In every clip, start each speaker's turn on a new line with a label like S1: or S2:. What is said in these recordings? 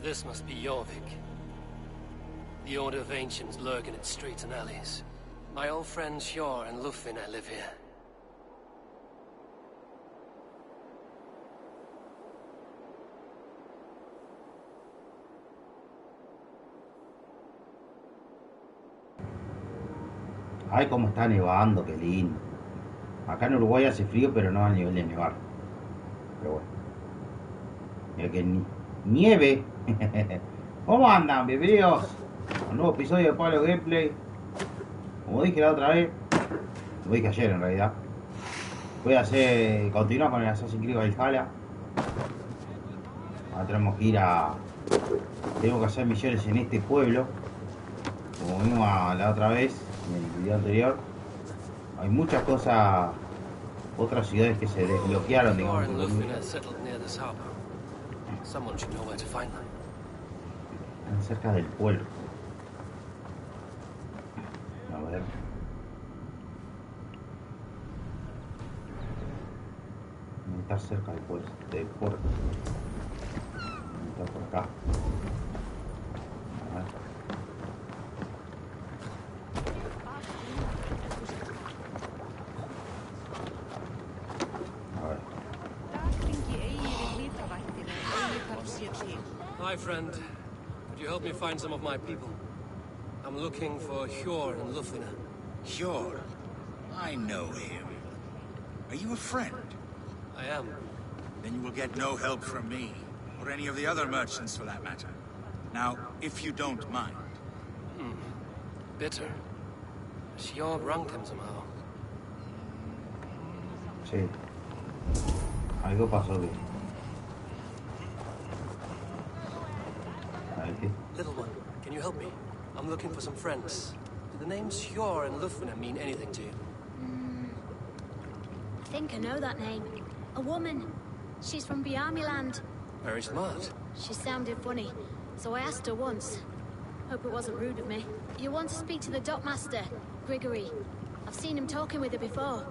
S1: This must be Jorvik. The Order of Ancients lurk in its streets and alleys. My old friends Hjor and Lufvina live here.
S2: Ay, cómo está nevando, qué lindo. Acá en Uruguay hace frío, pero no al nivel de nevar. Pero bueno. Mira que nieve. ¿Cómo andan? Bienvenidos a un nuevo episodio de Pablo Gameplay. Como dije la otra vez, lo dije ayer en realidad, voy a continuar con el Assassin's Creed Valhalla. Ahora tenemos que hacer misiones en este pueblo, como vimos la otra vez en el video anterior. Hay muchas cosas, otras ciudades que se desbloquearon, digamos. Están cerca del pueblo. A ver. Está cerca del puerto. Está por acá. A ver.
S1: Hi, friend. Could you help me find some of my people? I'm looking for Hjor and Lufvina.
S3: Hjor? I know him. Are you a friend?
S1: I am.
S3: Then you will get no help from me, or any of the other merchants for that matter. Now, if you don't mind.
S1: Bitter. Hjor wronged him somehow.
S2: Sí. Algo pasó que...
S1: Little one, can you help me? I'm looking for some friends. Do the names Hjor and Lufvina mean anything to you?
S4: I think I know that name. A woman. She's from Bjarmiland.
S1: Very smart.
S4: She sounded funny, so I asked her once. Hope it wasn't rude of me. You want to speak to the dockmaster, Grigory. I've seen him talking with her before.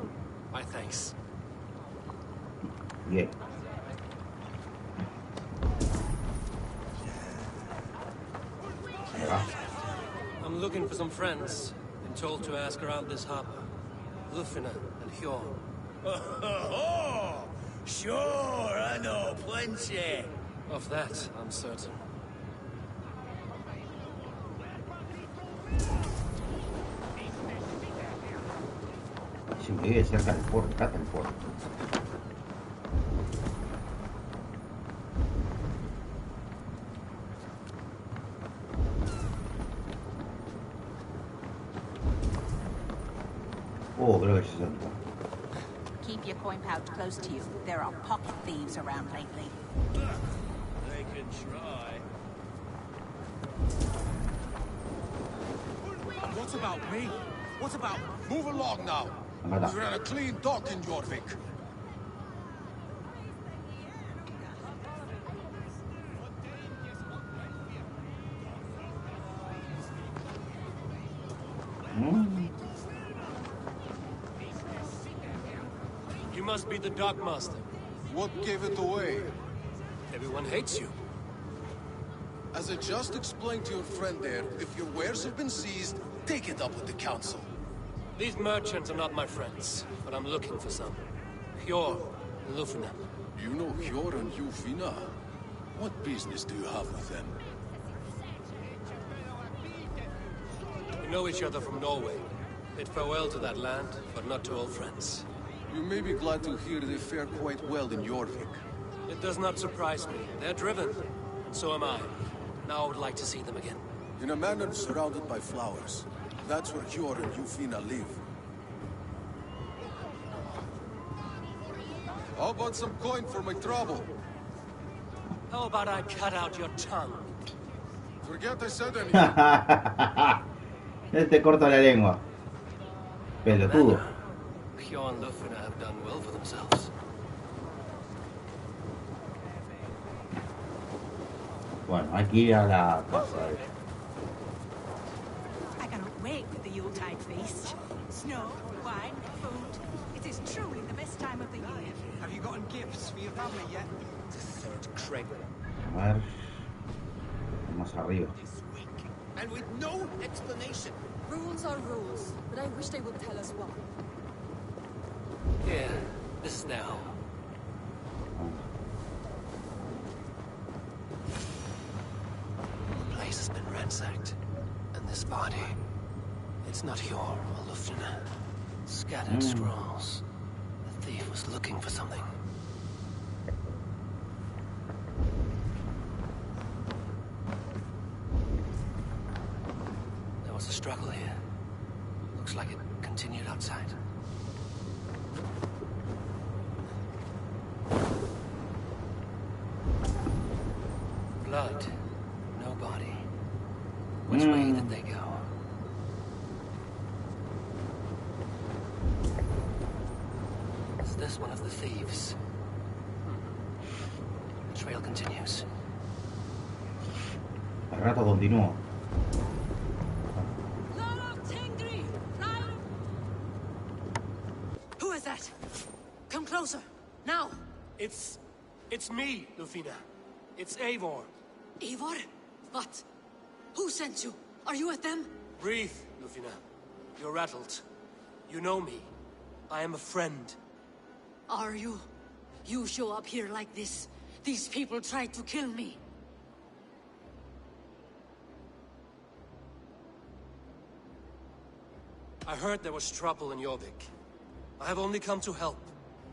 S1: My thanks.
S2: Yeah.
S1: I'm looking for some friends. Been told to ask around this harbor. Lufvina and Hjor.
S3: Oh, sure, I know plenty.
S1: Of that, I'm certain.
S2: Si me vive cerca del puerto, acá está el puerto. Oh, creo que 60.
S5: Keep your coin pouch close to you. There are pocket thieves around lately.
S3: They can try.
S6: What about me? What about... Move along now.
S2: Acá
S6: We're
S2: está.
S6: at a clean dock in Jorvik.
S1: You must be the dockmaster.
S6: What gave it away?
S1: Everyone hates you.
S6: As I just explained to your friend there, if your wares have been seized, take it up with the council.
S1: These merchants are not my friends, but I'm looking for some. Hjor and Lufvina.
S6: You know Hjor and Lufvina? What business do you have with them?
S1: We know each other from Norway. Bid farewell to that land, but not to old friends.
S6: You may be glad to hear they fare quite well in Jorvik.
S1: It does not surprise me. They're driven, and so am I. Now I would like to see them again.
S6: In a manor surrounded by flowers. That's where Hjor and Lufvina live. How about some coin for my trouble?
S1: How about I cut out your tongue?
S6: Forget I said anything.
S2: Te corta la lengua. Pelotudo.
S1: Hjor and Lufvina have done well for themselves.
S2: Bueno, hay que ir a la casa.
S5: I cannot wait for the Yuletide feast. Snow, wine, food. It is truly the best time of the year.
S7: Have you gotten gifts for your family yet?
S1: The third Craig.
S2: A ver. Más arriba.
S6: This week, and with no explanation.
S7: Rules are rules, but I wish they would tell us why.
S1: Yeah, this is their home. The place has been ransacked. And this body... It's not Hjor or Luftina. Scattered scrolls. The thief was looking for something. There was a struggle here. Looks like it continued outside. Blood. No body. Which way did they go? Is this one of the thieves? The trail continues.
S2: El rato continúa.
S5: Who is that? Come closer, now!
S1: It's me, Lufina. It's Eivor.
S5: Eivor? What? Who sent you? Are you with them?
S1: Breathe, Lufina. You're rattled. You know me. I am a friend.
S5: Are you? You show up here like this. These people tried to kill me.
S1: I heard there was trouble in Jorvik. I have only come to help.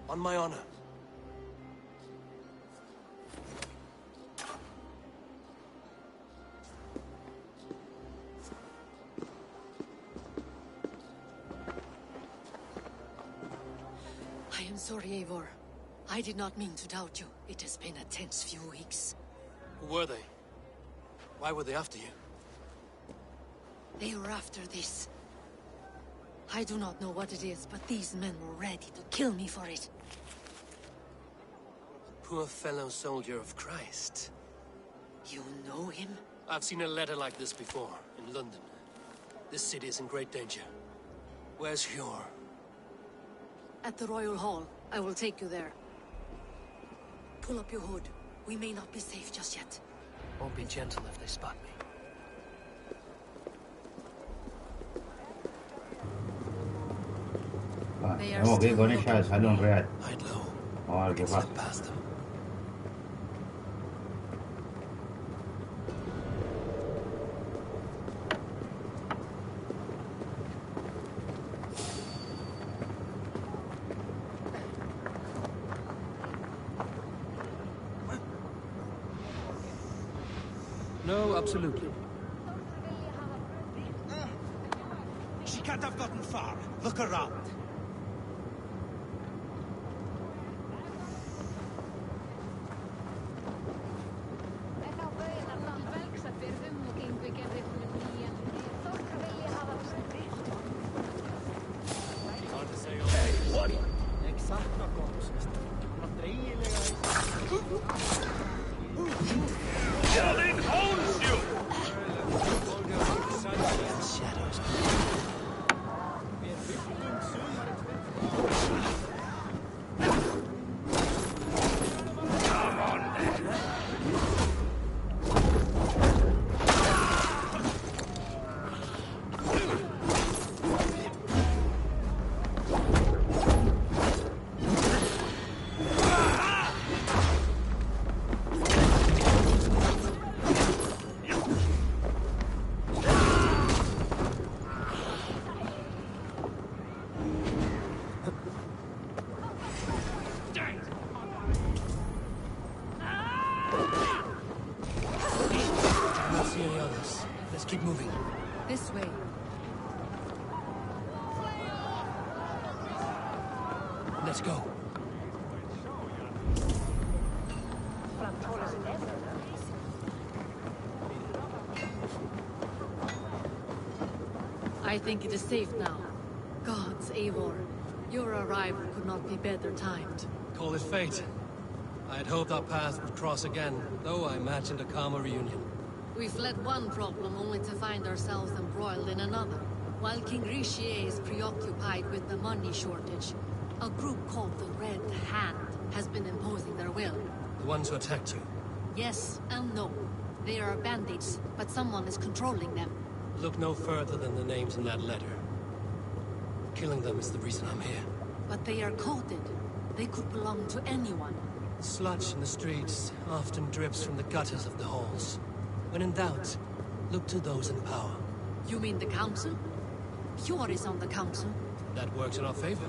S1: On my honor.
S5: I am sorry, Eivor. I did not mean to doubt you. It has been a tense few weeks.
S1: Who were they? Why were they after you?
S5: They were after this. I do not know what it is, but these men were ready to kill me for it.
S1: A poor fellow soldier of Christ.
S5: You know him?
S1: I've seen a letter like this before, in London. This city is in great danger. Where's Hjor?
S5: At the Royal Hall. I will take you there. Pull up your hood. We may not be safe just yet.
S1: Won't be gentle if they spot me.
S2: Vale,
S5: They are
S2: tenemos que ir
S5: still
S2: con ella al salón real.
S1: Hide low.
S2: Vamos a ver qué pasa.
S1: Slip past them. No, absolutely.
S3: She can't have gotten far. Look around.
S1: Keep moving.
S5: This way.
S1: Let's go.
S5: I think it is safe now. Gods, Eivor. Your arrival could not be better timed.
S1: Call it fate. I had hoped our paths would cross again, though I imagined a calmer reunion.
S5: We fled one problem only to find ourselves embroiled in another. While King Richier is preoccupied with the money shortage, a group called the Red Hand has been imposing their will.
S1: The ones who attacked you.
S5: Yes and no. They are bandits, but someone is controlling them.
S1: Look no further than the names in that letter. Killing them is the reason I'm here.
S5: But they are coded. They could belong to anyone.
S1: Sludge in the streets often drips from the gutters of the halls. When in doubt, look to those in power.
S5: You mean the council? Hjor is on the council.
S1: That works in our favor.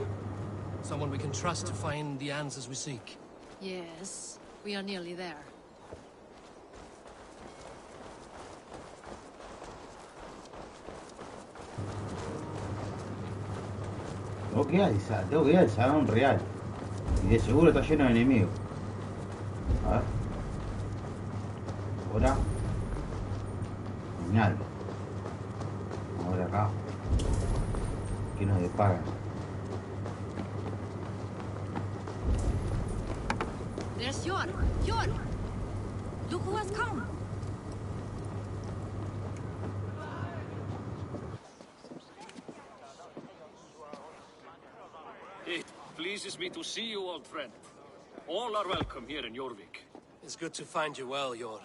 S1: Someone we can trust to find the answers we seek.
S5: Yes, we are nearly there.
S2: Tengo que ir al salón real. Y de seguro está lleno de enemigos. A ver. Ahora. Final. Ahora acá. Que nos deparan.
S5: There's Hjor! Hjor! Look who has come!
S8: It pleases me to see you, old friend. All are welcome here in Jorvik.
S1: It's good to find you well, Hjor.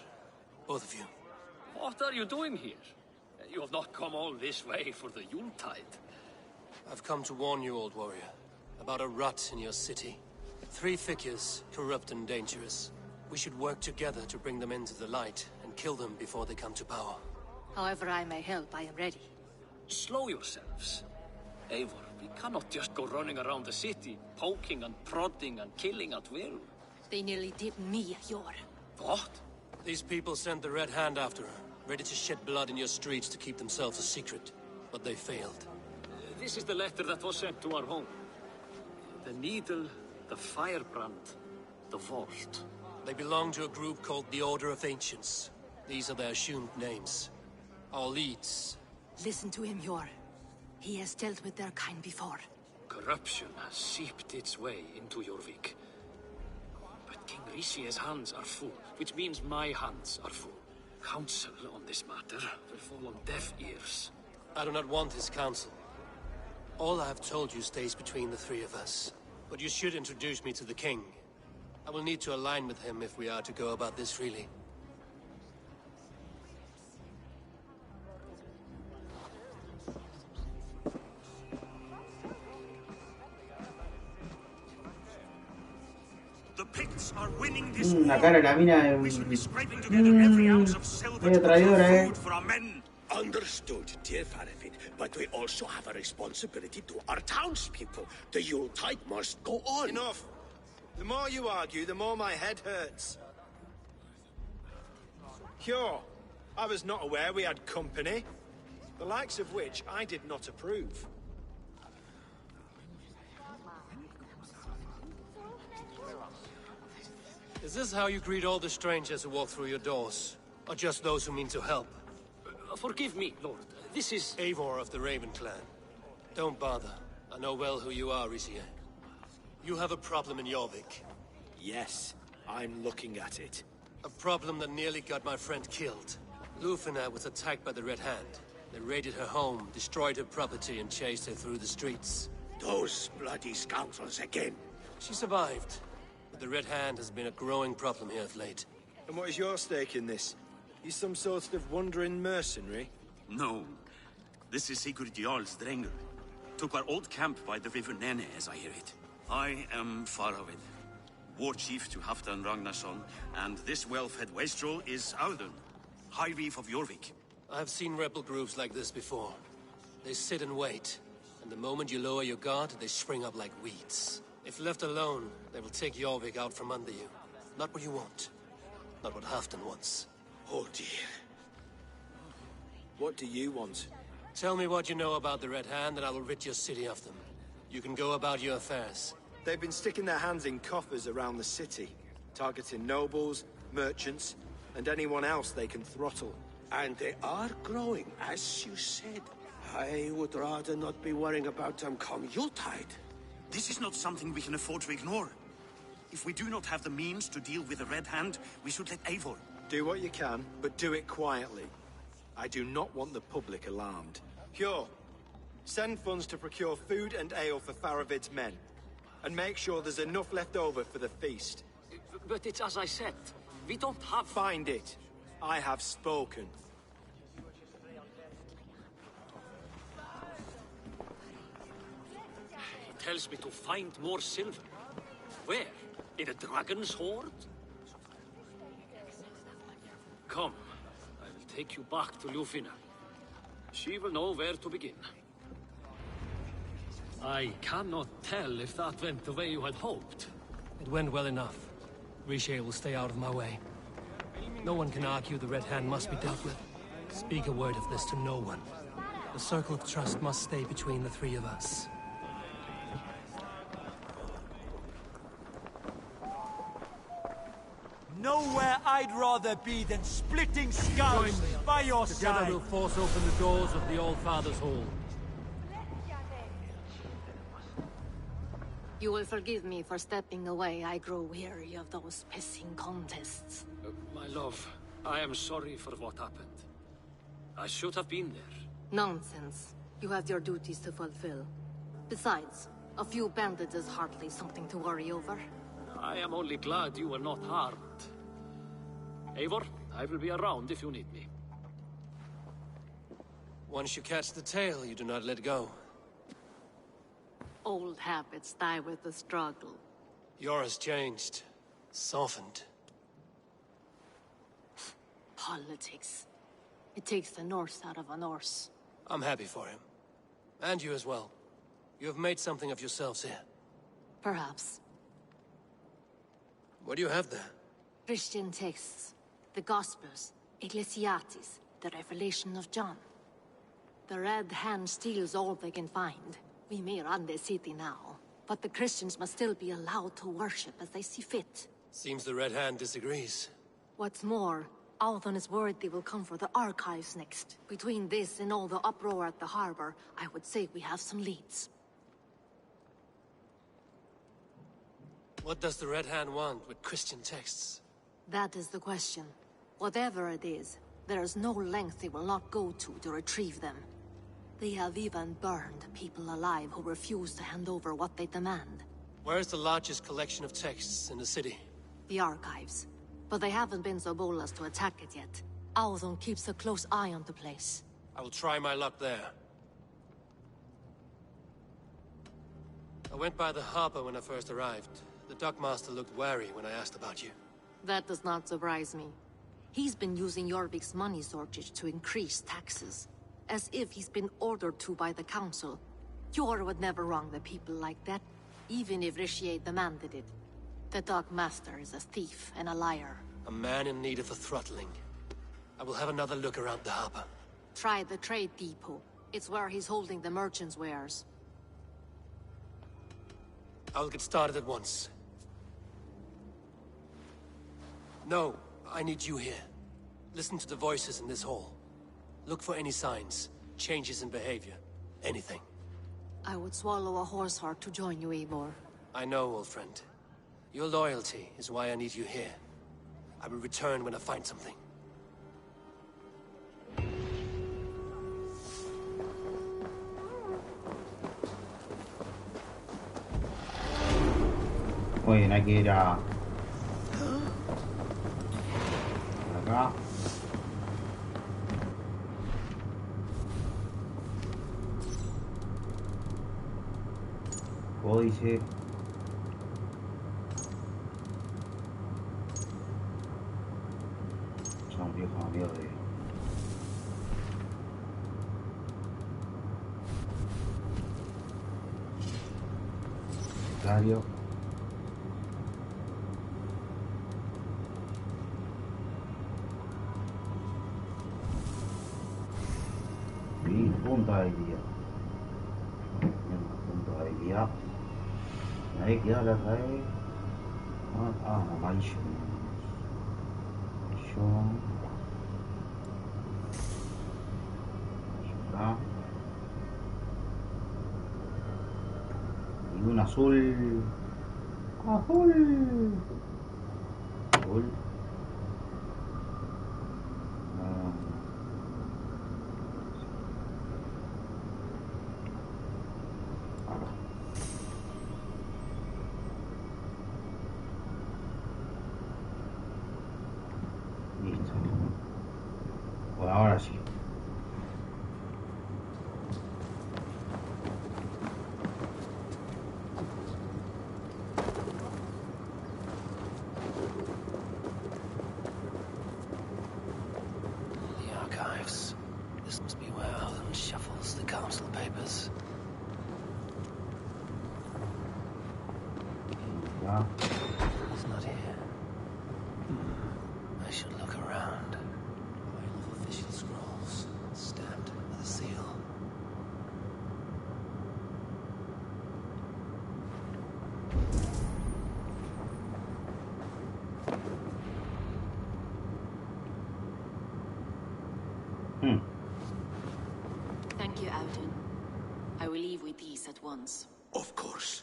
S1: Both of you.
S8: What are you doing here? You have not come all this way for the Yuletide.
S1: I've come to warn you, old warrior, about a rot in your city. 3 figures, corrupt and dangerous. We should work together to bring them into the light and kill them before they come to power.
S5: However I may help, I am ready.
S8: Slow yourselves. Eivor, we cannot just go running around the city, poking and prodding and killing at will.
S5: They nearly did me, Hjor.
S8: What?
S1: These people sent the Red Hand after her, ready to shed blood in your streets to keep themselves a secret. But they failed.
S8: This is the letter that was sent to our home. The needle, the firebrand, the vault.
S1: They belong to a group called the Order of Ancients. These are their assumed names. Our leads.
S5: Listen to him, Hjor. He has dealt with their kind before.
S8: Corruption has seeped its way into Jorvik. But King Rishi's hands are full, which means my hands are full. Counsel on this matter will fall on deaf ears.
S1: I do not want his counsel. All I have told you stays between the 3 of us. But you should introduce me to the king. I will need to align with him if we are to go about this freely.
S9: The Picts are winning this
S2: La cara de la mina
S9: We should be scraping together every ounce of silver
S2: medio
S9: to procure
S2: traidora,
S9: food for our men.
S10: Understood, dear Faravid, but we also have a responsibility to our townspeople. The Yuletide must go on.
S11: Enough! The more you argue, the more my head hurts. Hjor, I was not aware we had company, the likes of which I did not approve.
S1: Is this how you greet all the strangers who walk through your doors? Or just those who mean to help?
S8: Forgive me, Lord. This is...
S1: Eivor of the Raven clan. Don't bother. I know well who you are, Rizier. You have a problem in Jorvik.
S11: Yes, I'm looking at it.
S1: A problem that nearly got my friend killed. Lufina was attacked by the Red Hand. They raided her home, destroyed her property, and chased her through the streets.
S10: Those bloody scoundrels again.
S1: She survived, but the Red Hand has been a growing problem here of late.
S11: And what is your stake in this? You some sort of wandering mercenary?
S9: No. This is Sigurd Jarl's Drenger. Took our old camp by the river Nene, as I hear it. I am Faravid, war chief to Halfdan Ragnarsson, and this well-fed wastrel is Audun, High Reef of Jorvik.
S1: I have seen rebel groups like this before. They sit and wait, and the moment you lower your guard, they spring up like weeds. If left alone, they will take Jorvik out from under you. Not what you want. Not what Halfdan wants.
S10: Oh dear.
S11: What do you want?
S1: Tell me what you know about the Red Hand, and I will rid your city of them. You can go about your affairs.
S11: They've been sticking their hands in coffers around the city, targeting nobles, merchants, and anyone else they can throttle.
S10: And they are growing, as you said. I would rather not be worrying about them come Yuletide.
S9: This is not something we can afford to ignore. If we do not have the means to deal with the Red Hand, we should let Eivor.
S11: Do what you can, but do it quietly. I do not want the public alarmed. Hjor, send funds to procure food and ale for Faravid's men. And make sure there's enough left over for the feast.
S8: But it's as I said. We don't have...
S11: Find it. I have spoken.
S8: He tells me to find more silver. Where? In a dragon's hoard? Come, I will take you back to Lufina. She will know where to begin. I cannot tell if that went the way you had hoped.
S1: It went well enough. Riche will stay out of my way. No one can argue the Red Hand must be dealt with. Speak a word of this to no one. The circle of trust must stay between the three of us.
S12: Nowhere I'd rather be than splitting skulls by your
S1: Together
S12: side.
S1: we'll force open the doors of the All-Father's Hall.
S5: You will forgive me for stepping away. I grow weary of those pissing contests.
S8: My love, I am sorry for what happened. I should have been there.
S5: Nonsense. You have your duties to fulfill. Besides, a few bandits is hardly something to worry over.
S8: I am only glad you were not harmed. Eivor, I will be around if you need me.
S1: Once you catch the tail, you do not let go.
S5: Old habits die with the struggle.
S1: Yours changed. Softened.
S5: Politics. It takes the Norse out of a Norse.
S1: I'm happy for him. And you as well. You have made something of yourselves here.
S5: Perhaps.
S1: What do you have there?
S5: Christian texts. The Gospels. Ecclesiastes. The Revelation of John. The Red Hand steals all they can find. We may run the city now, but the Christians must still be allowed to worship as they see fit.
S1: Seems the Red Hand disagrees.
S5: What's more, Althon is worried they will come for the archives next. Between this and all the uproar at the harbor, I would say we have some leads.
S1: What does the Red Hand want with Christian texts?
S5: That is the question. Whatever it is, there is no length they will not go to retrieve them. They have even burned people alive who refuse to hand over what they demand.
S1: Where's the largest collection of texts in the city?
S5: The archives. But they haven't been so bold as to attack it yet. Althon keeps a close eye on the place.
S1: I will try my luck there. I went by the harbor when I first arrived. The dockmaster looked wary when I asked about you.
S5: That does not surprise me. He's been using Jorvik's money shortage to increase taxes. As if he's been ordered to by the council. Jor would never wrong the people like that, even if Richier demanded it. The dockmaster is a thief and a liar.
S1: A man in need of a throttling. I will have another look around the harbor.
S5: Try the trade depot. It's where he's holding the merchants' wares.
S1: I will get started at once. No, I need you here. Listen to the voices in this hall. Look for any signs, changes in behavior, anything.
S5: I would swallow a horse heart to join you, Eivor.
S1: I know, old friend. Your loyalty is why I need you here. I will return when I find something.
S2: Muy bien, hay que ir a... acá. Códice. Es un viejo amigo de... Dario. Y punto de habilidad. Punto de habilidad. Ahí queda la cae. Amarillo. Acá. Y un azul. Azul. Azul. Listo. acá.
S1: He's not here. I should look around. Pile of official scrolls, stamped with a seal.
S5: Thank you, Alden. I will leave with these at once.
S10: Of course.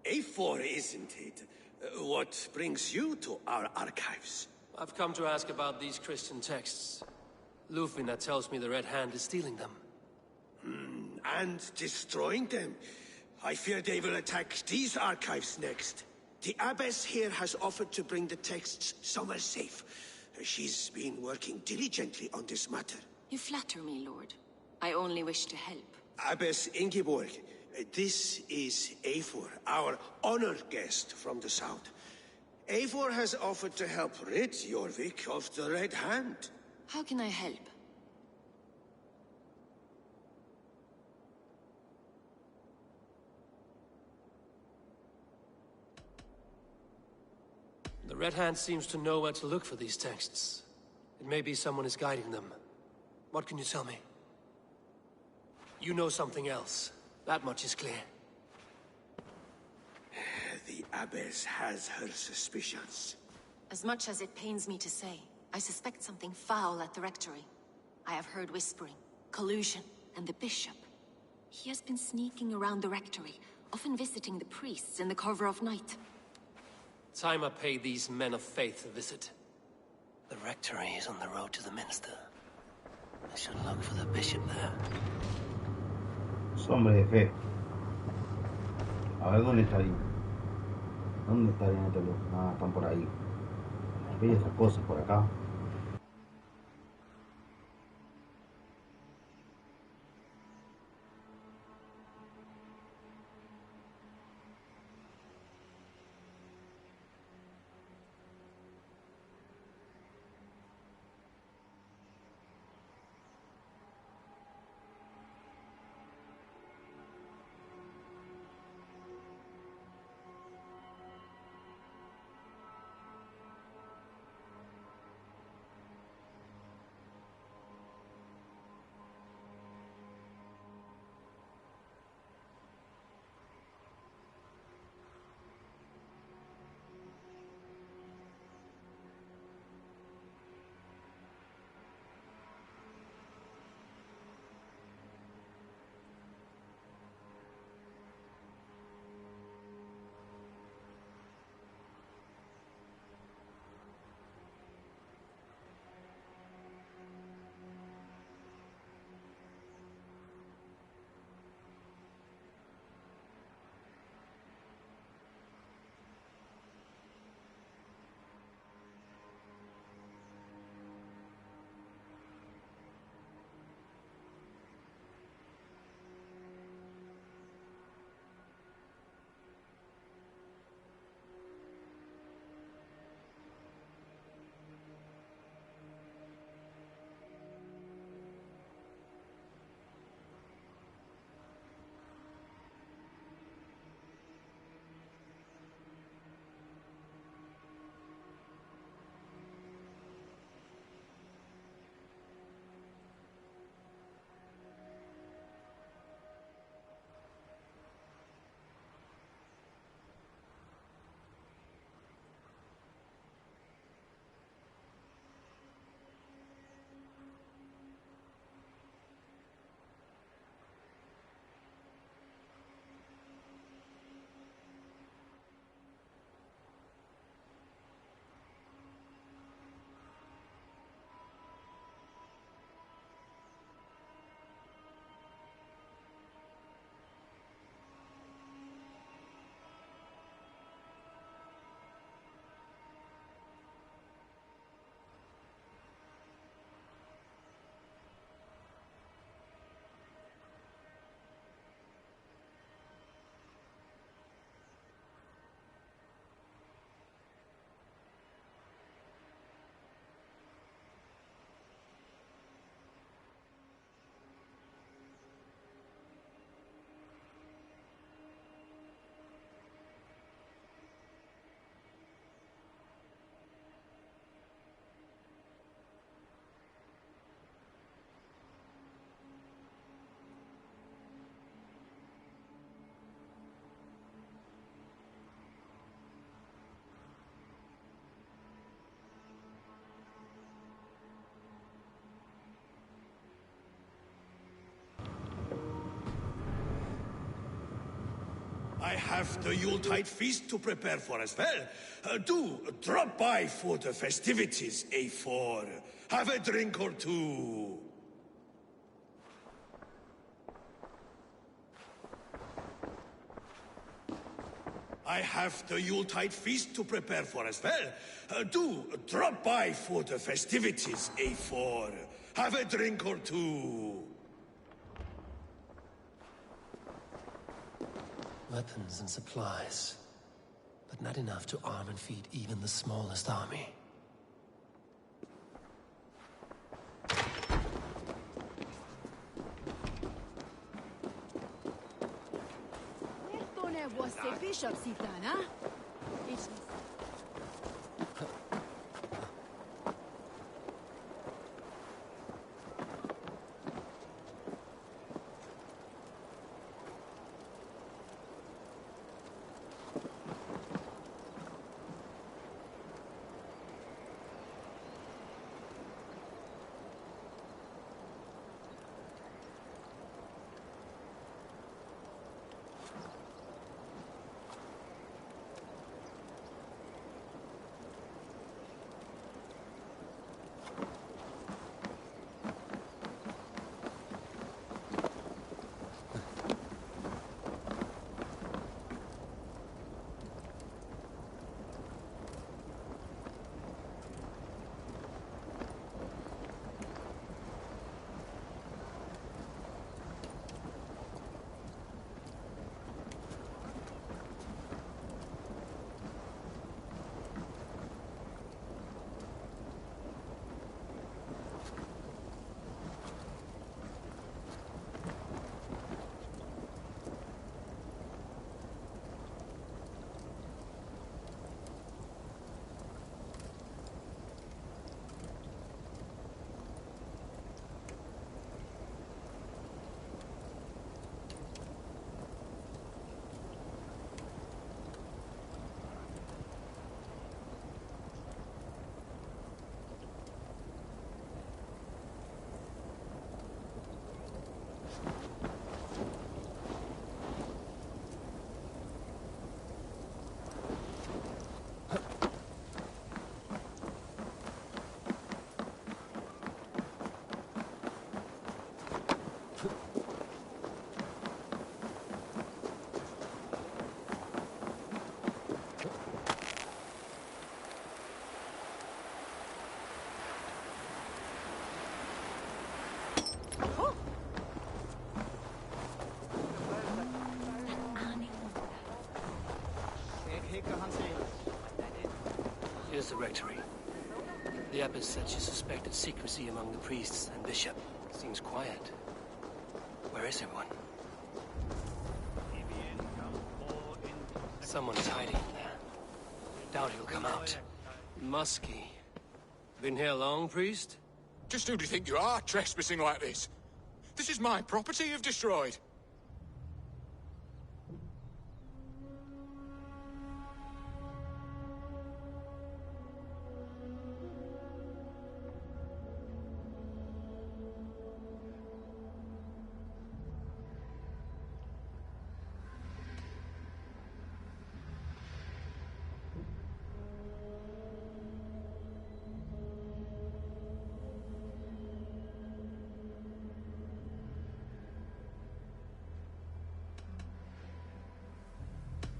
S10: A4, isn't it? What brings you to our archives?
S1: I've come to ask about these Christian texts. Lufina tells me the Red Hand is stealing them.
S10: And destroying them. I fear they will attack these archives next. The Abbess here has offered to bring the texts somewhere safe. She's been working diligently on this matter.
S5: You flatter me, Lord. I only wish to help.
S10: Abbess Ingeborg, this is Eivor, our honored guest from the south. Eivor has offered to help rid Jorvik of the Red Hand.
S5: How can I help?
S1: The Red Hand seems to know where to look for these texts. It may be someone is guiding them. What can you tell me? You know something else. That much is clear.
S10: The Abbess has her suspicions.
S5: As much as it pains me to say, I suspect something foul at the rectory. I have heard whispering, collusion, and the bishop. He has been sneaking around the rectory, often visiting the priests in the cover of night.
S1: Time I pay these men of faith a visit. The rectory is on the road to the minster. I should look for the bishop there.
S2: Es hombre de fe. A ver dónde está ahí. ¿Dónde estarían estos los? Ah, están por ahí. Ve esas cosas por acá.
S10: I have the Yuletide feast to prepare for as well. Do drop by for the festivities, A4. Have a drink or two. I have the Yuletide feast to prepare for as well. Do drop by for the festivities, A4. Have a drink or two.
S1: Weapons and supplies, but not enough to arm and feed even the smallest army.
S7: Was the bishop sit down, huh? It's...
S1: Here's the rectory. The abbess said she suspected secrecy among the priests and bishop. Seems quiet. Where is everyone? Someone's hiding in there. Doubt he'll come out. Musky. Been here long, priest?
S13: Just who do you think you are, trespassing like this? This is my property you've destroyed.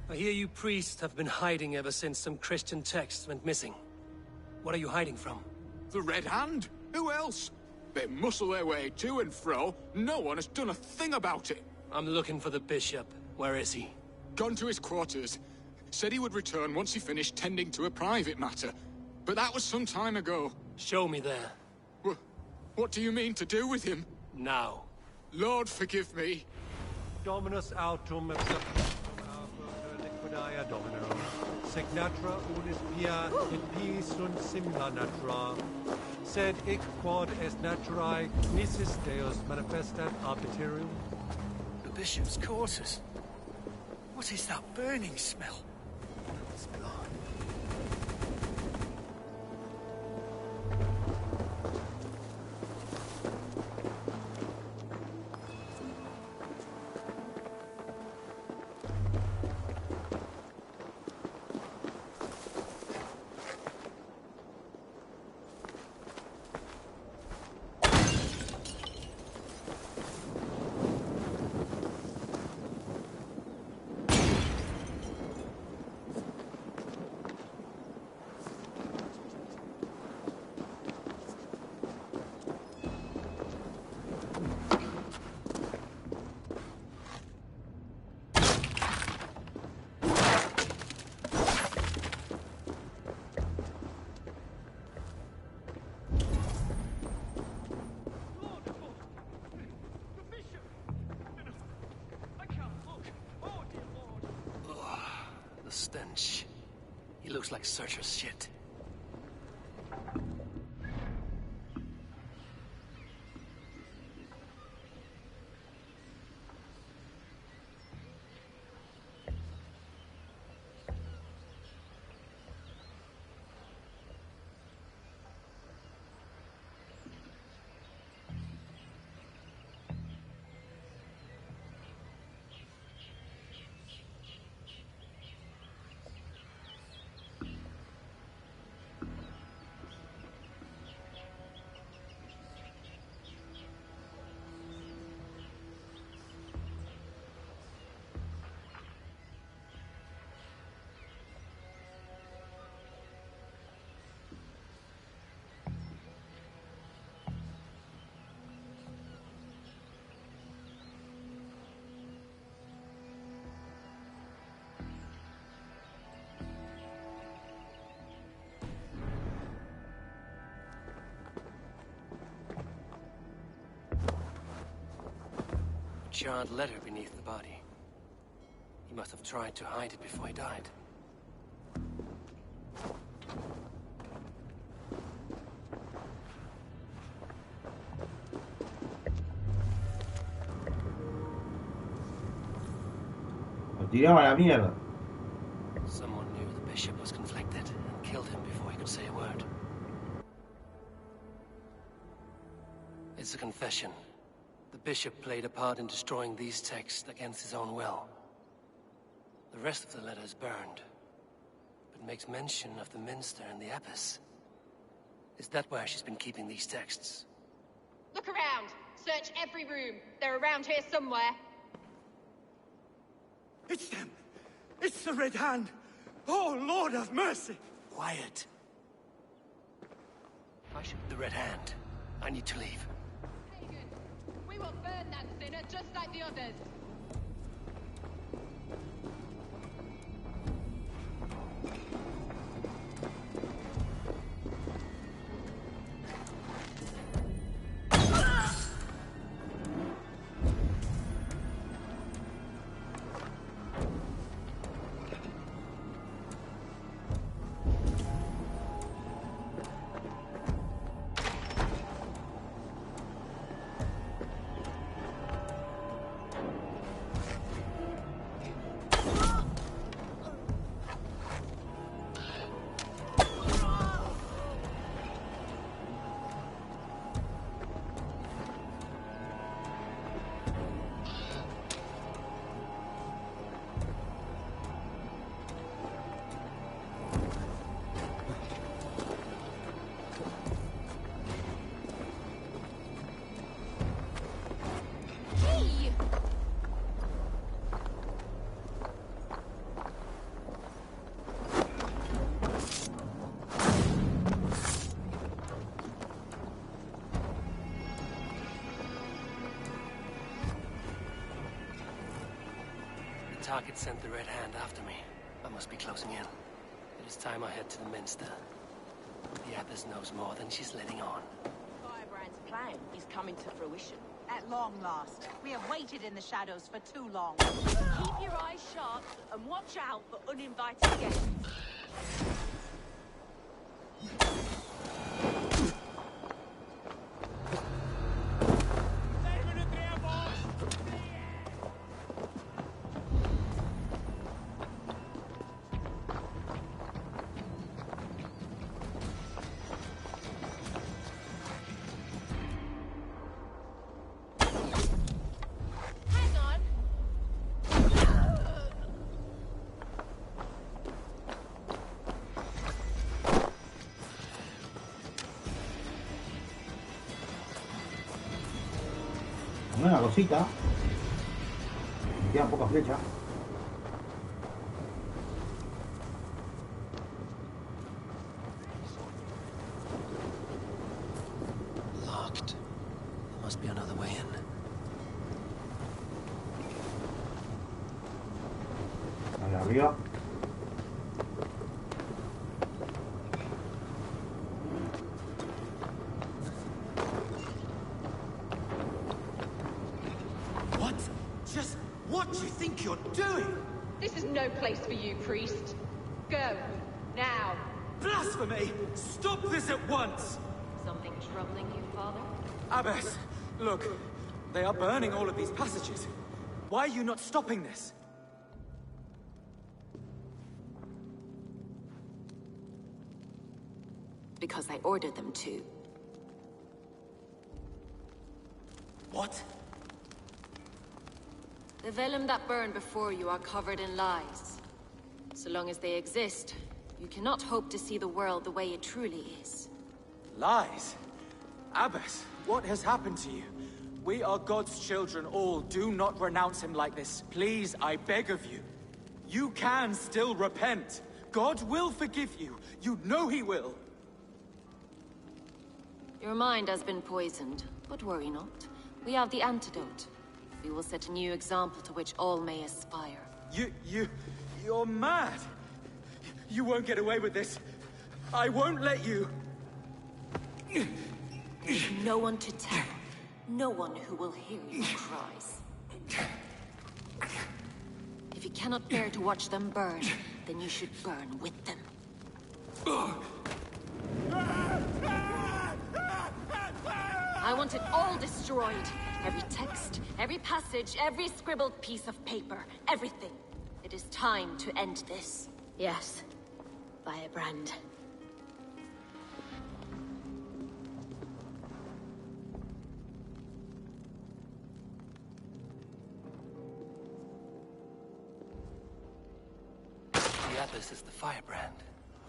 S1: I hear you priests have been hiding ever since some Christian texts went missing. What are you hiding from?
S13: The Red Hand? Who else? They muscle their way to and fro. No one has done a thing about it.
S1: I'm looking for the bishop. Where is he?
S13: Gone to his quarters. Said he would return once he finished tending to a private matter. But that was some time ago.
S1: Show me there.
S13: What do you mean to do with him?
S1: Now.
S13: Lord, forgive me.
S12: Dominus autum liquidaia domino. Signatra unis pia in pis sunt simila natura. Sed hic quod est naturae nisis Deus manifestat arbitrium.
S14: The bishop's quarters. What is that burning smell?
S1: It's blood. stench. He looks like Searcher's shit. Charred letter beneath the body. He must have tried to hide it before he died.
S2: Lo tiraba a la mierda.
S1: Someone knew the bishop was conflicted and killed him before he could say a word. It's a confession. The bishop played a part in destroying these texts against his own will. The rest of the letter is burned, but makes mention of the minster and the abbess. Is that where she's been keeping these texts?
S15: Look around! Search every room. They're around here somewhere.
S10: It's them! It's the Red Hand! Oh, Lord have mercy!
S1: Quiet. I should the Red Hand. I need to leave.
S15: We will burn that sinner just like the others.
S1: The target sent the Red Hand after me. I must be closing in. It is time I head to the minster. The abbess knows more than she's letting on.
S16: Firebrand's plan is coming to fruition. At long last. We have waited in the shadows for too long. Keep your eyes sharp and watch out for uninvited guests.
S2: Una cosita. Me quedan pocas flechas.
S1: Locked. There must be another way in.
S2: Ahí arriba.
S10: What do you think you're doing?
S15: This is no place for you, priest. Go. Now.
S17: Blasphemy! Stop this at once!
S5: Something troubling you, Father?
S17: Abbess, look. They are burning all of these passages. Why are you not stopping this?
S5: Because I ordered them to.
S17: What?
S5: The vellum that burned before you are covered in lies. So long as they exist, you cannot hope to see the world the way it truly is.
S17: Lies? Abbess, what has happened to you? We are God's children all. Do not renounce him like this. Please, I beg of you. You can still repent. God will forgive you. You know he will.
S5: Your mind has been poisoned, but worry not. We have the antidote. We will set a new example to which all may aspire.
S17: You're mad. You won't get away with this. I won't let you.
S5: No one to tell. No one who will hear your cries. If you cannot bear to watch them burn, then you should burn with them. I want it all destroyed. Every text, every passage, every scribbled piece of paper. Everything. It is time to end this.
S4: Yes. Firebrand.
S1: The Abbess is the firebrand.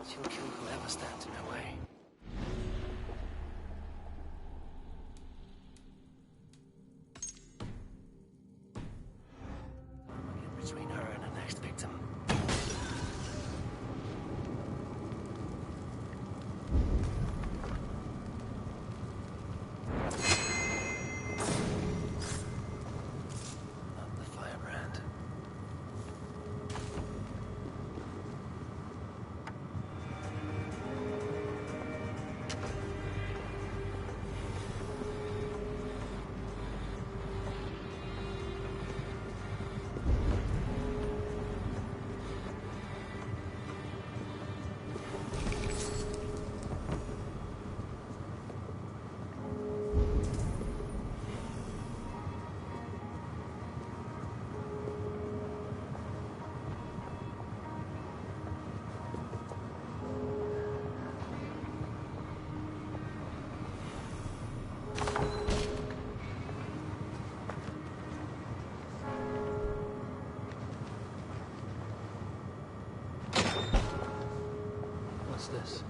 S1: She'll kill whoever stands in her way. Get between her and her next victim. Not the firebrand. What's this?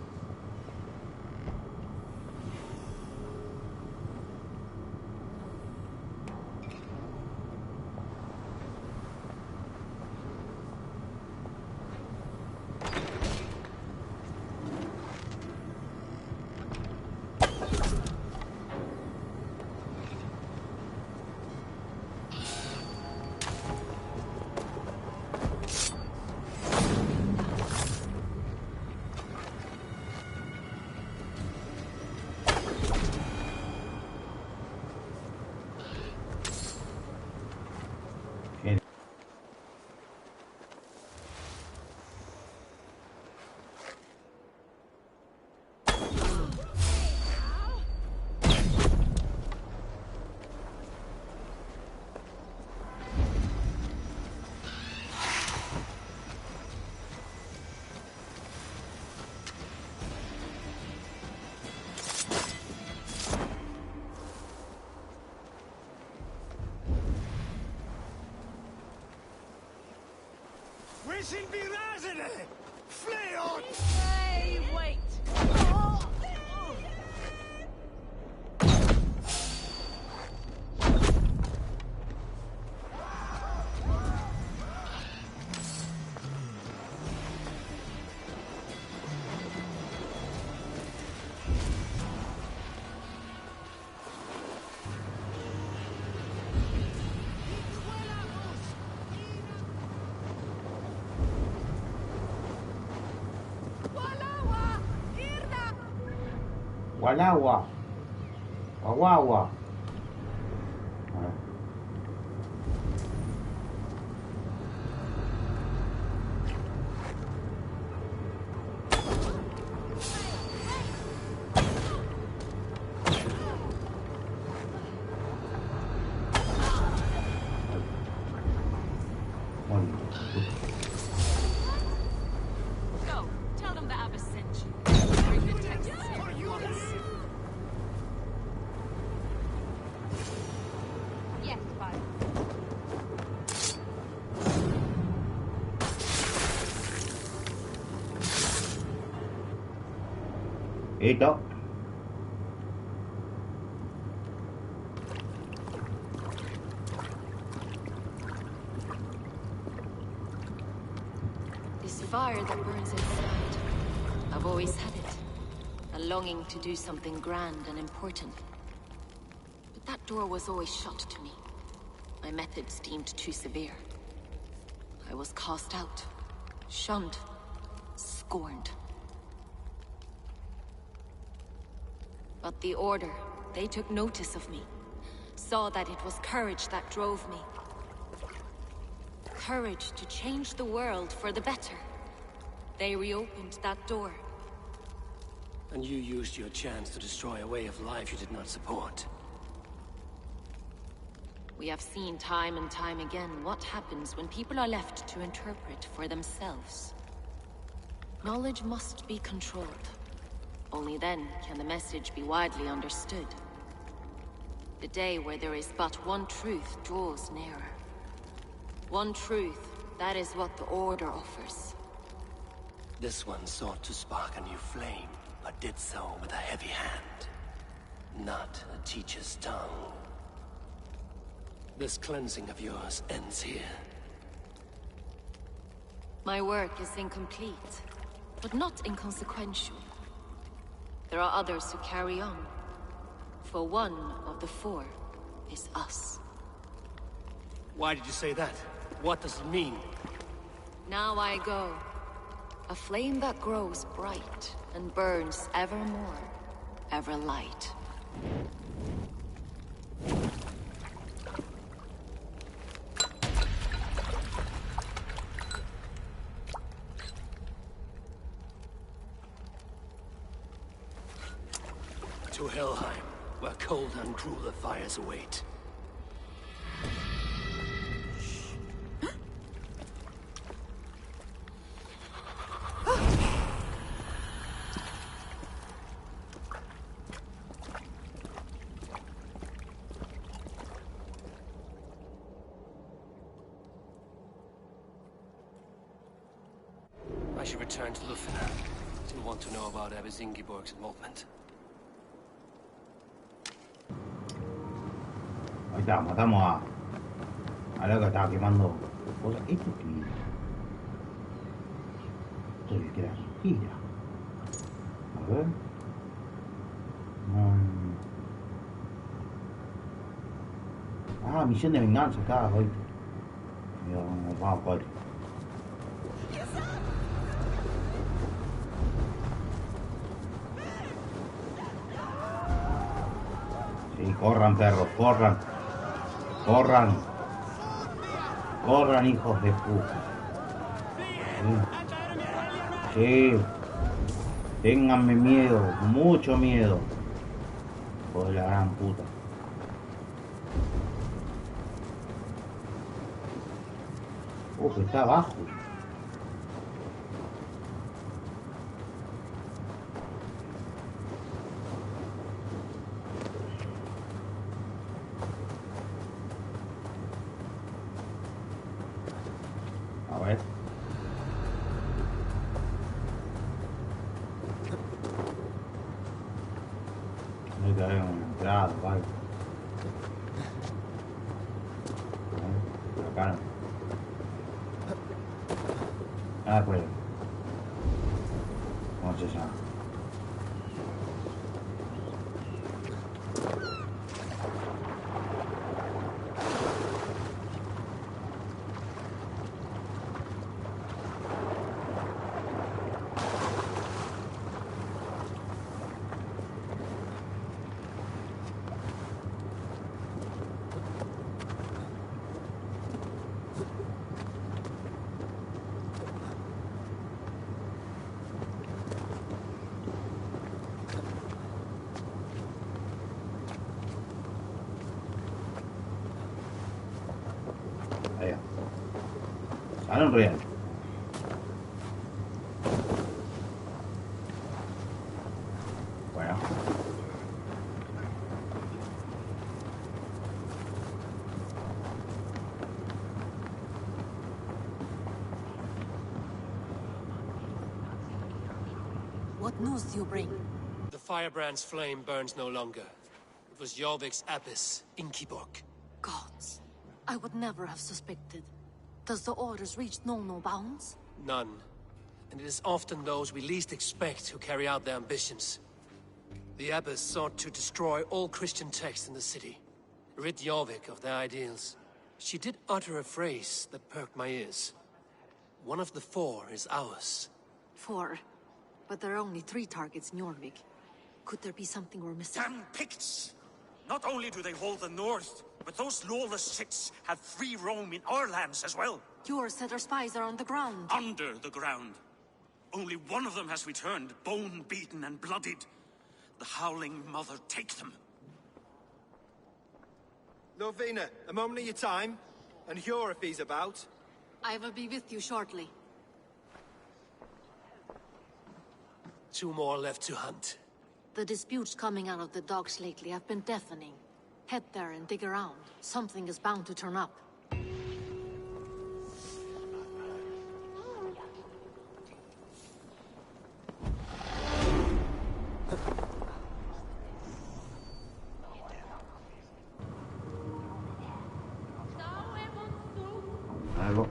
S10: Wischen wie Rasende! Flee on!
S16: Hey, wait!
S2: Gualagua. Guagua.
S5: Go. Tell them the Abbess sent you. Bring the texts here at once.
S15: Yes, Father.
S2: Listo.
S5: This fire that burns inside, I've always had it. A longing to do something grand and important. But that door was always shut to me. My methods deemed too severe. I was cast out, shunned, scorned. But the Order, they took notice of me. Saw that it was courage that drove me. Courage to change the world for the better. They reopened that door.
S1: And you used your chance to destroy a way of life you did not support.
S5: We have seen time and time again what happens when people are left to interpret for themselves. Knowledge must be controlled. Only then can the message be widely understood. The day where there is but one truth draws nearer. One truth, that is what the Order offers.
S1: This one sought to spark a new flame, but did so with a heavy hand. Not a teacher's tongue. This cleansing of yours ends here.
S5: My work is incomplete, but not inconsequential. There are others who carry on. For one of the four is us.
S1: Why did you say that? What does it mean?
S5: Now I go. A flame that grows bright and burns ever more, ever light.
S1: To Helheim, where cold and crueler fires await. I should return to Lufina. Still want to know about Abbess Ingeborg's involvement.
S2: Ahí está, matamos a lo que estaba quemando cosas. Esto es que era gira. A ver. Misión de venganza, está hoy. Vamos, padre. Sí, corran, perros, corran. Corran. Corran, hijos de puta. Sí. Ténganme miedo, mucho miedo. Joder, la gran puta. Que está abajo. A ver. No hay que haber una entrada, vale. Acá no. Pues. ¿Cómo se llama? Sale un real. Bueno.
S5: What news do you bring?
S1: The firebrand's flame burns no longer. It was Jorvik's abyss, Inkiborg.
S5: Gods. I would never have suspected. Does the orders reach no bounds?
S1: None. And it is often those we least expect who carry out their ambitions. The abbess sought to destroy all Christian texts in the city, rid Jorvik of their ideals. She did utter a phrase that perked my ears. One of the 4 is ours.
S5: 4? But there are only 3 targets in Jorvik. Could there be something we're missing?
S9: Damn Picts! Not only do they hold the north, but those lawless Siths have free roam in our lands as well.
S5: Yours said our spies are on the ground.
S9: Under the ground. Only one of them has returned, bone-beaten and bloodied. The Howling Mother take them.
S11: Lovina, a moment of your time. And Hjor if he's about.
S5: I will be with you shortly.
S1: 2 more left to hunt.
S5: The disputes coming out of the docks lately have been deafening. Head there and dig around. Something is bound to turn up.
S2: Algo.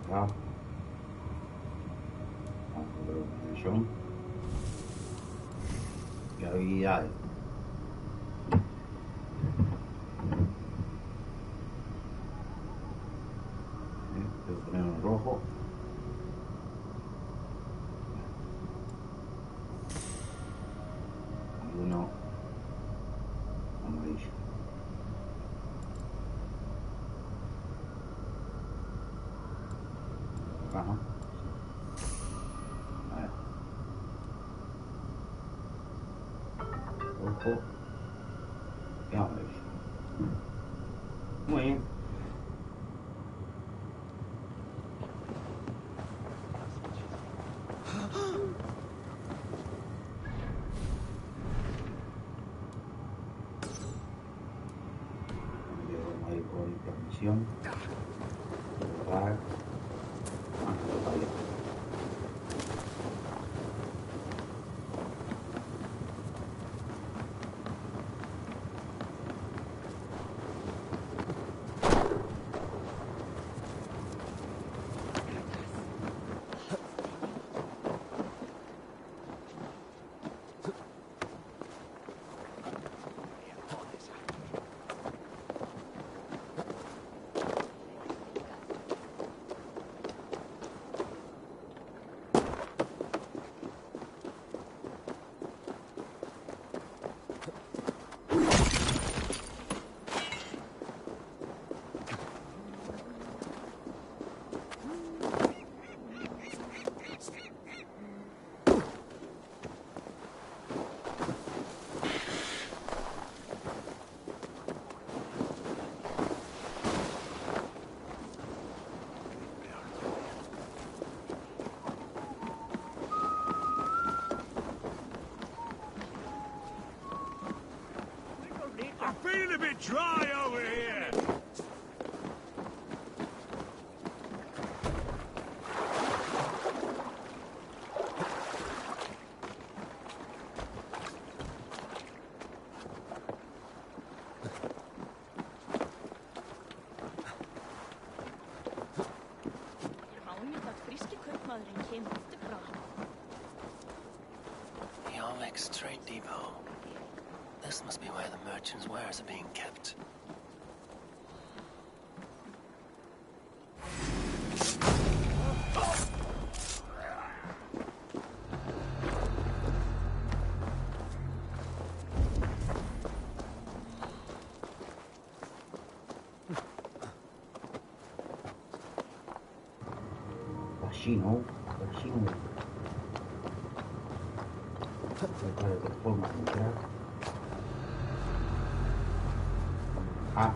S2: Acá. Vamos a ver un millón. Y habilidades. Tengo que poner un rojo. Y uno amarillo. Ajá. A ver. Rojo. Y amarillo. Muy bien. Ahí con permisión. Cerrar. Vale.
S10: I'm feeling a bit dry over here.
S1: Jorvik's trade depot. This must be where the merchants' wares are being kept.
S2: Gallino. Tratar de otra forma de entrar. Ah.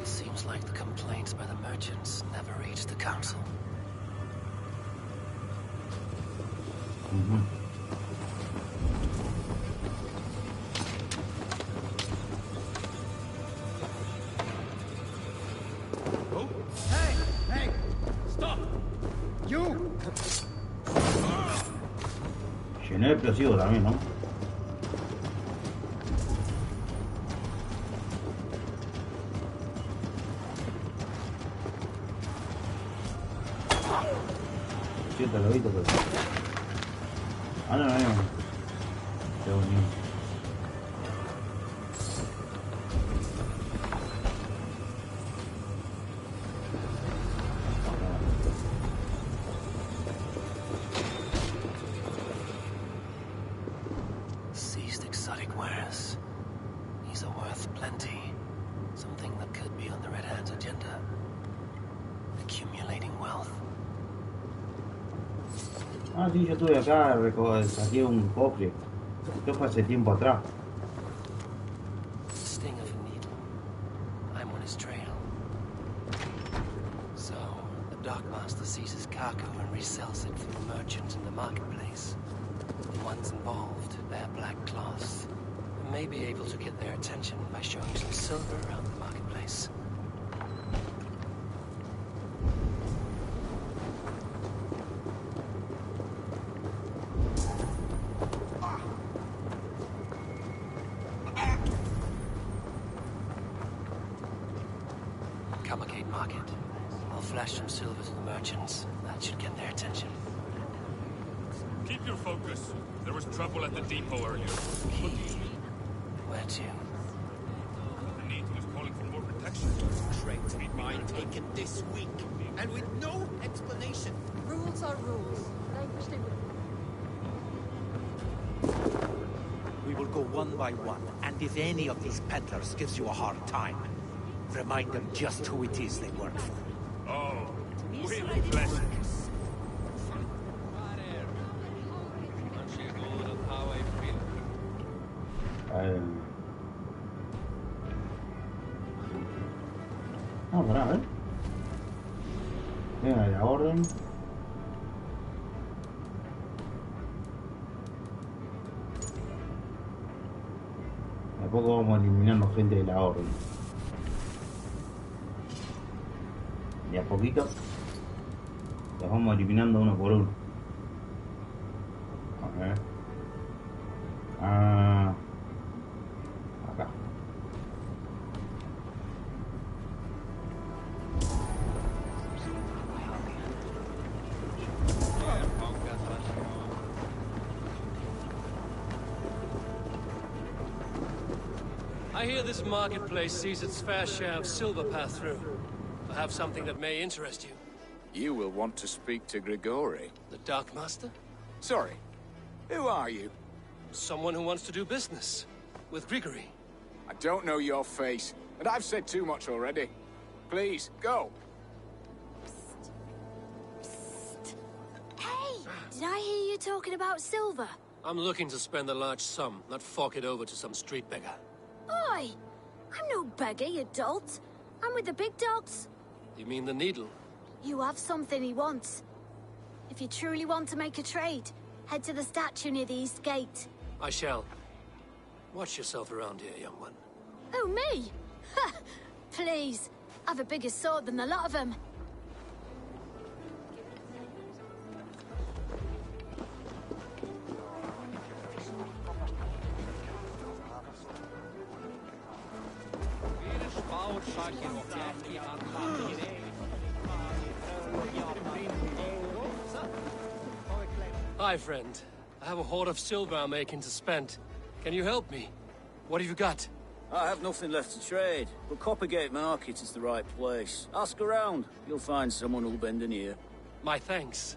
S1: Seems like the complaints by the merchants never reached the council.
S14: Oh, hey, stop! You!
S2: Llené de explosivos también, ¿no? Siento el lobito, pero... Ah, no. Qué bonito.
S1: Seized exotic wares. These are worth plenty. Something that could be on the Red Hand's agenda. Accumulating wealth.
S2: Ah, sí, yo estuve acá, saqué un cofre. Esto fue hace tiempo atrás.
S1: Sting of a needle. I'm on his trail. So, the dockmaster seizes cargo and resells it for the merchants in the marketplace. The ones involved wear black cloths and may be able to get their attention by showing some silver around the marketplace. Market. I'll flash some silver to the merchants. That should get their attention.
S18: Keep your focus. There was trouble at the depot earlier.
S1: Where to?
S18: The Needle is calling for more protection.
S10: Trade to be mine taken this week, and with no explanation.
S16: Rules are rules.
S10: We will go one by one, and if any of these peddlers gives you a hard time, remind them just who it is they work for.
S18: Oh, really pleasant.
S2: No, pará, ¿eh? Venga, la orden. De a poco vamos eliminando gente de la orden. Y a poquito los vamos eliminando uno por uno. A ver. Acá.
S1: I hear this marketplace sees its fair share of silver pass through. I have something that may interest you.
S19: You will want to speak to Grigori.
S1: The Dark Master?
S19: Sorry. Who are you?
S1: Someone who wants to do business. With Grigori.
S19: I don't know your face, and I've said too much already. Please, go.
S4: Hey! Did I hear you talking about silver?
S1: I'm looking to spend a large sum, not fork it over to some street beggar.
S4: Oi! I'm no beggar, you dolt. I'm with the big dogs.
S1: You mean the needle?
S4: You have something he wants. If you truly want to make a trade, head to the statue near the east gate.
S1: I shall. Watch yourself around here, young one.
S4: Oh, me? Ha! Please. I've a bigger sword than the lot of them.
S1: Hi, friend. I have a hoard of silver I'm making to spend. Can you help me? What have you got?
S20: I have nothing left to trade, but Coppergate Market is the right place. Ask around. You'll find someone who'll bend an ear.
S1: My thanks.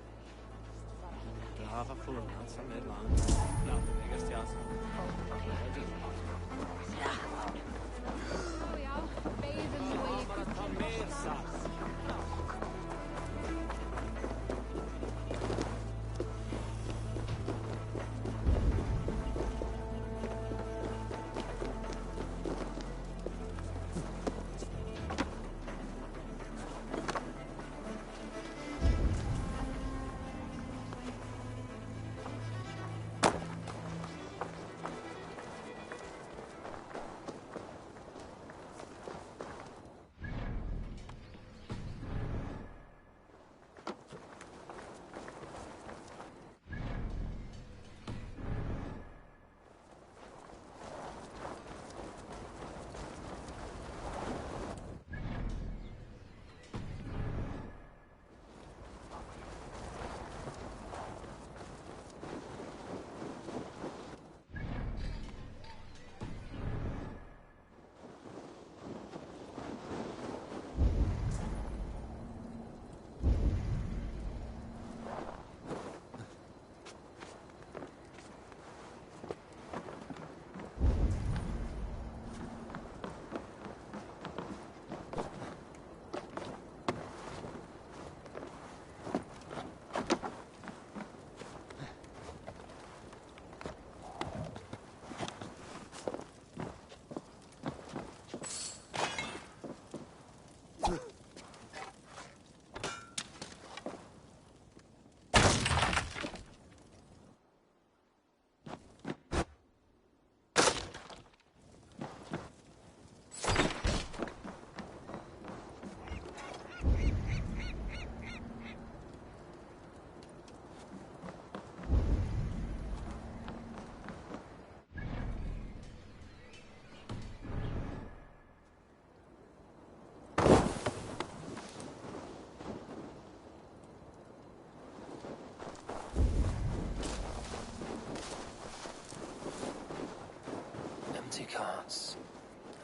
S1: Empty carts.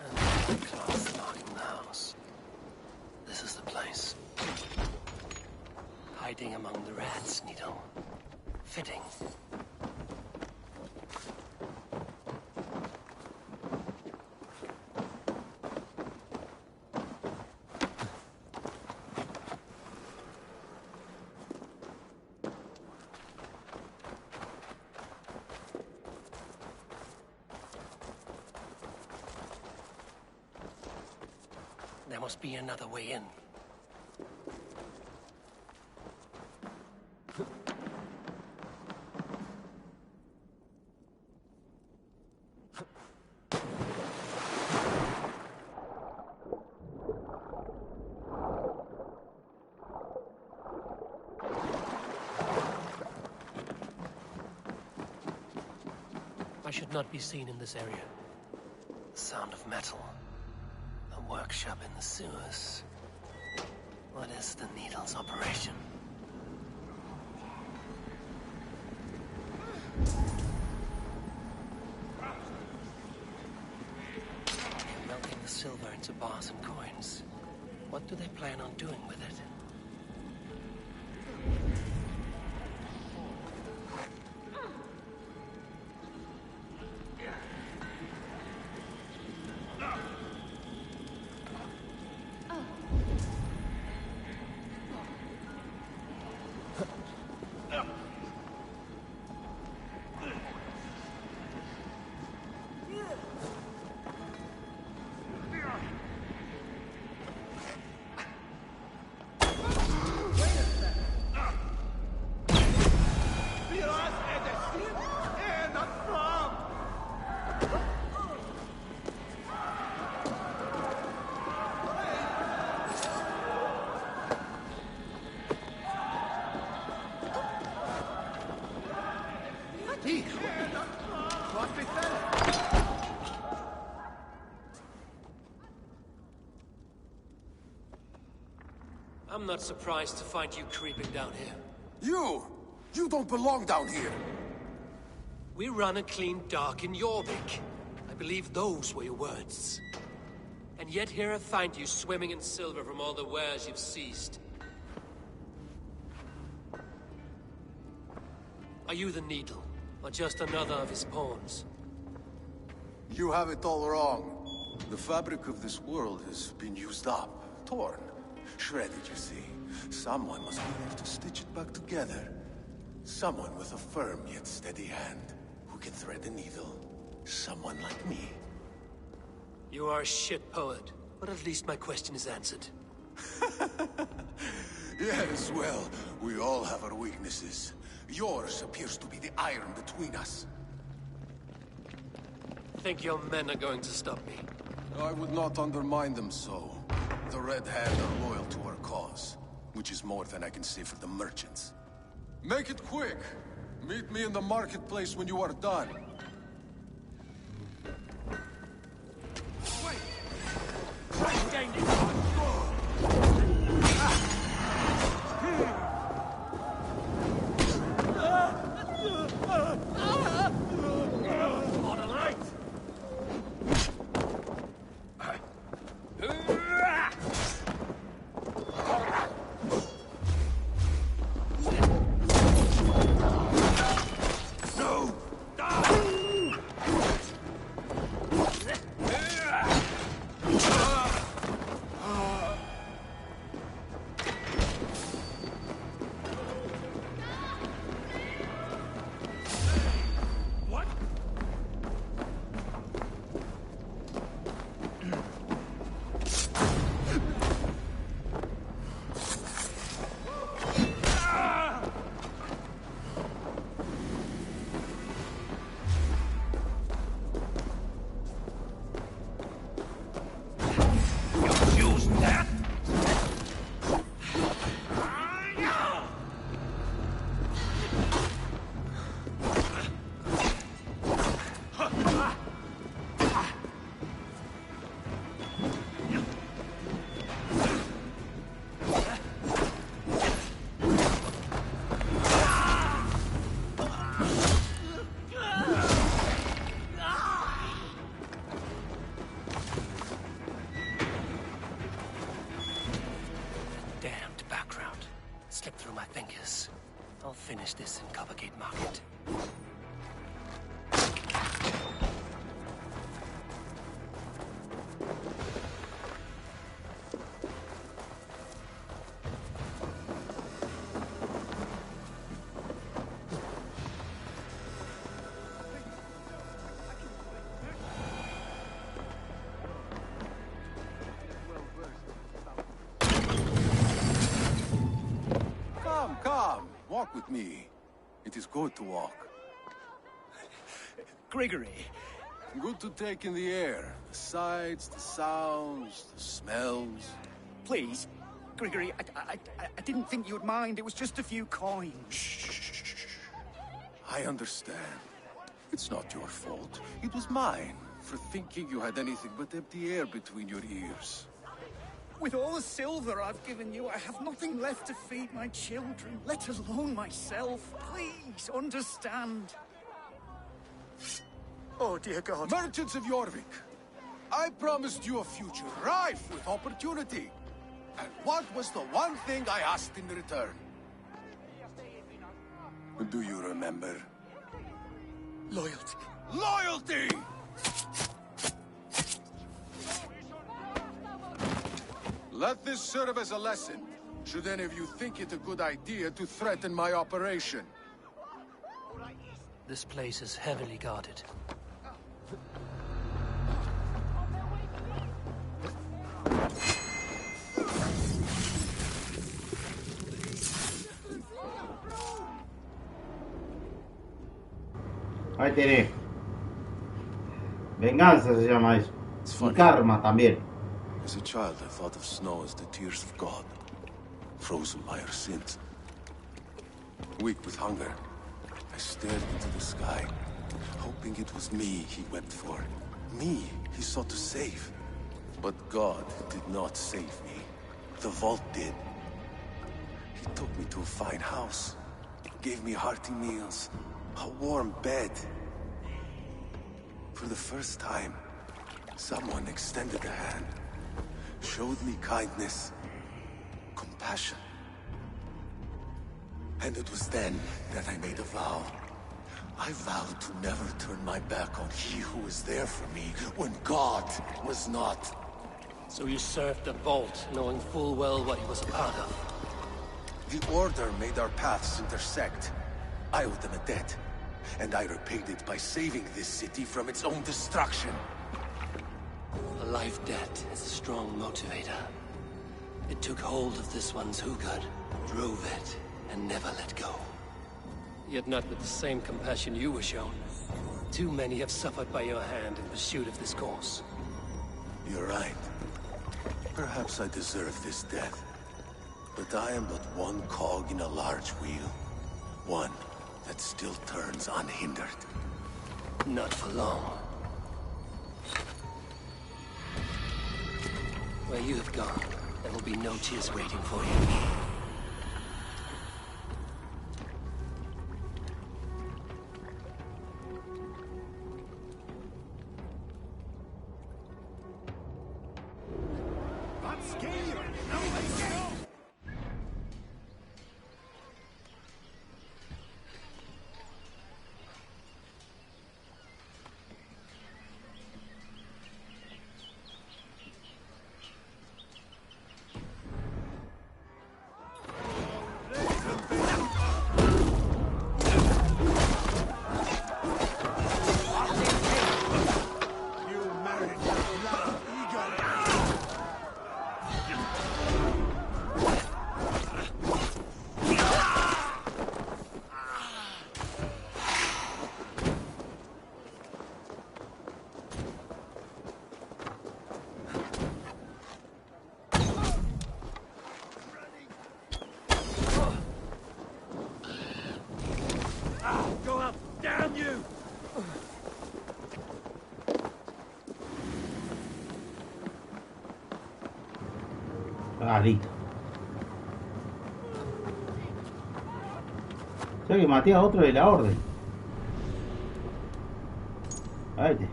S1: And cloth marking the house. This is the place. Hiding among the rats, Needle. Fitting. There must be another way in. I should not be seen in this area. The sound of metal. A workshop in the sewers. What is the Needle's operation? They're melting the silver into bars and coins. What do they plan on doing with it? I'm not surprised to find you creeping down here.
S6: You don't belong down here!
S1: We run a clean dock in Jorvik. I believe those were your words. And yet here I find you swimming in silver from all the wares you've seized. Are you the Needle, or just another of his pawns?
S6: You have it all wrong. The fabric of this world has been used up, torn, shredded, you see. Someone must be there to stitch it back together. Someone with a firm yet steady hand, who can thread the needle. Someone like me.
S1: You are a shit poet, but at least my question is answered.
S6: Yes, well, we all have our weaknesses. Yours appears to be the iron between us.
S1: Think your men are going to stop me?
S6: I would not undermine them so. The Red Hand are loyal to our cause, which is more than I can say for the merchants. Make it quick! Meet me in the marketplace when you are done.
S1: Finish this in Coppergate Market.
S6: Come, walk with me. It is good to walk.
S14: Grigory.
S6: Good to take in the air. The sights, the sounds, the smells.
S14: Please, Grigory, I didn't think you'd mind. It was just a few coins.
S6: Shh. I understand. It's not your fault. It was mine, for thinking you had anything but empty air between your ears.
S14: With all the silver I've given you, I have nothing left to feed my children, let alone myself. Please, understand. Oh, dear God.
S6: Merchants of Jorvik, I promised you a future rife with opportunity. And what was the one thing I asked in return? Do you remember?
S10: Loyalty.
S6: Loyalty! Let this serve as a lesson, should any of you think it a good idea to threaten my operation.
S1: This place is heavily guarded.
S2: Ahí tenés. Venganza se llama eso. Y karma también.
S6: As a child, I thought of snow as the tears of God, frozen by our sins. Weak with hunger, I stared into the sky, hoping it was me he wept for. Me he sought to save. But God did not save me. The vault did. He took me to a fine house, gave me hearty meals, a warm bed. For the first time, someone extended a hand, showed me kindness, compassion. And it was then that I made a vow. I vowed to never turn my back on he who was there for me when God was not.
S1: So you served the Vault, knowing full well what he was a part of.
S6: The Order made our paths intersect. I owed them a debt, and I repaid it by saving this city from its own destruction.
S1: A life debt is a strong motivator. It took hold of this one's Hugad, drove it, and never let go. Yet not with the same compassion you were shown. Too many have suffered by your hand in pursuit of this cause.
S6: You're right. Perhaps I deserve this death. But I am but one cog in a large wheel. One that still turns unhindered.
S1: Not for long. Where you have gone, there will be no tears waiting for you.
S2: Ah, listo. Sé que maté a otro de la orden. A ver.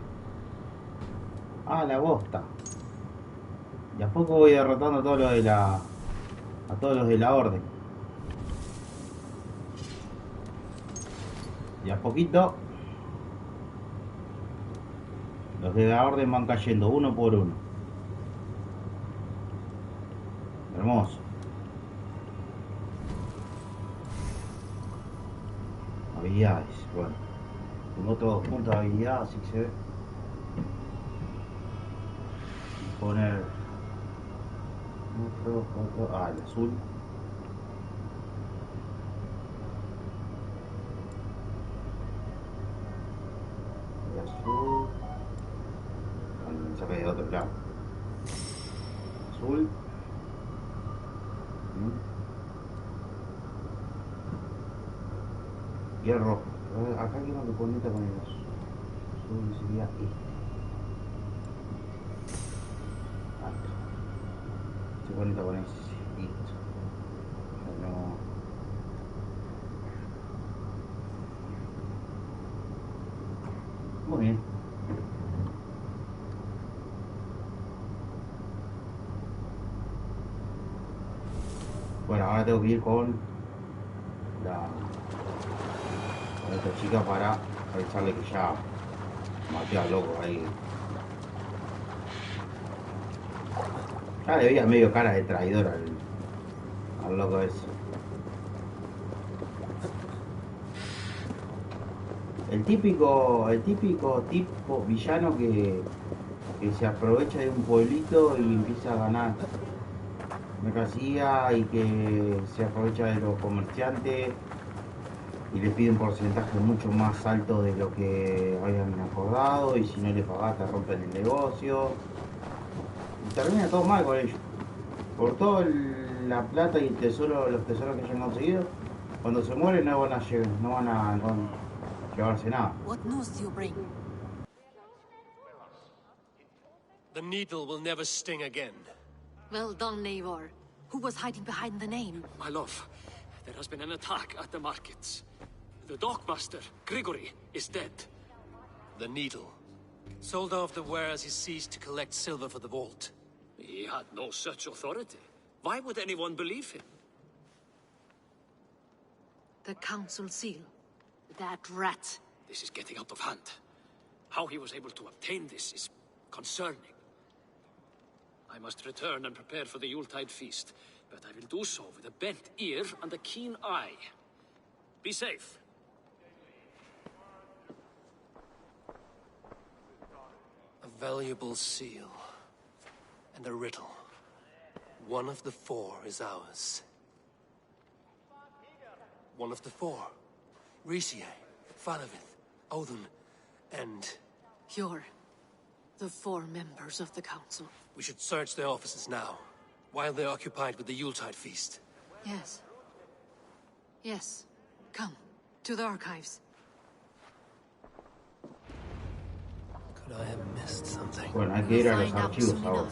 S2: Ah, la bosta. Y a poco voy derrotando a todos los de la. A todos los de la orden. Y a poquito. Los de la orden van cayendo uno por uno. Hermoso. Habilidades, bueno. Tengo todos puntos de habilidad, así que se ve. Poner. Ah, el azul. El azul. Bueno, me saqué de otro lado. Azul. Y el rojo. Acá quiero que conecta con el azul. Sería este. Alto. Se conecta con ese. Listo. No. Muy bien. Bueno, ahora tengo que ir con la a esta chica para avisarle que ya maté al loco ahí. Ya le veía medio cara de traidor al loco ese. El típico tipo villano que se aprovecha de un pueblito y empieza a ganar mercancía y que se aprovecha de los comerciantes y le pide un porcentaje mucho más alto de lo que hayan acordado, y si no le pagás te rompen el negocio y termina todo mal con ellos. Por toda la plata y el tesoro, los tesoros que hayan conseguido, cuando se mueren no van a llevarse nada.
S5: What news do you bring?
S1: The needle will never sting again.
S5: Well done, Eivor. Who was hiding behind the name?
S8: My love, there has been an attack at the markets. The dockmaster, Grigory, is dead.
S1: The needle. Sold off the wares he ceased to collect silver for the vault.
S8: He had no such authority. Why would anyone believe him?
S5: The council seal. That rat.
S8: This is getting out of hand. How he was able to obtain this is concerning. I must return and prepare for the Yuletide feast, but I will do so with a bent ear and a keen eye. Be safe.
S1: A valuable seal. And a riddle. One of the four is ours. One of the four. Risie, Faravith, Odin, and...
S5: You're the four members of the council.
S1: We should search their offices now, while they're occupied with the Yuletide feast.
S5: Yes. Yes. Come, to the archives.
S1: Could I have missed something?
S2: Bueno, hay que ir a los archivos ahora.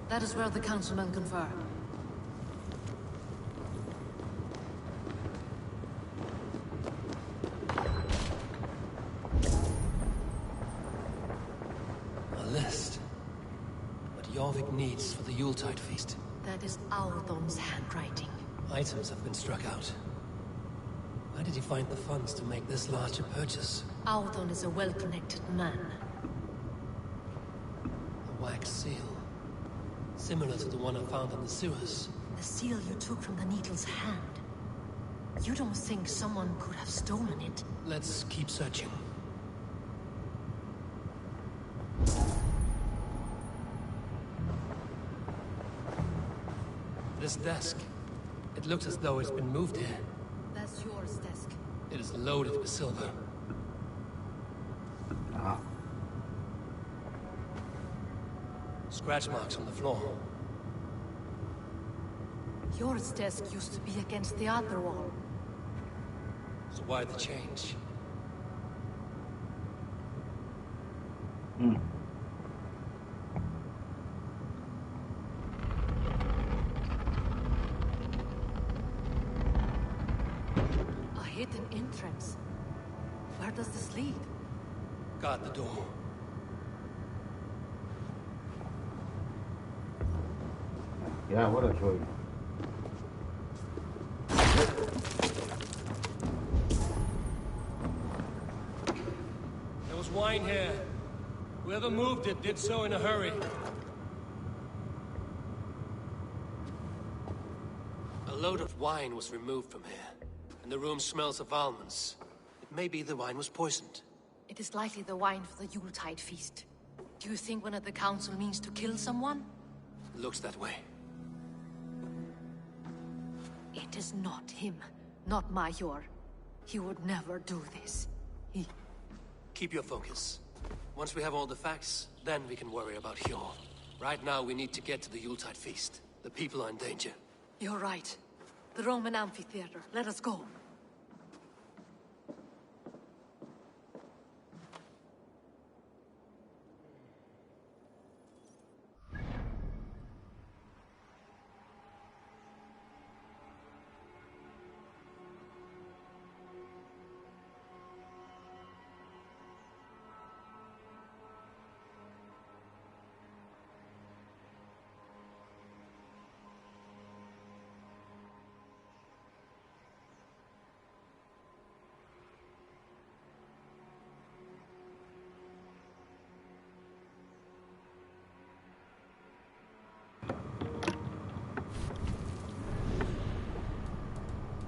S5: That is where the councilmen confer.
S1: A list. What Jorvik needs for the Yuletide feast.
S5: That is Audon's handwriting.
S1: Items have been struck out. Where did he find the funds to make this large a purchase?
S5: Audon is a well-connected man.
S1: A wax seal. Similar to the one I found in the sewers.
S5: The seal you took from the needle's hand. You don't think someone could have stolen it?
S1: Let's keep searching. This desk. It looks as though it's been moved here.
S5: That's yours desk.
S1: It is loaded with silver.
S2: Ah.
S1: Scratch marks on the floor.
S5: Yours desk used to be against the other wall.
S1: So why the change?
S5: A hidden entrance. Where does this lead?
S1: Guard the door.
S2: Yeah, what a choice.
S1: There was wine here. Whoever moved it did so in a hurry. A load of wine was removed from here, and the room smells of almonds. It may be the wine was poisoned.
S5: It is likely the wine for the Yuletide feast. Do you think one of the council means to kill someone?
S1: Looks that way.
S5: It is not him, not Major. He would never do this.
S1: Keep your focus. Once we have all the facts, then we can worry about Hjor. Right now, we need to get to the Yuletide feast. The people are in danger.
S5: You're right. The Roman amphitheater. Let us go.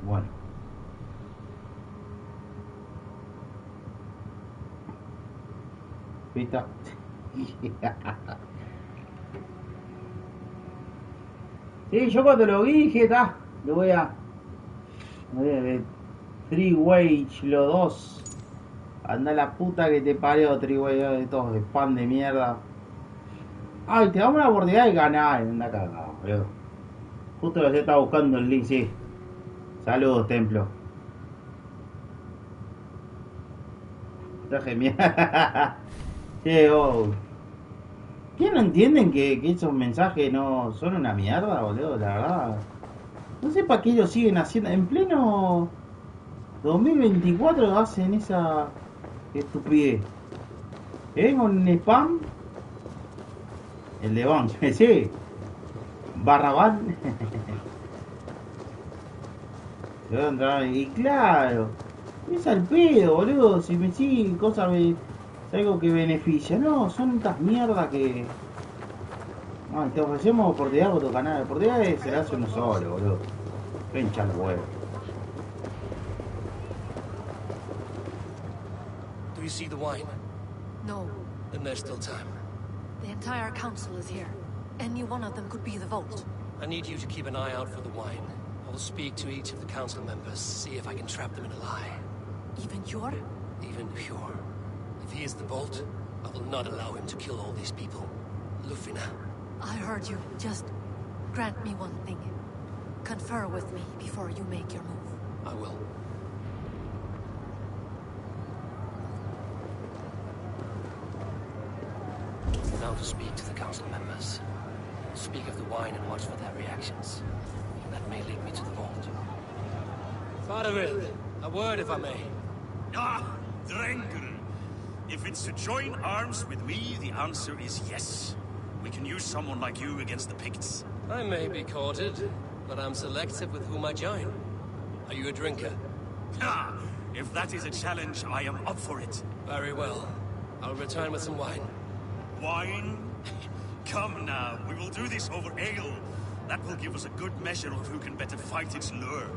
S2: Bueno. ¿Viste? Sí, yo cuando lo vi dije, lo voy a ver, Three-Way los 2. Anda la puta que te parió, Three-Way de todos, de spam de mierda. Ay, te damos una oportunidad de ganar, anda cagado, boludo. Justo lo que estaba buscando el link, sí. Saludos, templo. Está genial. Sí, oh. ¿Qué no entienden que esos mensajes no son una mierda, boludo? La verdad. No sé para qué ellos siguen haciendo. En pleno 2024 hacen esa estupidez. Con spam. El de Bank, sí. Barrabán. Y claro. Es al pedo, boludo. Si me siguen cosas, algo que beneficia. No, son estas mierdas que. Ay, te ofrecemos oportunidad por tu canal. Oportunidad se la hace uno solo, boludo. Pincha los huevos.
S1: Do you see the wine?
S5: No.
S1: Then there's still time.
S5: The entire council is here. Any one of them could be the vault.
S1: I need you to keep an eye out for the wine. I will speak to each of the council members, see if I can trap them in a lie.
S5: Even Hjor?
S1: Even Hjor. If he is the Bolt, I will not allow him to kill all these people. Lufina.
S5: I heard you. Just grant me one thing. Confer with me before you make your move.
S1: I will. Now to speak to the council members. Speak of the wine and watch for their reactions. That may lead me to the vault. Faravid, a word if I may.
S9: Ah, Drengr. If it's to join arms with me, the answer is yes. We can use someone like you against the Picts.
S1: I may be courted, but I'm selective with whom I join. Are you a drinker?
S9: Ah, if that is a challenge, I am up for it.
S1: Very well. I'll return with some wine.
S9: Wine? Come now, we will do this over ale. That will give us a good measure of who can better fight its lure.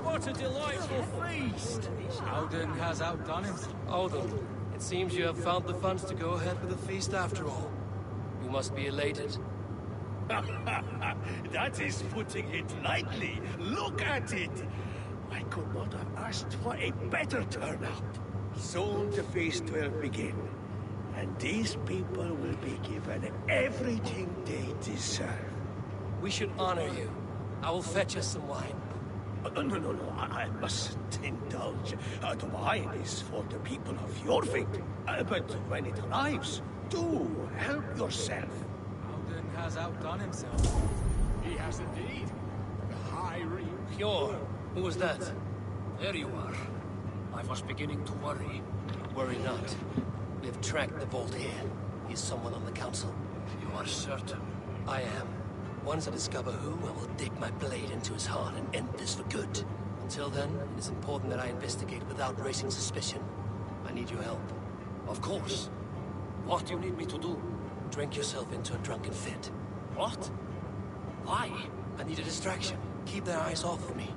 S17: What a delightful feast! Odin has outdone himself.
S1: Odin, it seems you have found the funds to go ahead with the feast after all. You must be elated.
S10: That is putting it lightly. Look at it! I could not have asked for a better turnout. Soon the feast will begin, and these people will be given everything they deserve.
S1: We should honor you. I will fetch us some wine.
S10: No, I mustn't indulge. The wine is for the people of Jorvik. But when it arrives, do help yourself.
S17: Odin has outdone himself.
S13: He has indeed. The High Reeve.
S1: Hjor, who was that?
S8: There you are. I was beginning to worry.
S1: Worry not. We have tracked the Vault here. He is someone on the council.
S8: You are certain?
S1: I am. Once I discover who, I will dig my blade into his heart and end this for good. Until then, it is important that I investigate without raising suspicion. I need your help.
S8: Of course. What do you need me to do?
S1: Drink yourself into a drunken fit.
S8: What? Why?
S1: I need a distraction. Keep their eyes off of me.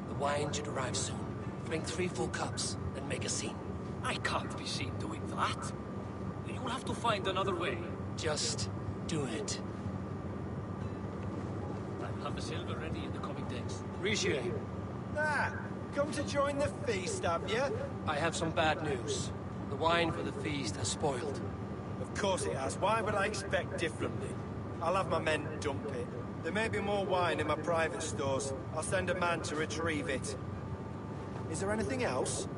S1: The wine should arrive soon. Drink 3 full cups, then make a scene.
S8: I can't be seen doing that. You'll have to find another way.
S1: Just do it.
S8: I'll have the silver ready in the coming days.
S1: Rigier.
S11: Come to join the feast, have you?
S1: I have some bad news. The wine for the feast has spoiled.
S11: Of course it has. Why would I expect differently? I'll have my men dump it. There may be more wine in my private stores. I'll send a man to retrieve it. Is there anything else?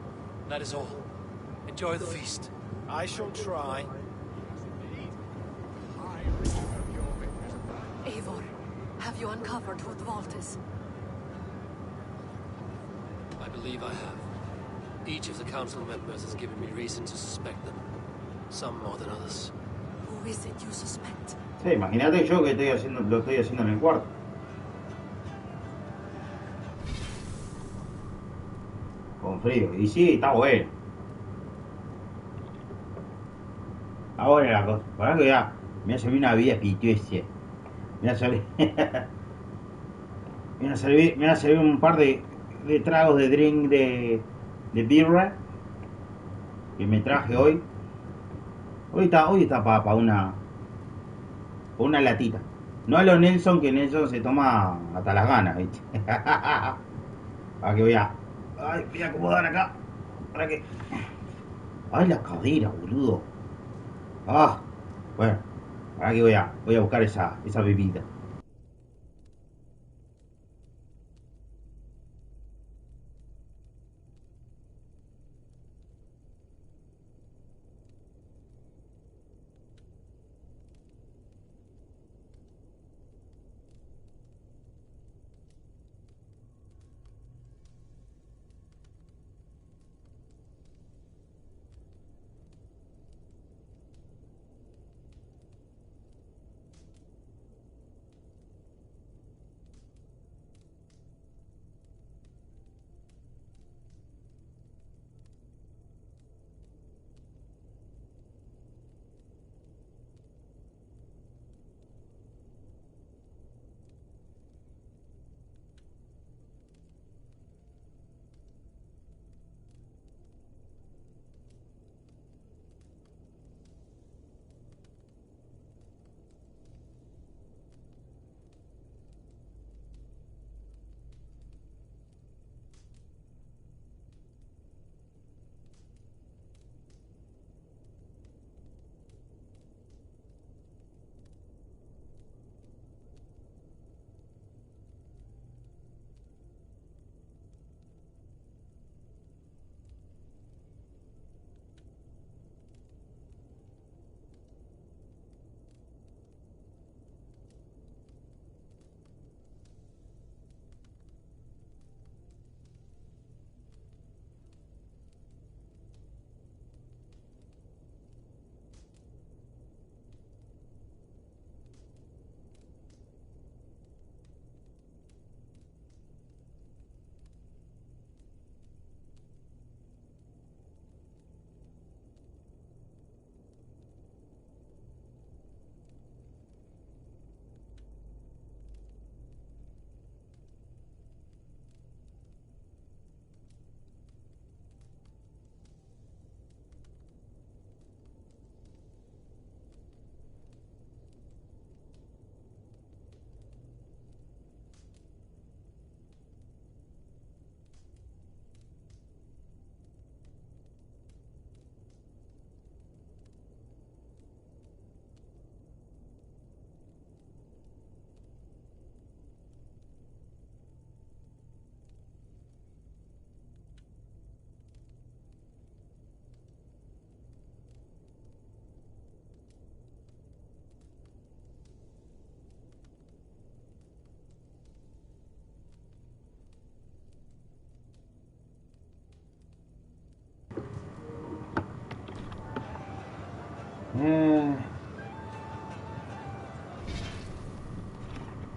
S1: That is all. Enjoy the feast.
S11: I shall try.
S5: Eivor, have you uncovered who the vault is?
S1: I believe I have. Each of the council members has given me reason to suspect them. Some more than others.
S5: Who is it you suspect?
S2: Sí, imagínate yo que lo estoy haciendo en el cuarto. Con frío. Y sí, está bueno. Está buena la cosa. Para que ya Me voy a servir una bebida espirituosa. Me voy a servir. Me voy a servir un par de tragos de drink de birra que me traje hoy. Hoy está para una latita. No a lo Nelson, que Nelson se toma hasta las ganas, ¿viste? Aquí voy a acomodar acá. Para que. Ay, la cadera, boludo. Bueno, ahora que voy a buscar esa bebida.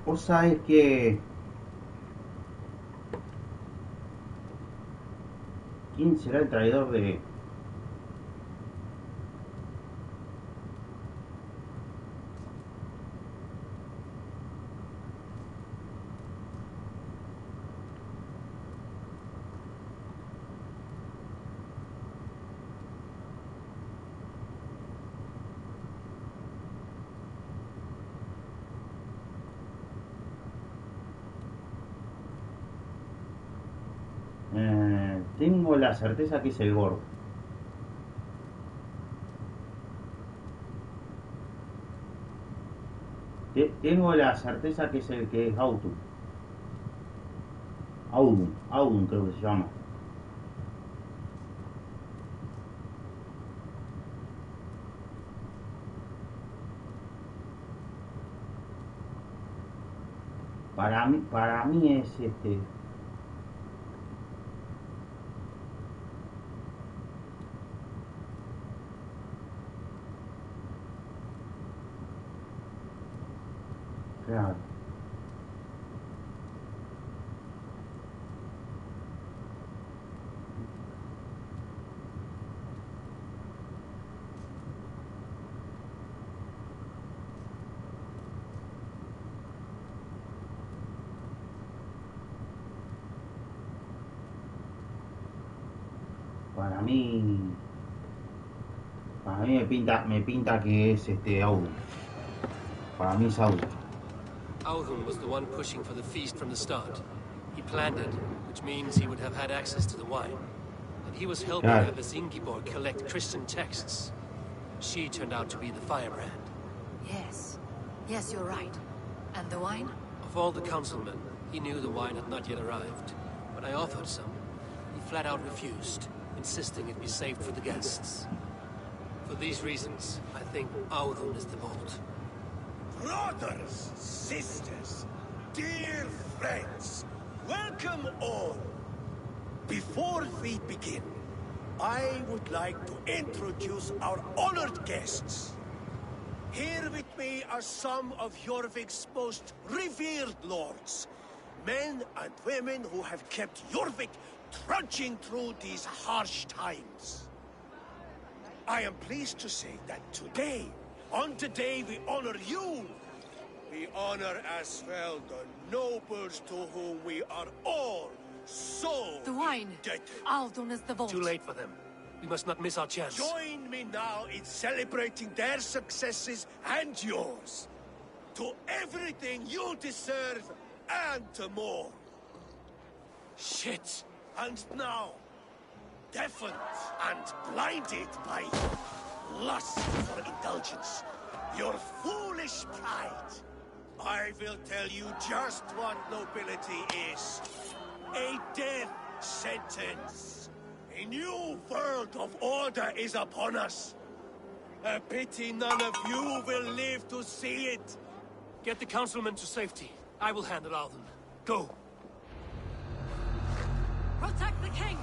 S2: Vos sabés que... ¿Quién será el traidor de...? Tengo la certeza que es el gordo. Tengo la certeza que es el que es Audun. Audun creo que se llama. Para mí es este. Claro. mí me pinta que es Audun. Para mí es Audun.
S1: Audun was the one pushing for the feast from the start. He planned it, which means he would have had access to the wine. And he was helping Abbess Ingeborg collect Christian texts. She turned out to be the firebrand.
S5: Yes. Yes, you're right. And the wine?
S1: Of all the councilmen, he knew the wine had not yet arrived. When I offered some, he flat out refused, insisting it be saved for the guests. For these reasons, I think Audun is the bolt.
S10: Brothers, sisters, dear friends, welcome all. Before we begin, I would like to introduce our honored guests. Here with me are some of Jorvik's most revered lords. Men and women who have kept Jorvik trudging through these harsh times. I am pleased to say that today, on the day we honor you, we honor as well the nobles to whom we are all so
S5: the wine.
S10: indebted.
S5: Audun is the vault.
S1: Too late for them. We must not miss our chance.
S10: Join me now in celebrating their successes and yours. To everything you deserve and to more.
S1: Shit!
S10: And now, deafened and blinded by lust for indulgence, your foolish pride, I will tell you just what nobility is. A death sentence. A new world of order is upon us. A pity none of you will live to see it.
S1: Get the councilmen to safety. I will handle Audun. Go.
S5: Protect the king!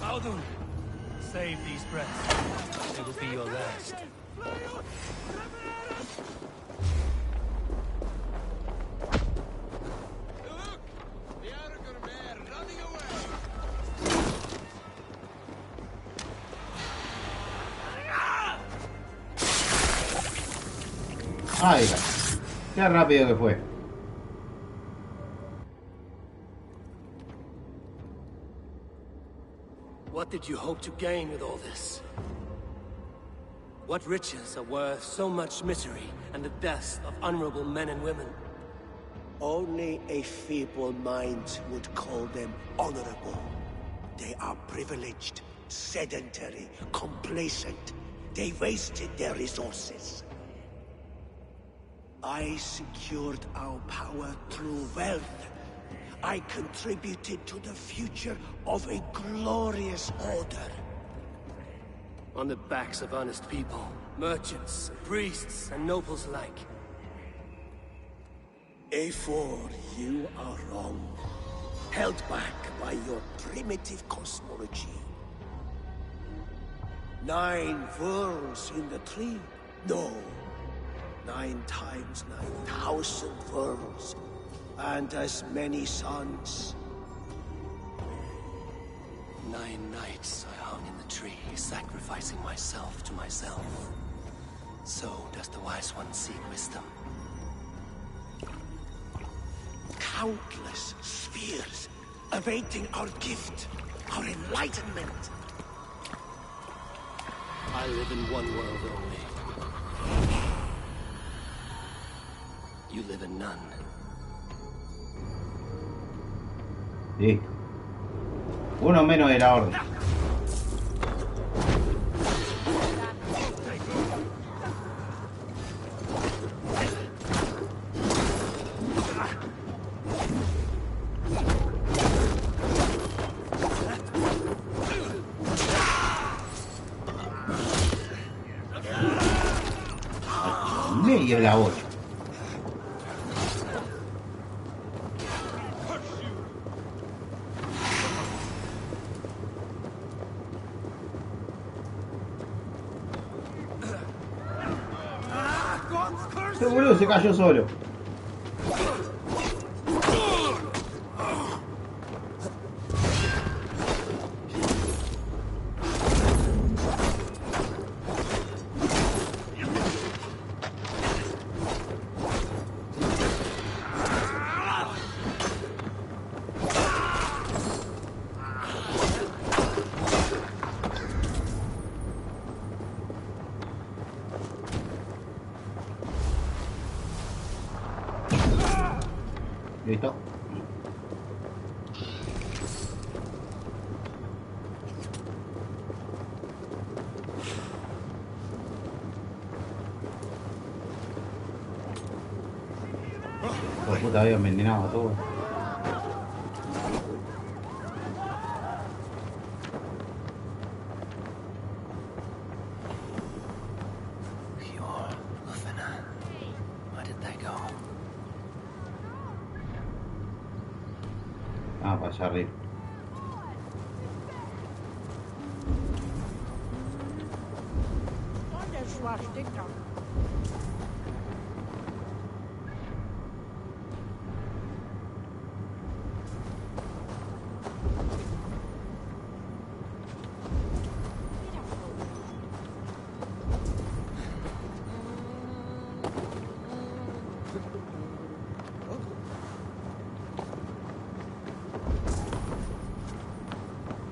S1: Audun, save these breaths. It will be your last.
S2: Ay, qué rápido que fue.
S1: What did you hope to gain with all this? What riches are worth so much misery and the deaths of honorable men and women?
S10: Only a feeble mind would call them honorable. They are privileged, sedentary, complacent. They wasted their resources. I secured our power through wealth. I contributed to the future of a glorious order.
S1: On the backs of honest people, merchants, priests, and nobles alike.
S10: A4, you are wrong. Held back by your primitive cosmology. 9 worlds in the tree? No. 9 times 9,000 worlds. And as many suns.
S1: 9 nights I hung in the tree, sacrificing myself to myself. So does the Wise One seek wisdom.
S10: Countless spheres awaiting our gift, our enlightenment.
S1: I live in one world only. You live in none.
S2: Listo. Uno menos de la orden. Medio de la 8. Este boludo se cayó solo. Listo. Por puta, había envenenado todo. Ah, para allá arriba.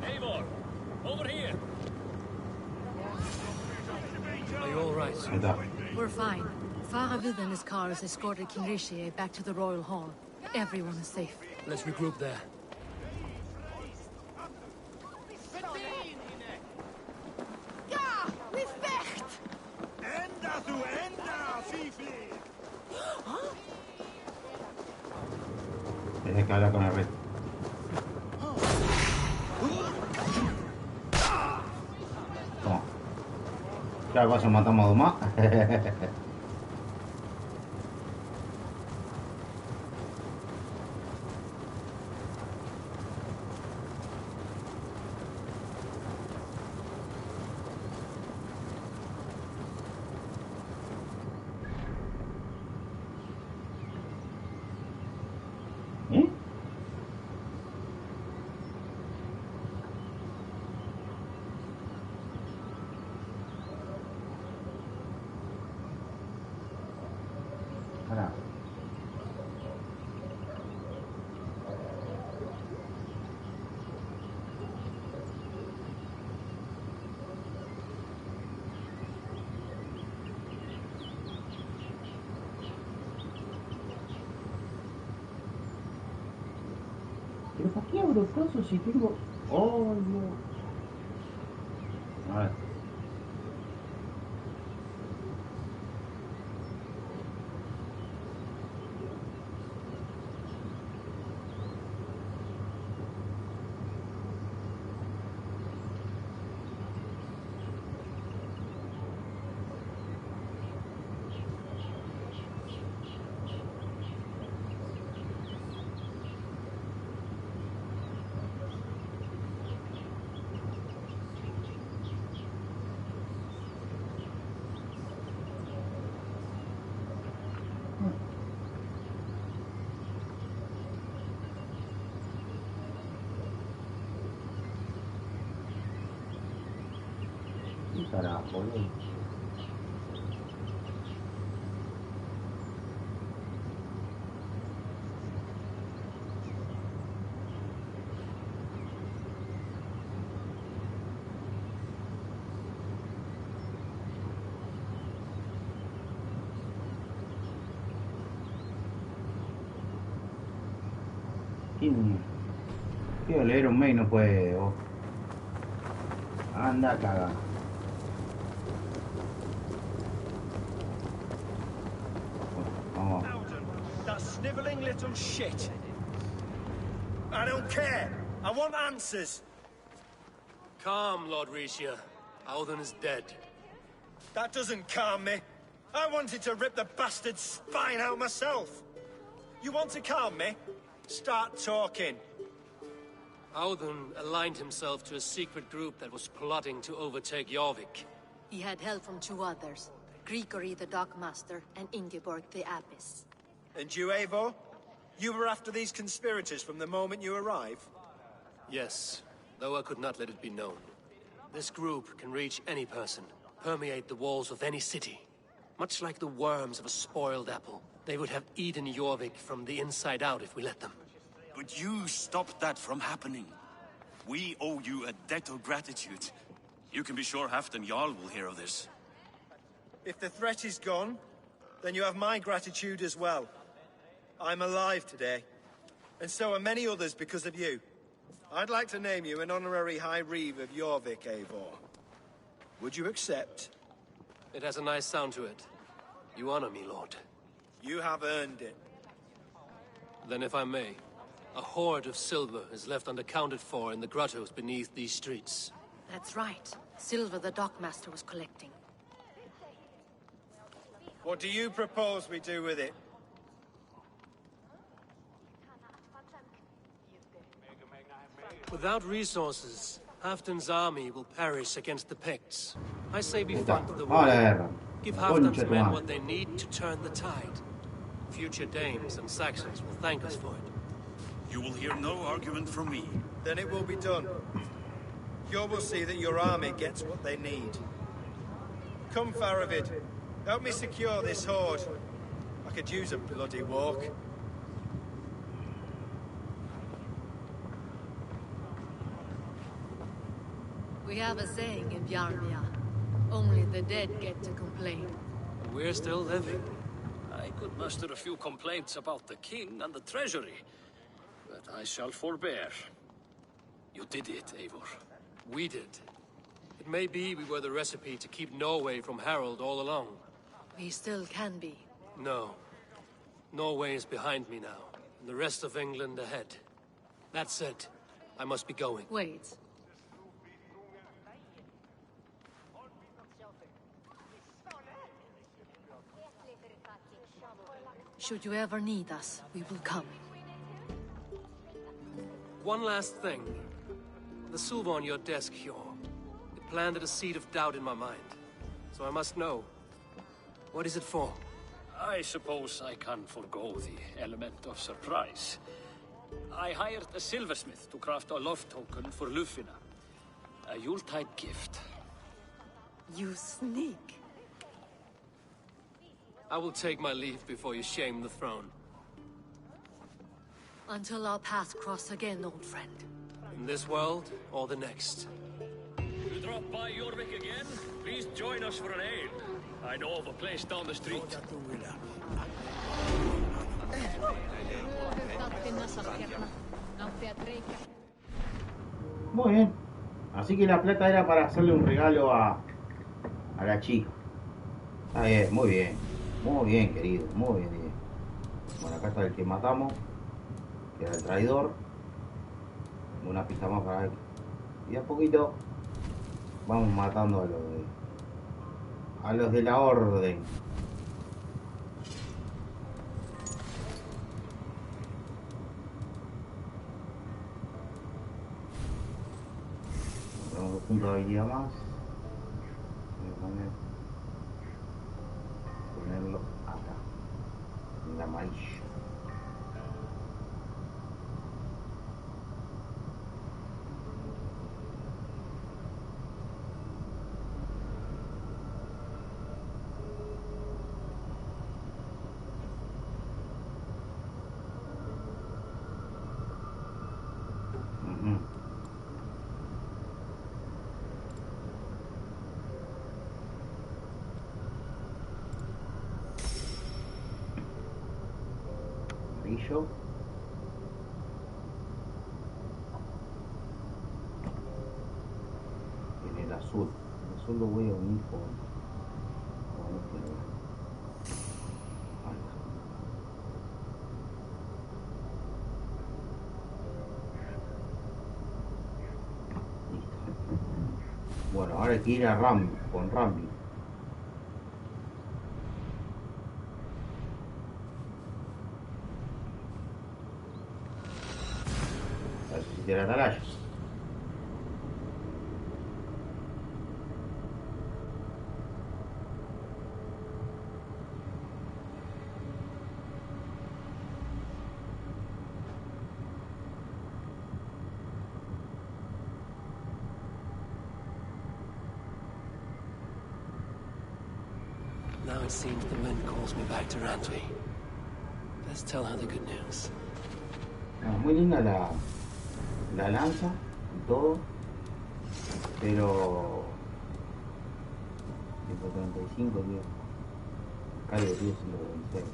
S8: Eivor, over here.
S1: Are you all right?
S5: We're fine. Faravid and his cars escorted King Rishi back to the Royal Hall. Everyone is safe.
S1: Let's regroup there.
S2: Tienes que hablar con el resto. Toma. Ya paso, matamos a dos más. Pero ¿para qué abro caso si tengo...? Oh, no. A ver. ¿Qué carajo, boludo? Quiero leer un mail, no puede. Oh. Anda, caga. Vamos.
S11: That sniveling little shit. I don't care. I want answers.
S1: Calm, Lord Rishia. Auden is dead.
S11: That doesn't calm me. I wanted to rip the bastard's spine out myself. You want to calm me? Start talking.
S1: Auden aligned himself to a secret group that was plotting to overtake Jorvik.
S5: He had help from two others, Grigory the Dockmaster and Ingeborg the Abbess.
S11: And you, Eivor? You were after these conspirators from the moment you arrived?
S1: Yes, though I could not let it be known. This group can reach any person, permeate the walls of any city. Much like the worms of a spoiled apple. They would have eaten Jorvik from the inside out if we let them.
S9: But you stopped that from happening. We owe you a debt of gratitude. You can be sure Halfdan Jarl will hear of this.
S11: If the threat is gone, then you have my gratitude as well. I'm alive today. And so are many others because of you. I'd like to name you an honorary High Reeve of Jorvik, Eivor. Would you accept?
S1: It has a nice sound to it. You honor me, Lord.
S11: You have earned it.
S1: Then if I may, a hoard of silver is left unaccounted for in the grottos beneath these streets.
S5: That's right. Silver the dockmaster was collecting.
S11: What do you propose we do with it?
S1: Without resources, Halfdan's army will perish against the Picts. I say we fight the war. Give Halfdan's men what they need to turn the tide. Future Danes and Saxons will thank us for it.
S9: You will hear no argument from me.
S11: Then it will be done. You will see that your army gets what they need. Come, Faravid. Help me secure this hoard. I could use a bloody walk.
S5: We have a saying in Bjarnia. Only the dead get to complain.
S1: We're still living.
S8: I could muster a few complaints about the king and the treasury, but I shall forbear. You did it, Eivor.
S1: We did. It may be we were the recipe to keep Norway from Harold all along.
S5: We still can be.
S1: No. Norway is behind me now, and the rest of England ahead. That said, I must be going.
S5: Wait. Should you ever need us, we will come.
S1: One last thing. The silver on your desk, Hjor. It planted a seed of doubt in my mind. So I must know. What is it for?
S8: I suppose I can forgo the element of surprise. I hired a silversmith to craft a love token for Lufina. A Yuletide gift.
S5: You sneak.
S1: I will take my leave before you shame the throne.
S5: Until our paths cross again, old friend.
S1: In this world, or the next.
S18: You drop by Jorvik again? Please join us for an ale. I know of a place down the street.
S2: Muy bien. Así que la plata era para hacerle un regalo a la chica. Está bien, muy bien. Muy bien, querido. Muy bien. Bueno, acá está el que matamos. Que era el traidor. Una pista más para él. Y a poquito vamos matando a los de la orden. Tenemos un punto de habilidad más. Voy a ponerlo acá, en amarillo. Amarillo. En el azul. El azul lo voy a unir con este lugar. Ahí está. Listo. Bueno, ahora hay que ir a con Rambi. De la atalaya.
S1: Now it seems the wind calls me back to Randvi. Let's tell her the good news.
S2: Muy linda la lanza y todo, pero 135 tío, cargo 10, 126.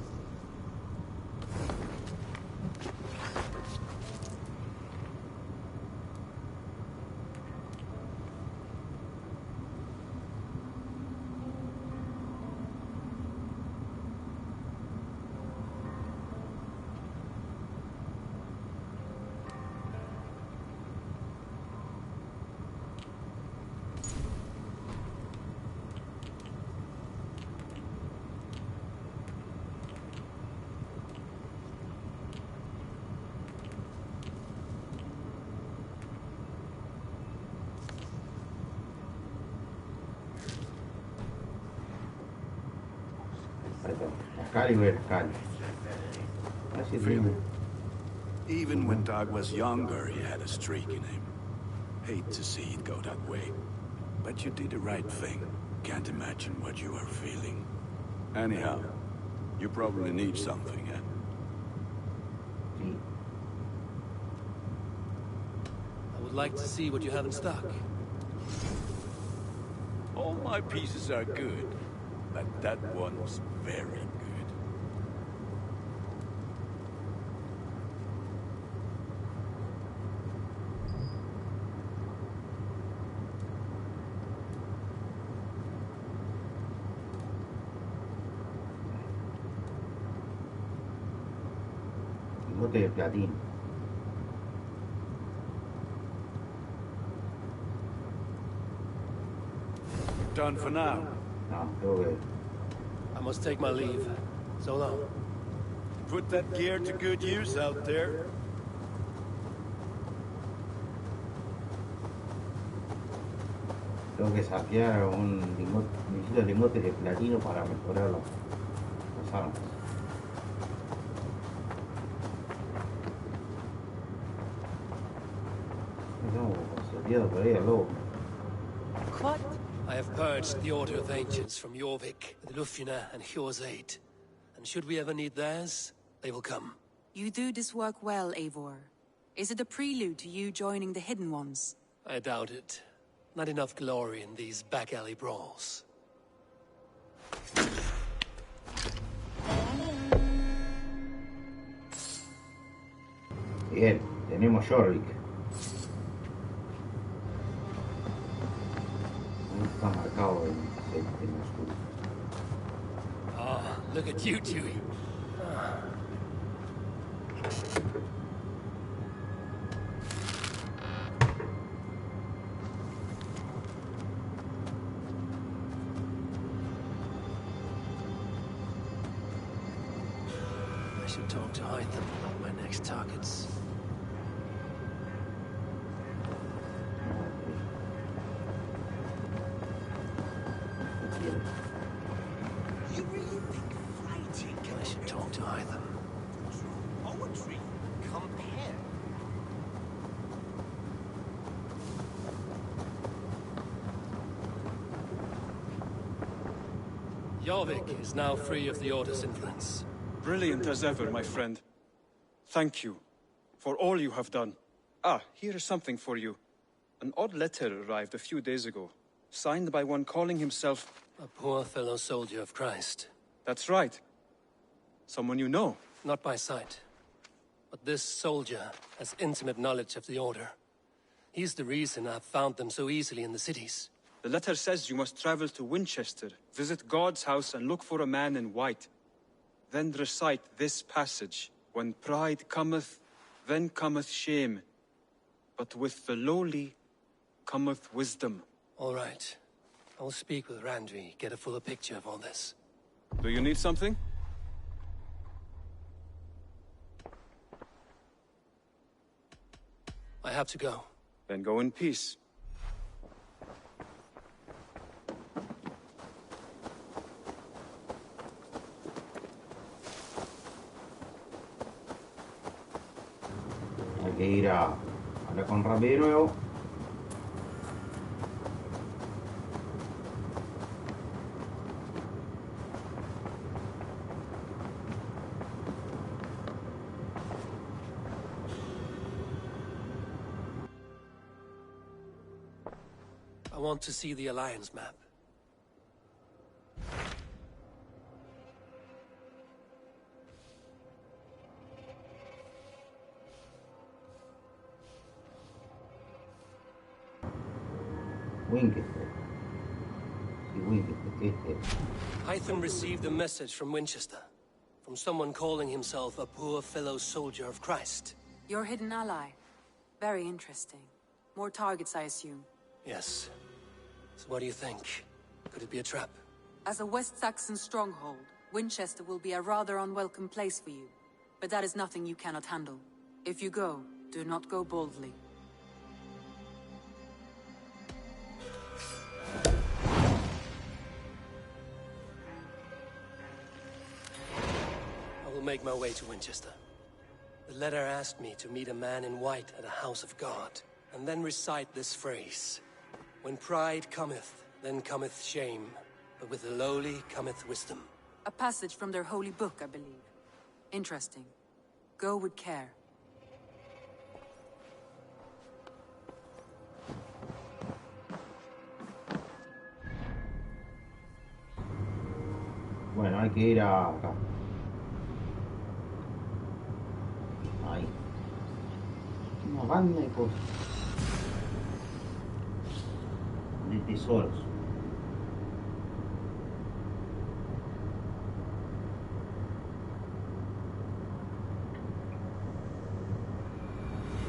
S2: Excalibur, Excalibur. Así
S3: Feel it. Even when Doug was younger, he had a streak in him. Hate to see it go that way. But you did the right thing. Can't imagine what you are feeling. Anyhow, you probably need something, eh?
S1: I would like to see what you have in stock.
S3: All my pieces are good, but that one was very good.
S2: Lingote de platino.
S3: Done for now.
S2: No, tengo que...
S1: I must take my leave. So long.
S3: Put that gear to good use out there.
S2: Tengo que saquear un lingote, necesito lingotes de platino para mejorar las armas. No, sorteado por ahí al lobo.
S1: What? I have purged the Order of Ancients from Jorvik, with Lufina and Hjor's aid. And should we ever need theirs, they will come.
S21: You do this work well, Eivor. Is it a prelude to you joining the Hidden Ones?
S1: I doubt it. Not enough glory in these back-alley brawls.
S2: Bien, tenemos Jorvik. Está marcado en oscuro.
S1: Ah, look at you, Dewey. I should talk to Hytham about my next targets.
S10: You really think fighting
S1: I should talk to Hytham.
S10: poetry compare?
S1: Jorvik is now free of the Order's influence.
S17: Brilliant as ever, my friend. Thank you for all you have done. Ah, here is something for you. An odd letter arrived a few days ago, signed by one calling himself...
S1: A poor fellow soldier of Christ.
S17: That's right. Someone you know.
S1: Not by sight. But this soldier has intimate knowledge of the Order. He's the reason I've found them so easily in the cities.
S17: The letter says you must travel to Winchester, visit God's house and look for a man in white. Then recite this passage. When pride cometh, then cometh shame. But with the lowly cometh wisdom.
S1: All right. I will speak with Randvi, get a fuller picture of all this.
S17: Do you need something?
S1: I have to go.
S17: Then go in peace.
S2: Hay que ir a hablar con Rambi de nuevo.
S1: I want to see the Alliance map.
S2: Winchester. Sí, Winchester.
S1: Hytham received a message from Winchester. From someone calling himself a poor fellow soldier of Christ.
S21: Your hidden ally. Very interesting. More targets, I assume.
S1: Yes. So what do you think? Could it be a trap?
S21: As a West Saxon stronghold, Winchester will be a rather unwelcome place for you. But that is nothing you cannot handle. If you go, do not go boldly.
S1: make my way to Winchester. The letter asked me to meet a man in white at a house of God, and then recite this phrase. When pride cometh, then cometh shame, but with the lowly cometh wisdom.
S21: A passage from their holy book, I believe. Interesting. Go with care.
S2: Bueno, hay que ir acá. Ahí. Una banda de cosas. De tesoros.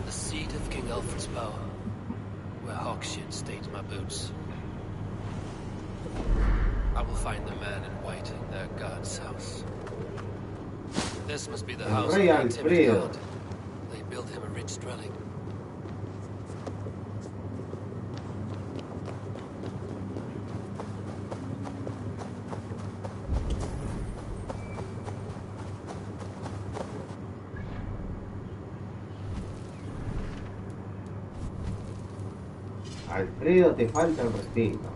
S1: The seat of King Alfred's power, where Hawkshit stains my boots. I will find the man in white in their god's house. This must be the house of King Timothy God. They built him a rich dwelling.
S2: Alfredo, te falta el respeto.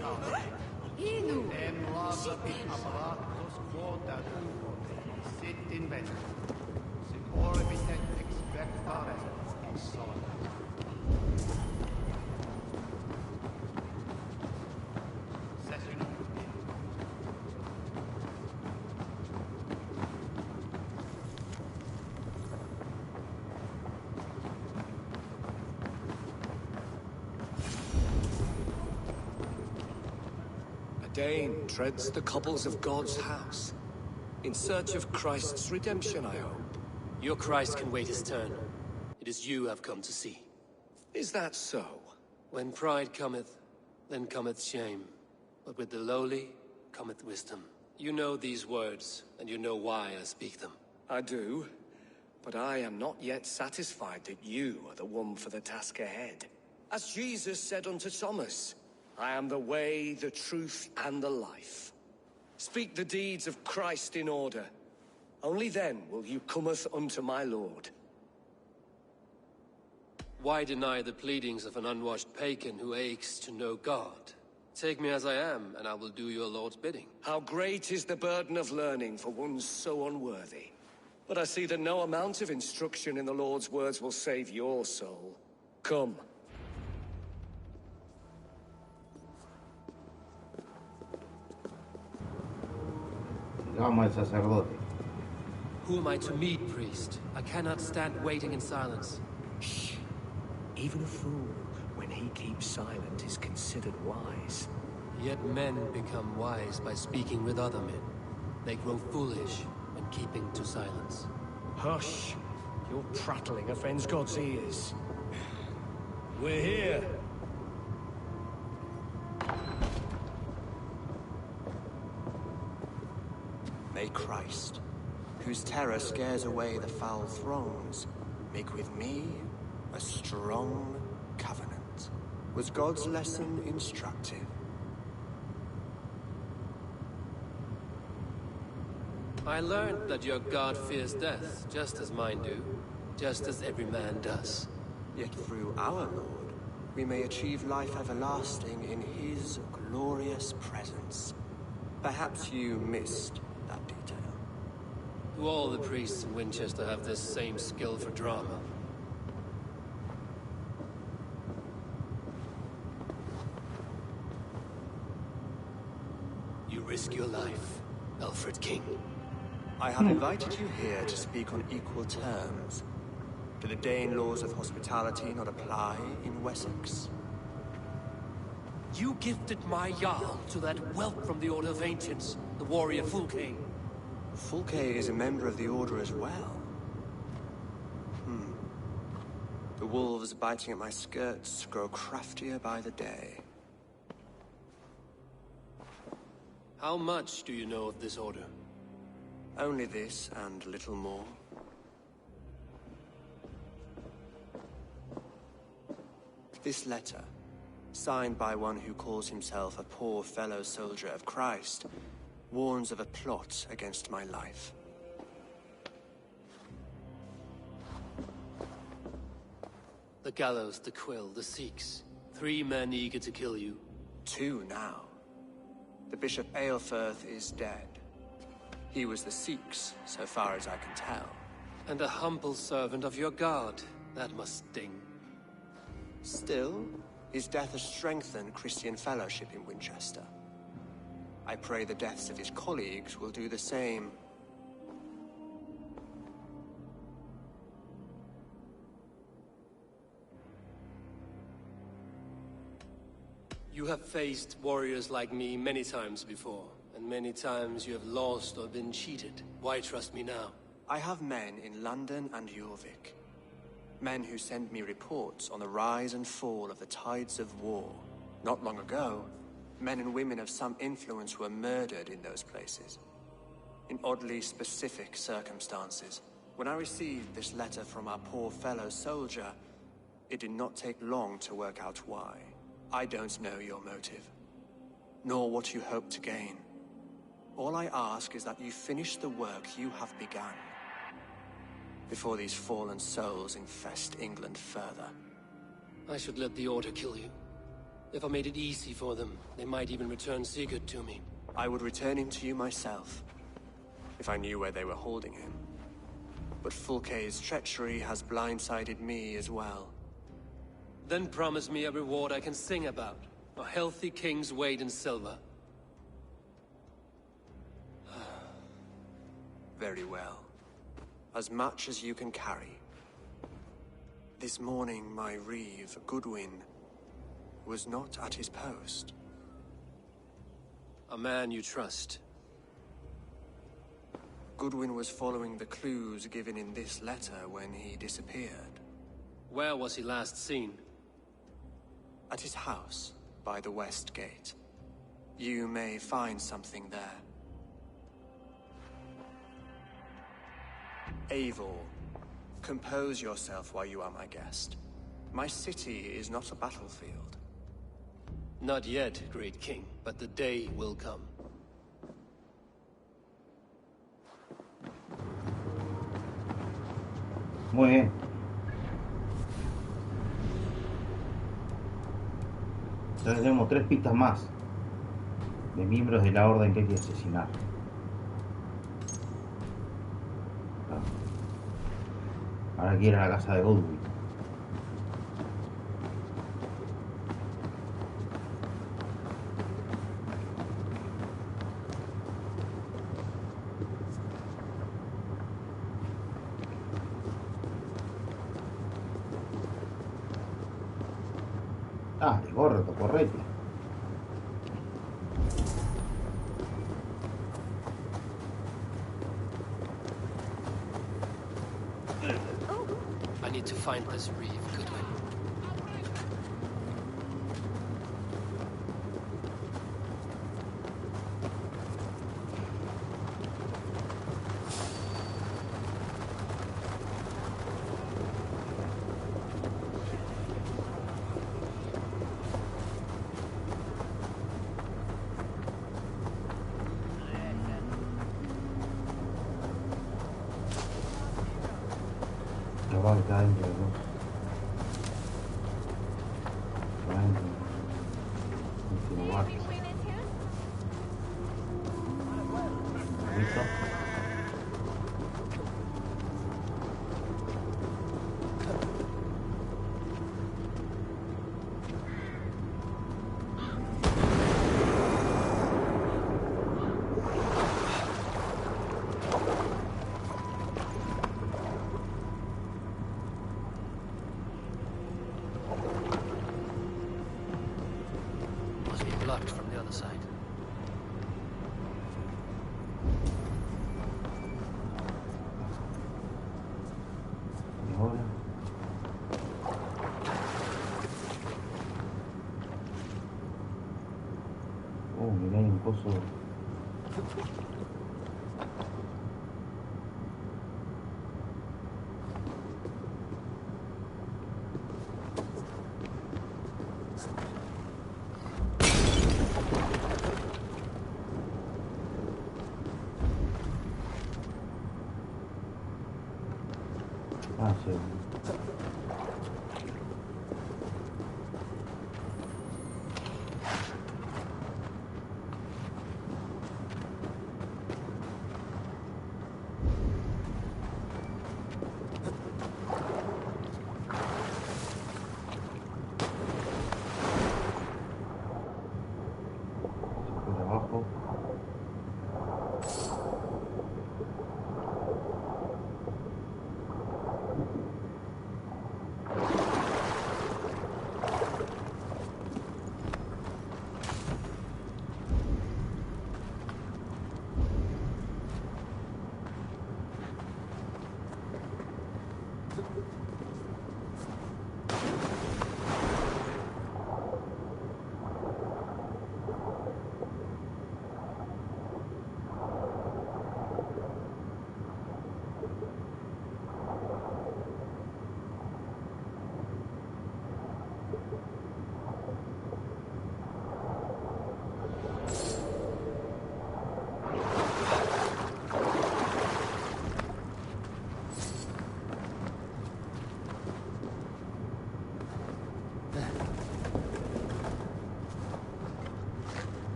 S2: A ver.
S10: Dane treads the cobbles of God's house, in search of Christ's redemption, I hope.
S1: Your Christ can wait his turn. It is you I've come to see.
S10: Is that so?
S1: When pride cometh, then cometh shame. But with the lowly cometh wisdom. You know these words, and you know why I speak them.
S10: I do, but I am not yet satisfied that you are the one for the task ahead. As Jesus said unto Thomas, I am the way, the truth, and the life. Speak the deeds of Christ in order. Only then will you cometh unto my Lord.
S1: Why deny the pleadings of an unwashed pagan who aches to know God? Take me as I am, and I will do your Lord's bidding.
S10: How great is the burden of learning for one so unworthy. But I see that no amount of instruction in the Lord's words will save your soul. Come.
S2: Sigamos al sacerdote.
S1: Who am I to meet, priest? I cannot stand waiting in silence.
S10: Shh. Even a fool, when he keeps silent, is considered wise.
S1: Yet men become wise by speaking with other men. They grow foolish when keeping to silence.
S10: Hush! Your prattling offends God's ears. We're here.
S7: May Christ, whose terror scares away the foul thrones, make with me a strong covenant. Was God's lesson instructive?
S1: I learned that your God fears death, just as mine do, just as every man does.
S7: Yet through our Lord, we may achieve life everlasting in his glorious presence. Perhaps you missed that detail.
S1: Do all the priests in Winchester have this same skill for drama? You risk your life. Alfred King.
S7: I have invited you here to speak on equal terms. Do the Dane laws of hospitality not apply in Wessex?
S1: You gifted my Jarl to that whelp from the Order of Ancients, the warrior Fulke.
S7: Fulke is a member of the Order as well. The wolves biting at my skirts grow craftier by the day.
S1: How much do you know of this order?
S7: Only this and little more. This letter, signed by one who calls himself a poor fellow soldier of Christ, warns of a plot against my life.
S1: The gallows, the quill, the Sikhs. 3 men eager to kill you.
S7: 2 now. The Bishop Aelfirth is dead. He was the Sikhs, so far as I can tell.
S1: And a humble servant of your guard. That must sting.
S7: Still, his death has strengthened Christian fellowship in Winchester. I pray the deaths of his colleagues will do the same.
S1: You have faced warriors like me many times before, and many times you have lost or been cheated. Why trust me now?
S7: I have men in London and Jorvik. Men who send me reports on the rise and fall of the tides of war. Not long ago, men and women of some influence were murdered in those places. In oddly specific circumstances. When I received this letter from our poor fellow soldier, it did not take long to work out why. I don't know your motive, nor what you hope to gain. All I ask is that you finish the work you have begun, before these fallen souls infest England further.
S1: I should let the Order kill you. If I made it easy for them, they might even return Sigurd to me.
S7: I would return him to you myself, if I knew where they were holding him. But Fulke's treachery has blindsided me as well.
S1: Then promise me a reward I can sing about. A healthy king's weight in silver.
S7: Very well. As much as you can carry. This morning, my reeve, Goodwin, was not at his post.
S1: A man you trust.
S7: Goodwin was following the clues given in this letter when he disappeared.
S1: Where was he last seen?
S7: At his house, by the West Gate. You may find something there. Eivor, compose yourself while you are my guest. My city is not a battlefield.
S1: Not yet, great king, but the day will come.
S2: Muy bien. Entonces tenemos 3 pistas más de miembros de la orden que hay que asesinar. Ahora hay que ir a la casa de Goodwin. Ah, de gorro, correte.
S1: I need to find this reeve, Goodwin.
S2: Capaz que está dentro de vos. Está dentro. Último barco. ¿Listo? un coso. Ah, sí. Por abajo.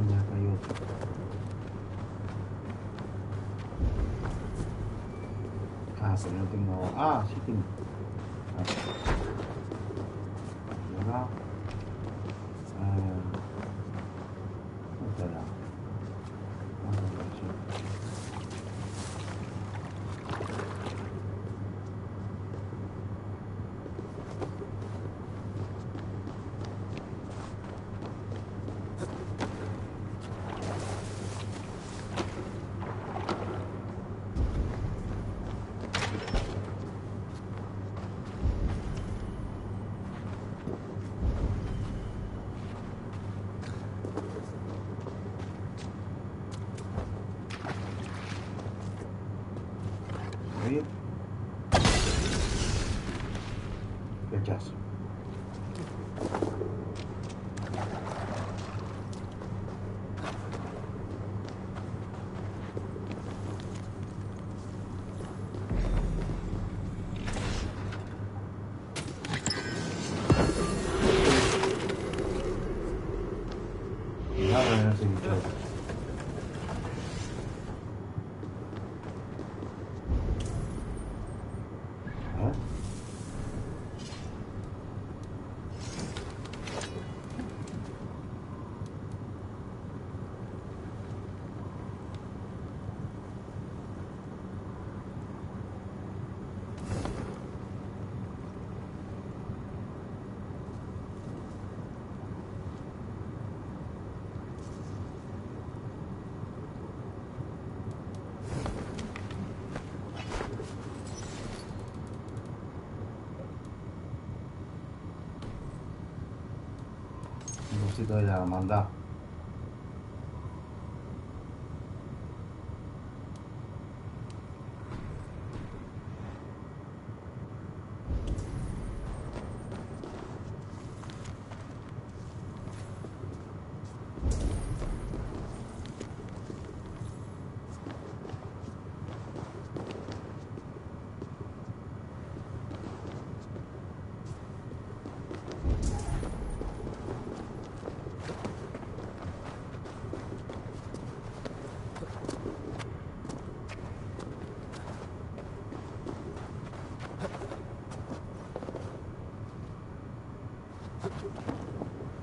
S2: Ya cayó otro. Ah, pero no tengo. Ah, sí tengo. Y acá. ¿Dónde está la? Ahí. Rechazo. Nada en ese bicho. Un cosito de la hermandad.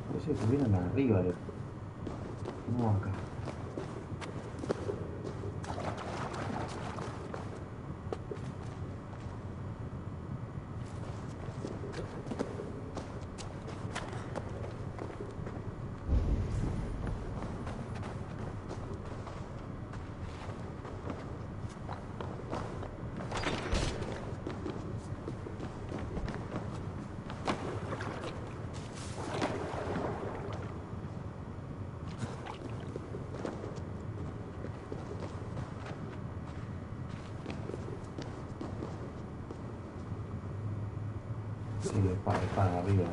S2: Parece que estuvieran arriba, no acá. Sí, para arriba.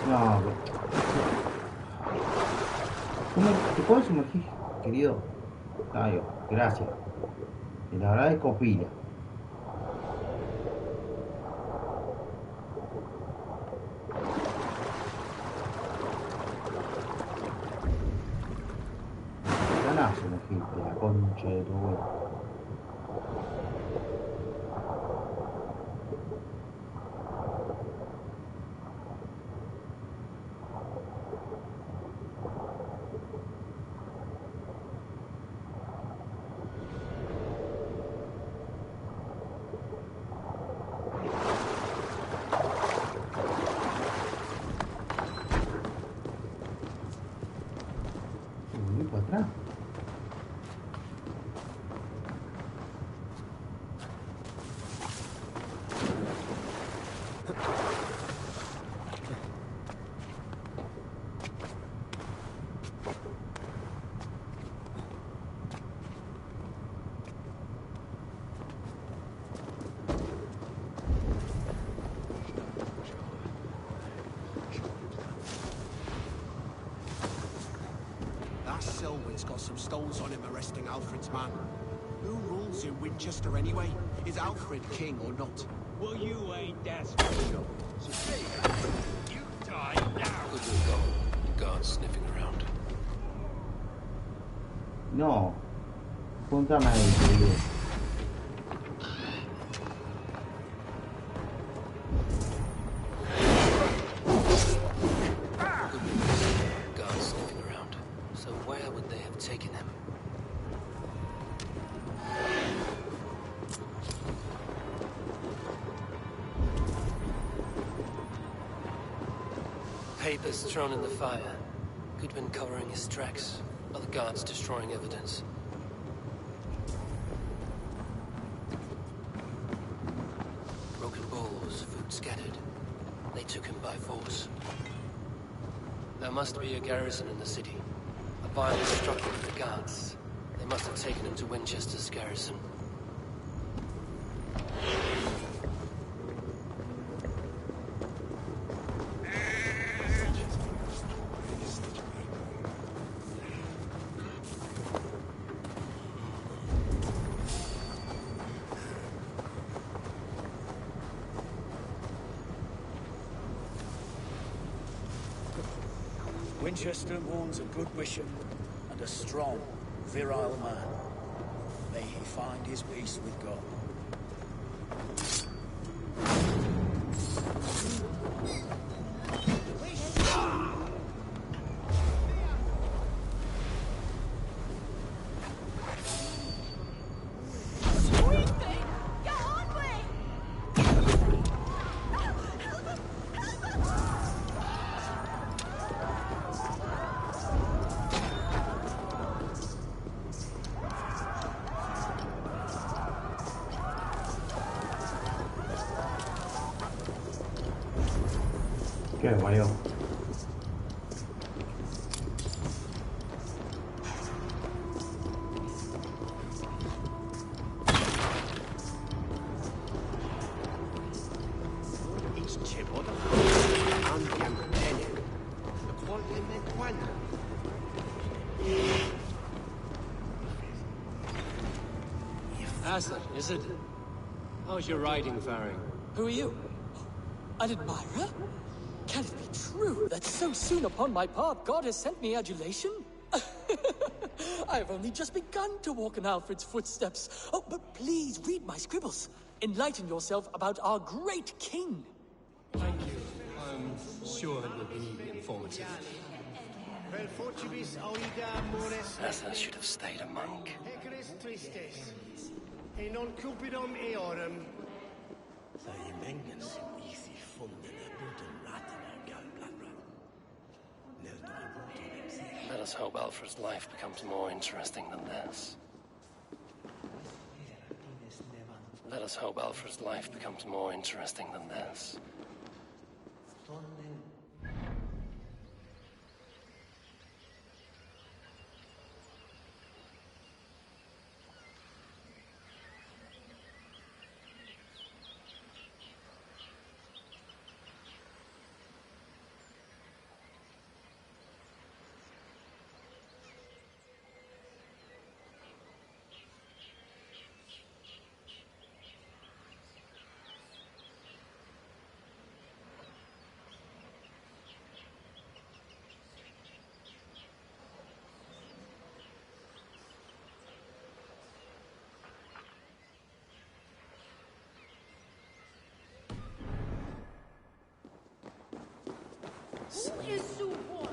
S2: No, ¿te puedes sumergir, querido? Tayo, gracias. Y la verdad es copila. Ganás sumergirte, la concha de tu abuelo. Para atrás.
S10: Selwyn's got some stones on him arresting Alfred's man. Who rules in Winchester anyway? Is Alfred king or not?
S18: Well, you ain't that special. So say you die now.
S1: Good will go. The guards sniffing around.
S2: No. Puntame ahí, querido.
S1: Papers thrown in the fire. Goodwin covering his tracks. Other guards destroying evidence. Broken bowls, food scattered. They took him by force. There must be a garrison in the city. A violent struggle with the guards. They must have taken him to Winchester's garrison.
S20: Winchester mourns a good bishop and a strong, virile man. May he find his peace with God.
S2: ¿Qué, Mario?
S1: Asa, is it? How's your riding faring?
S12: Who are you? An admirer? Can it be true that so soon upon my path God has sent me adulation? I have only just begun to walk in Alfred's footsteps. Oh, but please read my scribbles. Enlighten yourself about our great king.
S1: Thank you. I'm sure it will be informative.
S15: Arthur should have stayed a monk. Let us hope Alfred's life becomes more interesting than this. Let us hope Alfred's life becomes more interesting than this.
S16: Who is so what?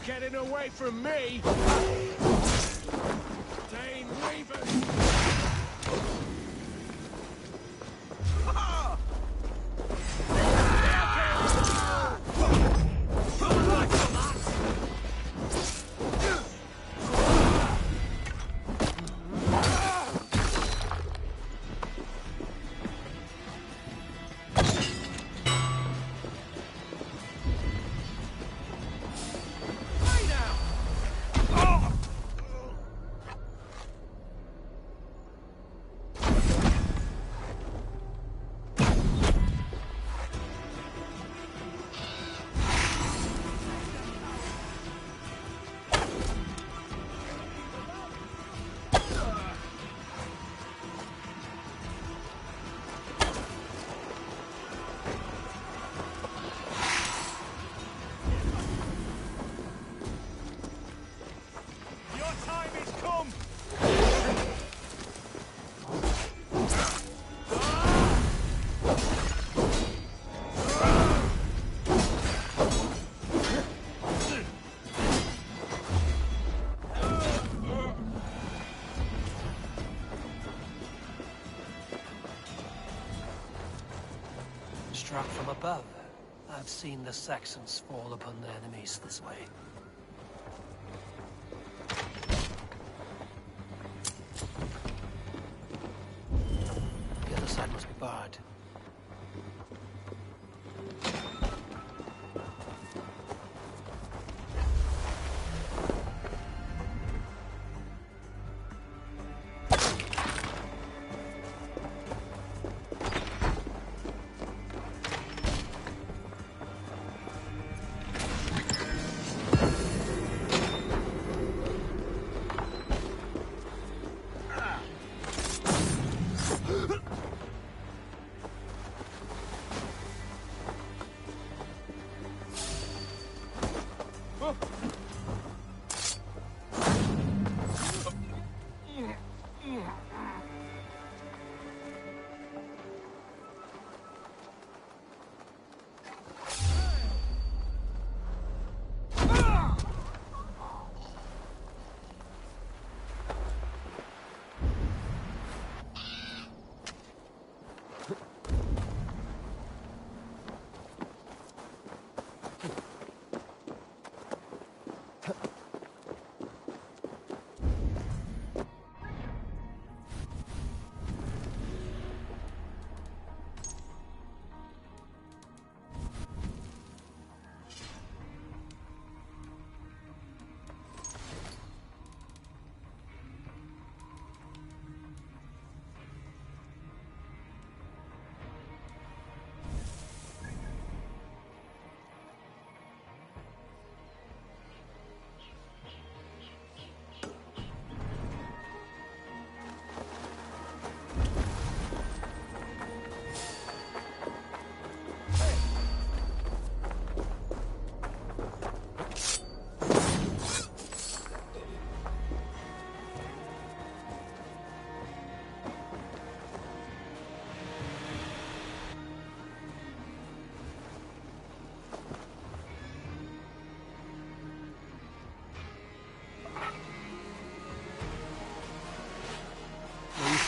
S22: Getting away from me! Dane Weavers!
S1: Struck from above, I've seen the Saxons fall upon their enemies this way. The other side must be barred.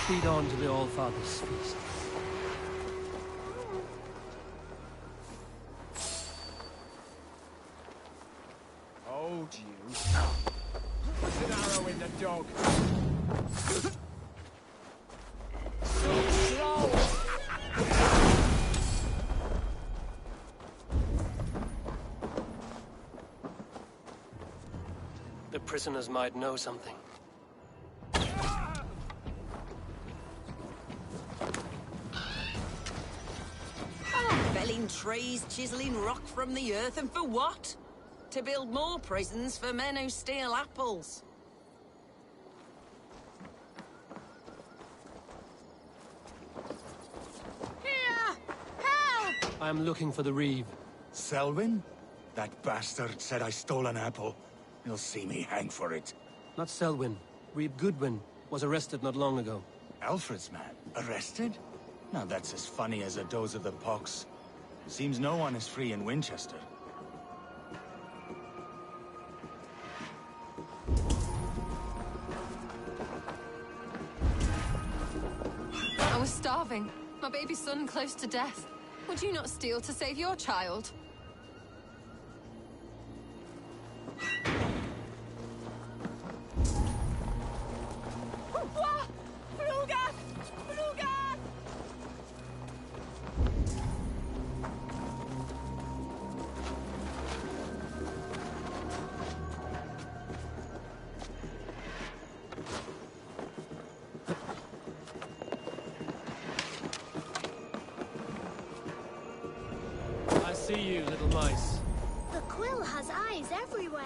S1: speed on to the All-Father's feast.
S22: Hold you. Put an arrow in the dog. So slow!
S1: The prisoners might know something.
S4: Felling trees, chiseling rock from the earth, and for what? To build more prisons for men who steal apples.
S16: Here! Help!
S1: I'm looking for the Reeve.
S20: Selwyn? That bastard said I stole an apple. He'll see me hang for it.
S1: Not Selwyn. Reeve Goodwin was arrested not long ago.
S20: Alfred's man? Arrested? Now that's as funny as a dose of the pox. Seems no one is free in Winchester.
S19: I was starving. My baby son close to death. Would you not steal to save your child?
S1: I see you, little mice.
S23: The quill has eyes everywhere.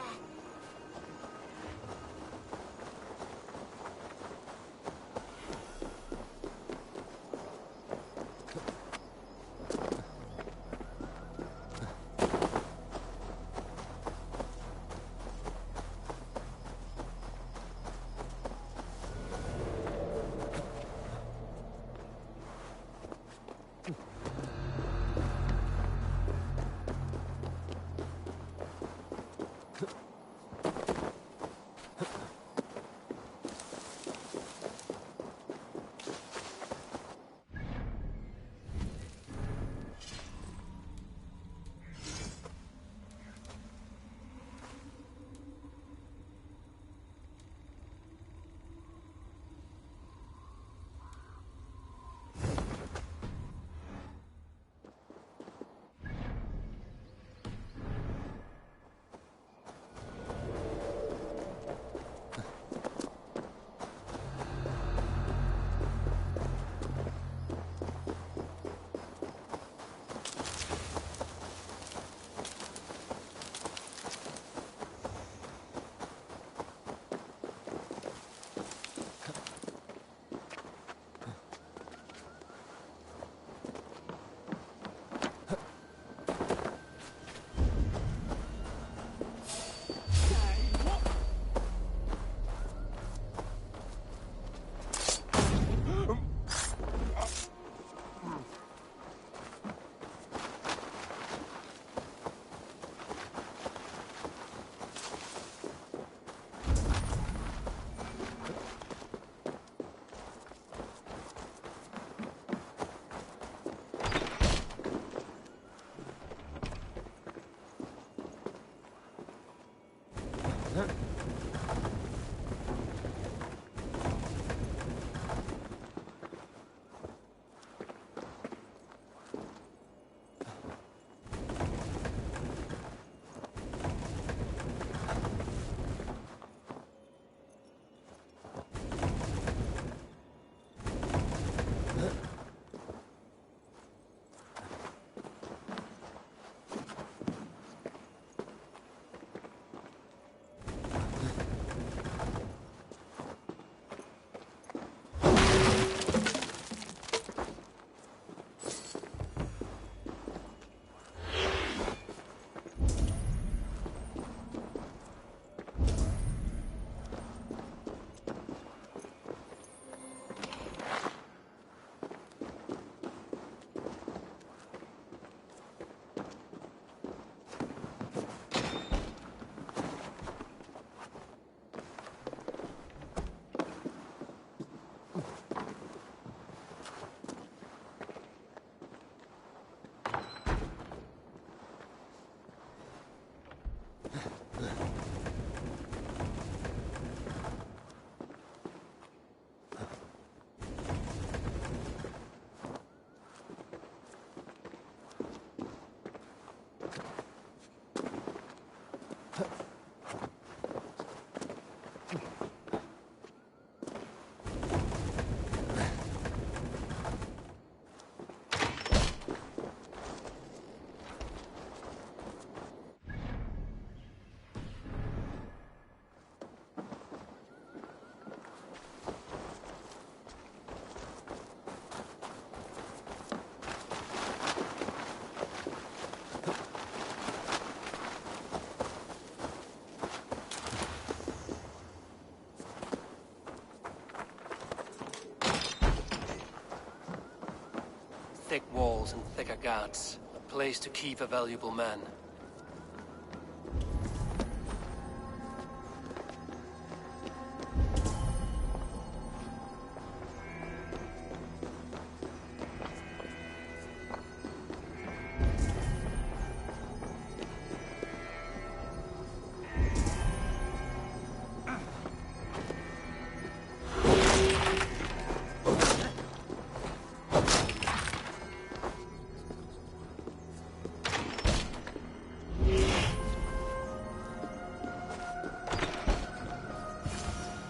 S1: thick walls and thicker guards. A place to keep a valuable man.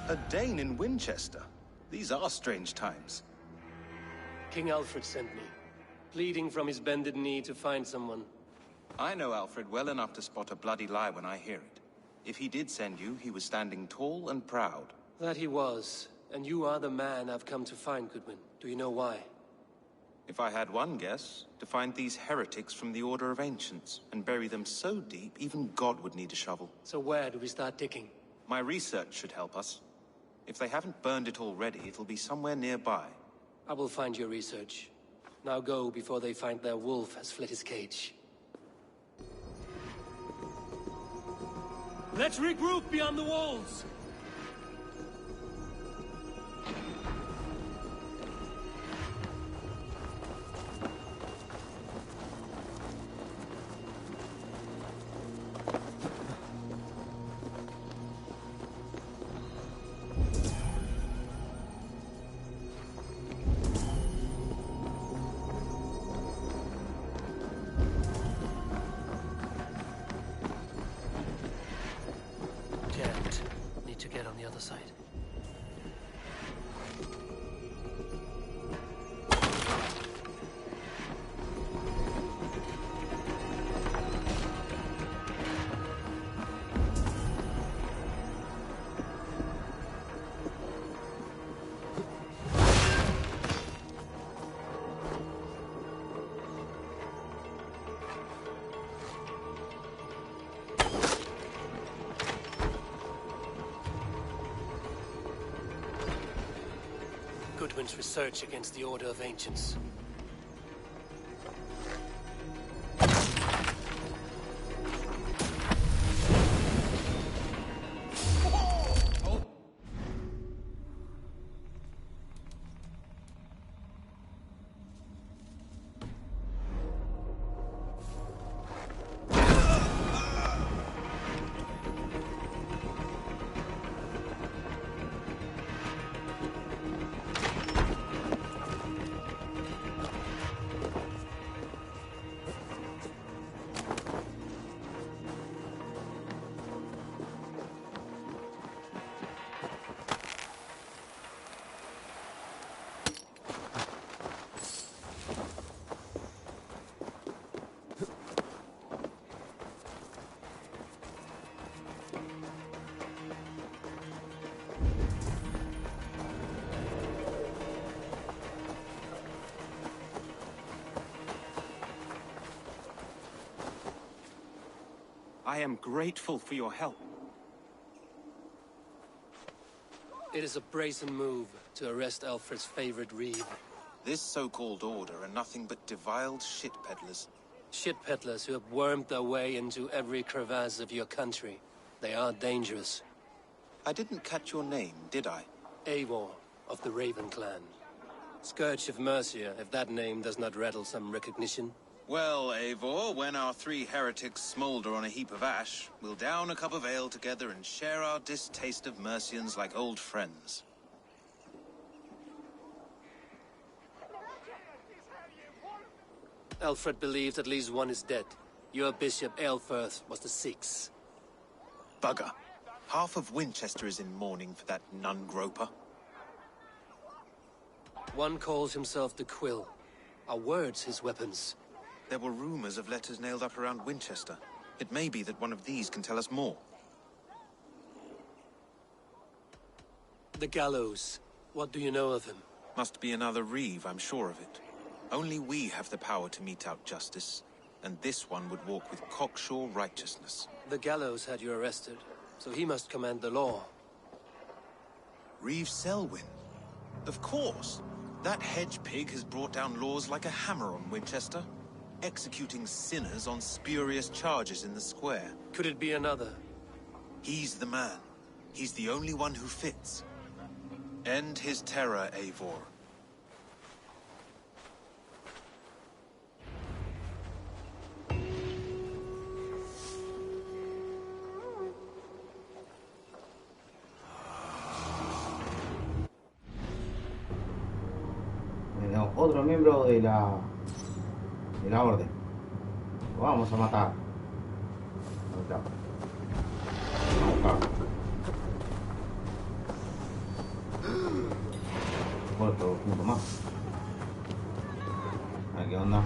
S6: A Dane in Winchester? These are strange times.
S1: King Alfred sent me, pleading from his bended knee to find someone.
S6: I know Alfred well enough to spot a bloody lie when I hear it. If he did send you, he was standing tall and proud.
S1: That he was, and you are the man I've come to find, Goodwin. Do you know why?
S6: If I had one guess, to find these heretics from the Order of Ancients, and bury them so deep, even God would need a shovel.
S1: So where do we start digging?
S6: My research should help us. If they haven't burned it already, it'll be somewhere nearby.
S1: I will find your research. Now go before they find their wolf has fled his cage. Let's regroup beyond the walls! Need to get on the other side. Goodwin's research against the Order of Ancients.
S6: I am grateful for your help.
S1: It is a brazen move to arrest Alfred's favorite reeve.
S6: This so-called order are nothing but deviled shit peddlers.
S1: Shit peddlers who have wormed their way into every crevasse of your country. They are dangerous.
S6: I didn't catch your name, did I?
S1: Eivor, of the Raven clan. Scourge of Mercia, if that name does not rattle some recognition.
S6: Well, Eivor, when our three heretics smolder on a heap of ash, we'll down a cup of ale together and share our distaste of Mercians like old friends.
S1: Alfred believes at least one is dead. Your bishop, Aelfirth, was the sixth.
S6: Bugger. Half of Winchester is in mourning for that nun-groper.
S1: One calls himself the Quill. Are words his weapons?
S6: There were rumors of letters nailed up around Winchester. It may be that one of these can tell us more.
S1: The gallows. What do you know of him?
S6: Must be another reeve, I'm sure of it. Only we have the power to mete out justice, and this one would walk with cocksure righteousness.
S1: The gallows had you arrested, so he must command the law.
S6: Reeve Selwyn. Of course. That hedge pig has brought down laws like a hammer on Winchester, executing sinners on spurious charges in the square.
S1: Could it be another?
S6: He's the man. He's the only one who fits. End his terror, Eivor.
S2: Otro miembro de la orden. Lo vamos a matar. Vamos a buscar. Otro punto más. A ver qué onda.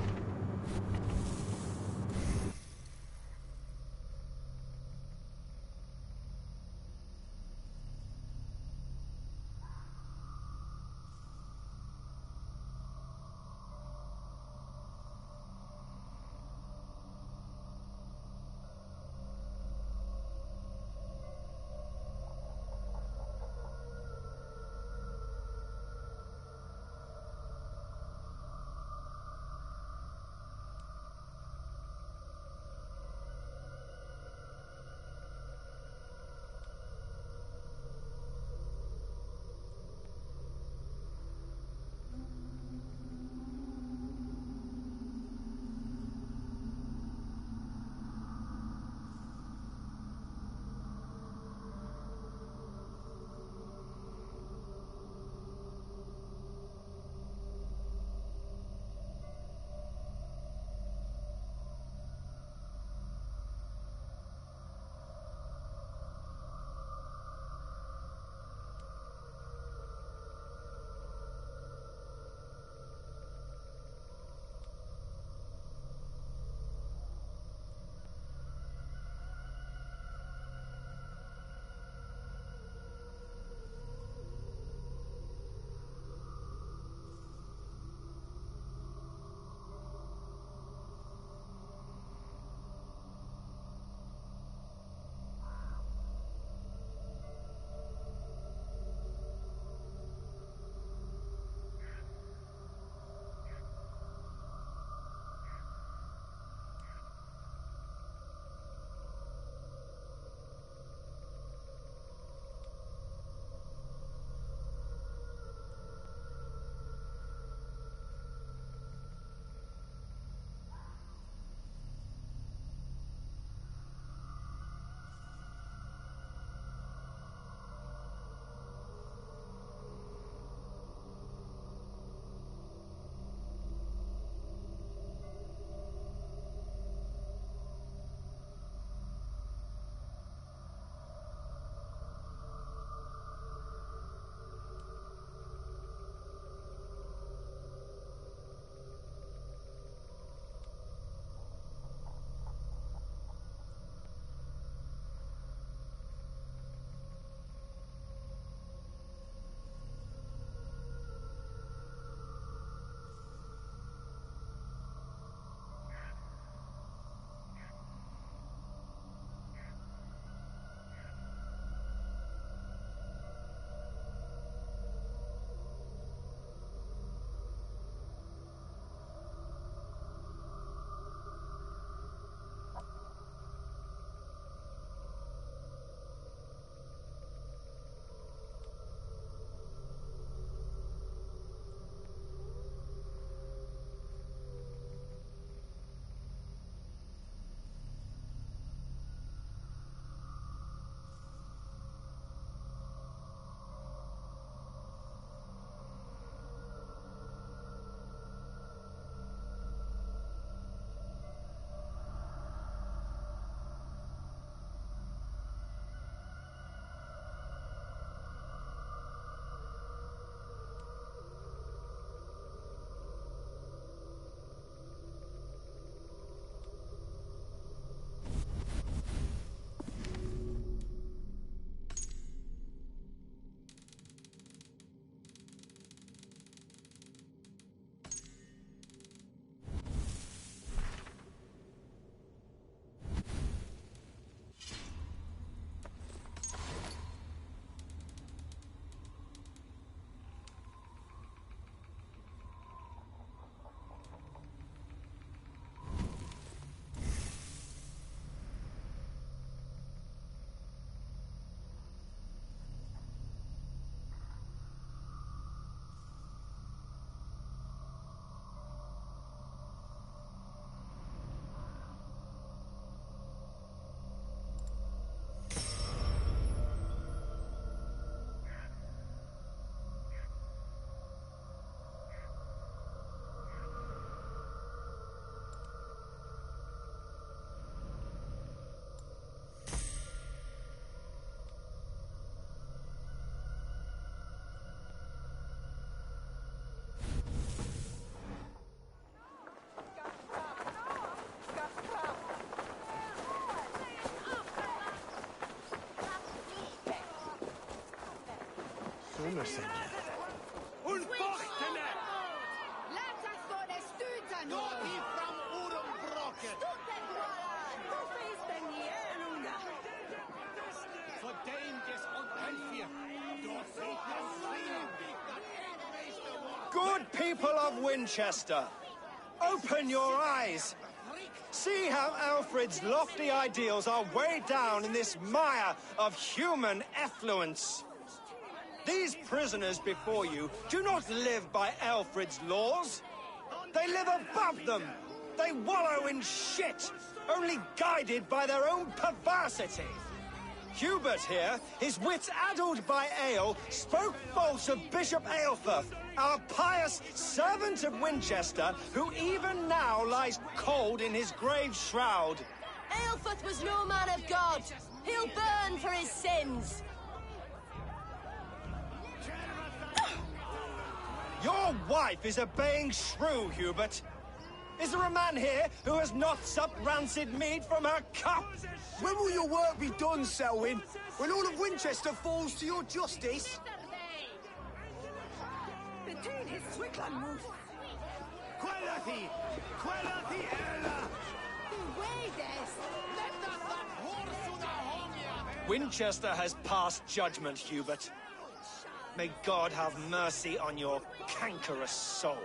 S11: Good people of Winchester, open your eyes. See how Alfred's lofty ideals are weighed down in this mire of human effluence. These prisoners before you do not live by Alfred's laws. They live above them. They wallow in shit, only guided by their own perversity. Hubert here, his wits addled by ale, spoke false of Bishop Aelfirth, our pious servant of Winchester, who even now lies cold in his grave shroud.
S9: Aelfirth was no man of God. He'll burn for his sins.
S11: Your wife is obeying shrew, Hubert. Is there a man here who has not supped rancid mead from her cup?
S10: When will your work be done, Selwyn? When all of Winchester falls to your justice?
S11: Winchester has passed judgment, Hubert. May God have mercy on your cankerous soul.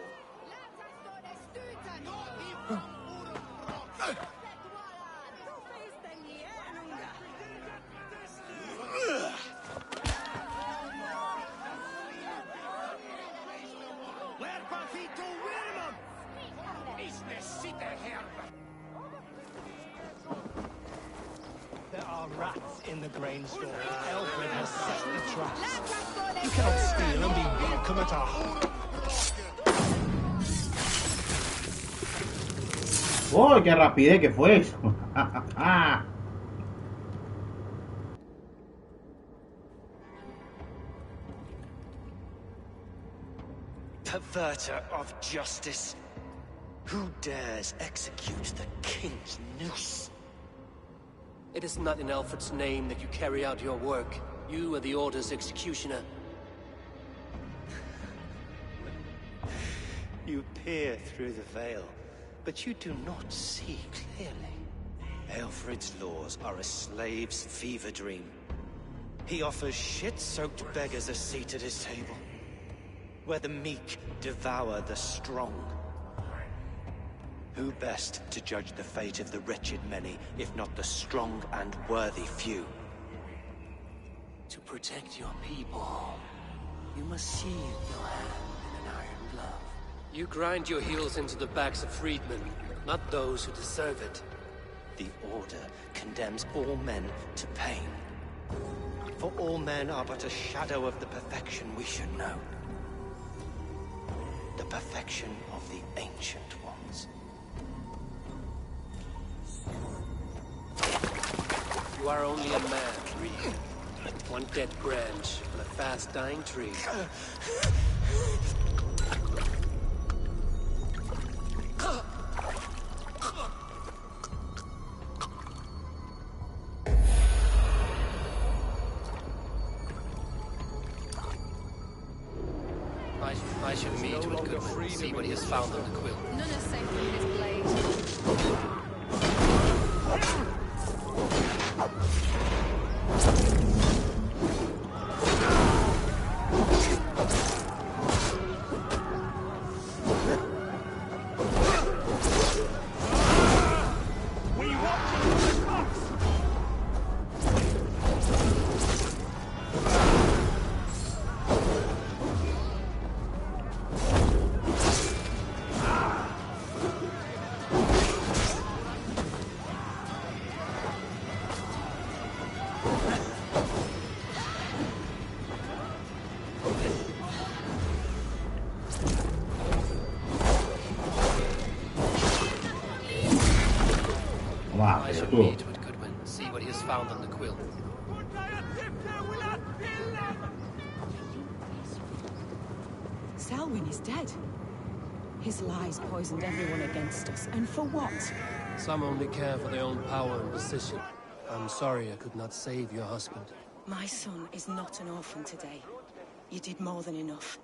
S11: There are rats in the grain store. Alfred has set the traps. You cannot steal and be welcome at our home.
S2: ¡Oh, qué rapidez que fue eso!
S7: Perverter of justice. Who dares execute the king's noose?
S1: It is not in Alfred's name that you carry out your work. You are the Order's executioner.
S7: You peer through the veil, but you do not see clearly. Alfred's laws are a slave's fever dream. He offers shit-soaked beggars a seat at his table, where the meek devour the strong. Who best to judge the fate of the wretched many, if not the strong and worthy few?
S1: To protect your people, you must shield your hand in an iron glove. You grind your heels into the backs of freedmen, not those who deserve it.
S7: The Order condemns all men to pain. For all men are but a shadow of the perfection we should know. The perfection of the Ancient Ones.
S1: You are only a man, Reed. One dead branch on a fast-dying tree. I should meet with Goodwin, see what he has found on the quill.
S19: None is safe from his blade.
S1: I should meet with Goodwin, see what he has found on the quill.
S13: Selwyn is dead. His lies poisoned everyone against us, and for what?
S1: Some only care for their own power and position. I'm sorry I could not save your husband.
S13: My son is not an orphan today.
S4: You did more than enough.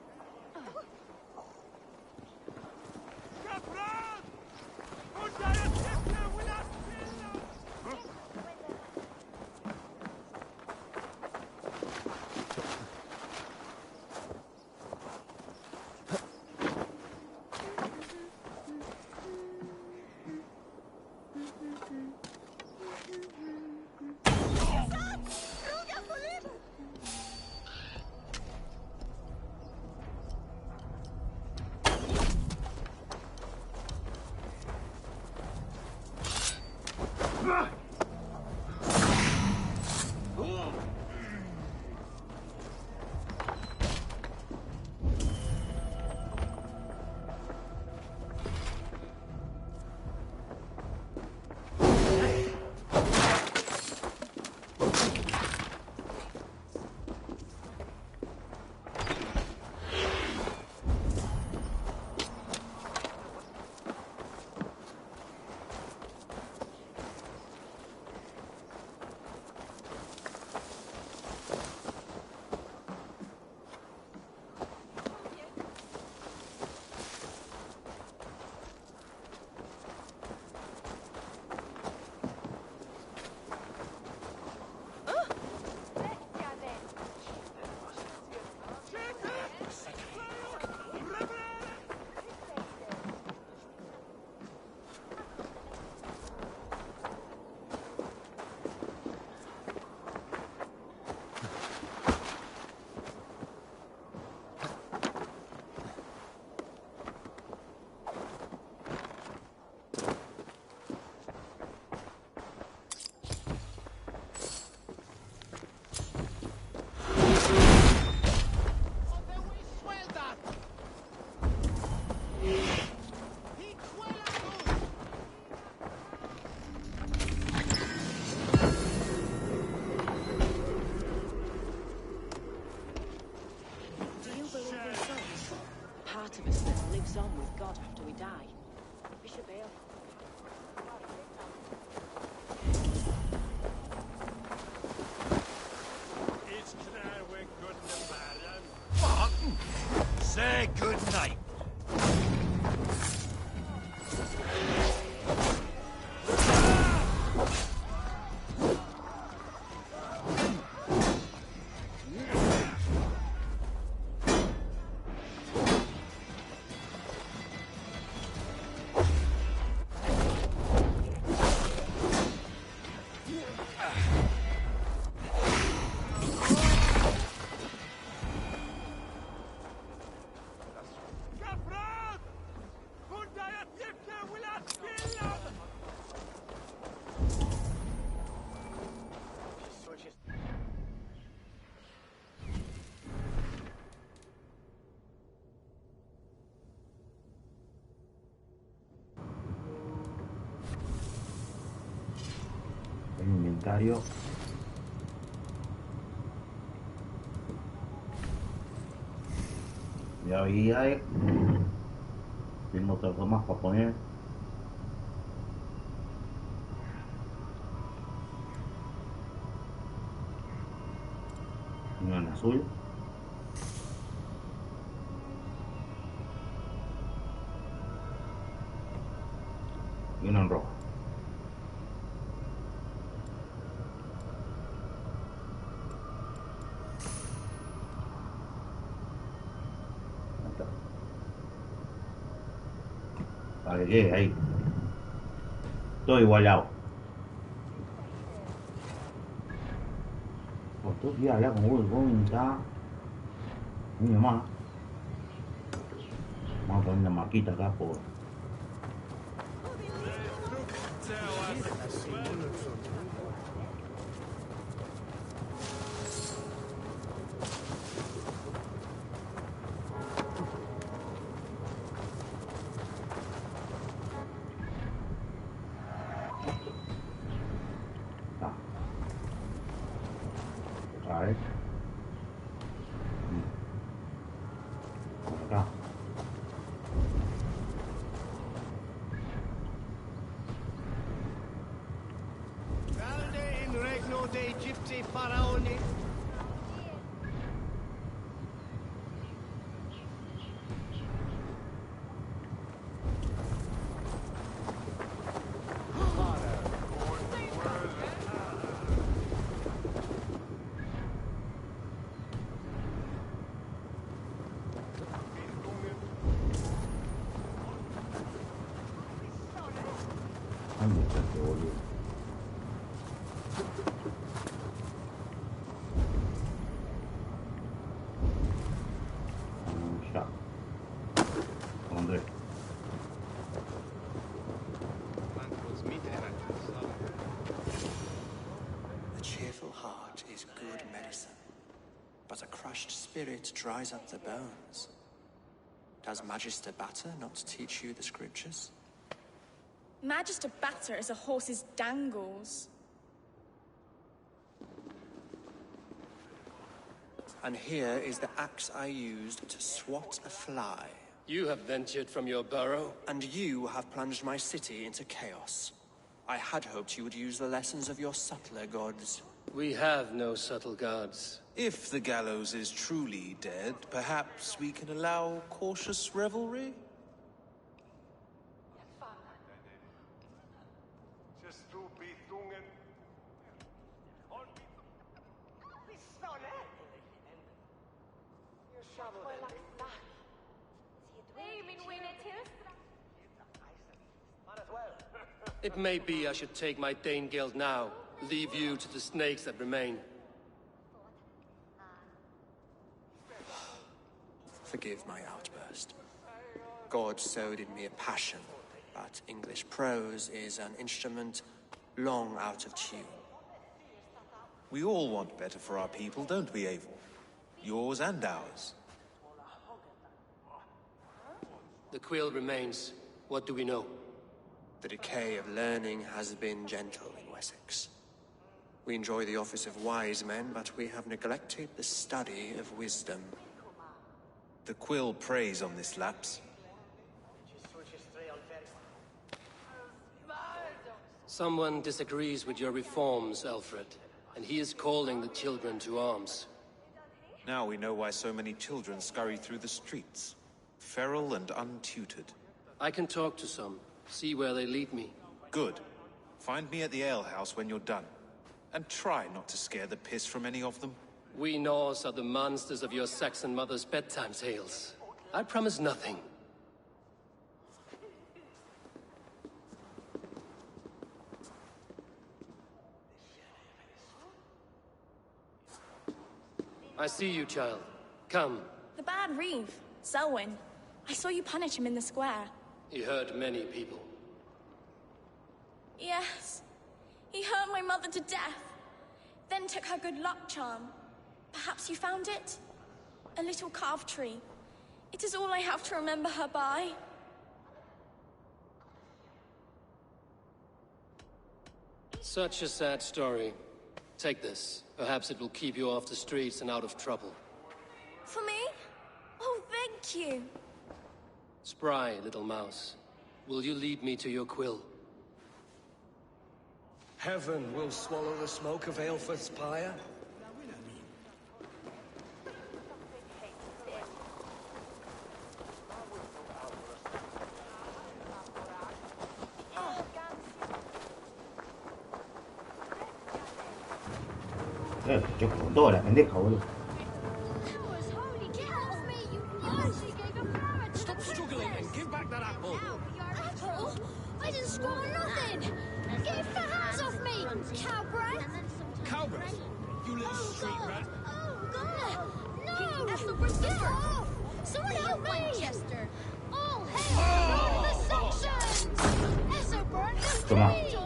S4: Part of us that lives on with God after we die. Bishop Ale.
S22: It's clear we're good and bad, and... What? Say good night.
S2: El inventario. Y ahí hay. Tengo otras dos más para poner. Uno en azul. Y uno en rojo. Para que quede ahí. Todo igualado. Por todo el día hablar con Google está. Mi mamá. Vamos a poner una marquita acá por. A ver. Acá.
S22: Grande in regno de Egypti faraoni.
S2: ¿Dónde está este boludo? Ya. André.
S7: A cheerful heart is good medicine, but a crushed spirit dries up the bones. Does Magister Batter not teach you the scriptures?
S5: Magister Batter is a horse's dangles.
S7: And here is the axe I used to swat a fly.
S15: You have ventured from your burrow?
S7: And you have plunged my city into chaos. I had hoped you would use the lessons of your subtler gods.
S15: We have no subtle gods.
S6: If the gallows is truly dead, perhaps we can allow cautious revelry?
S15: It may be I should take my Dane guild now, leave you to the snakes that remain.
S7: Forgive my outburst. God sowed in me a passion, but English prose is an instrument long out of tune.
S6: We all want better for our people, don't we, Eivor? Yours and ours.
S15: The quill remains. What do we know?
S7: The decay of learning has been gentle in Wessex. We enjoy the office of wise men, but we have neglected the study of wisdom.
S6: The quill preys on this lapse.
S15: Someone disagrees with your reforms, Alfred, and he is calling the children to arms.
S6: Now we know why so many children scurry through the streets, feral and untutored.
S15: I can talk to some, see where they lead me.
S6: Good. Find me at the alehouse when you're done. And try not to scare the piss from any of them.
S15: We Norse are the monsters of your Saxon mother's bedtime tales. I promise nothing. I see you, child. Come.
S5: The bad Reeve, Selwyn. I saw you punish him in the square.
S15: He hurt many people.
S5: Yes. He hurt my mother to death. Then took her good luck charm. Perhaps you found it? A little carved tree. It is all I have to remember her by.
S15: Such a sad story. Take this. Perhaps it will keep you off the streets and out of trouble.
S5: For me? Oh, thank you.
S15: Spry, little mouse. Will you lead me to your quill?
S22: Heaven will swallow the smoke of Aelfred's pyre.
S2: Yo con toda la pendeja, boludo.
S22: Stop struggling and give back that apple.
S23: Apple? I didn't score nothing. Get the hands off me, cowbrat.
S22: Cowbrat? You little street rat.
S23: Oh, God. No. Get off. Someone help me. Winchester. All hail the Saxons. Essobert the Free.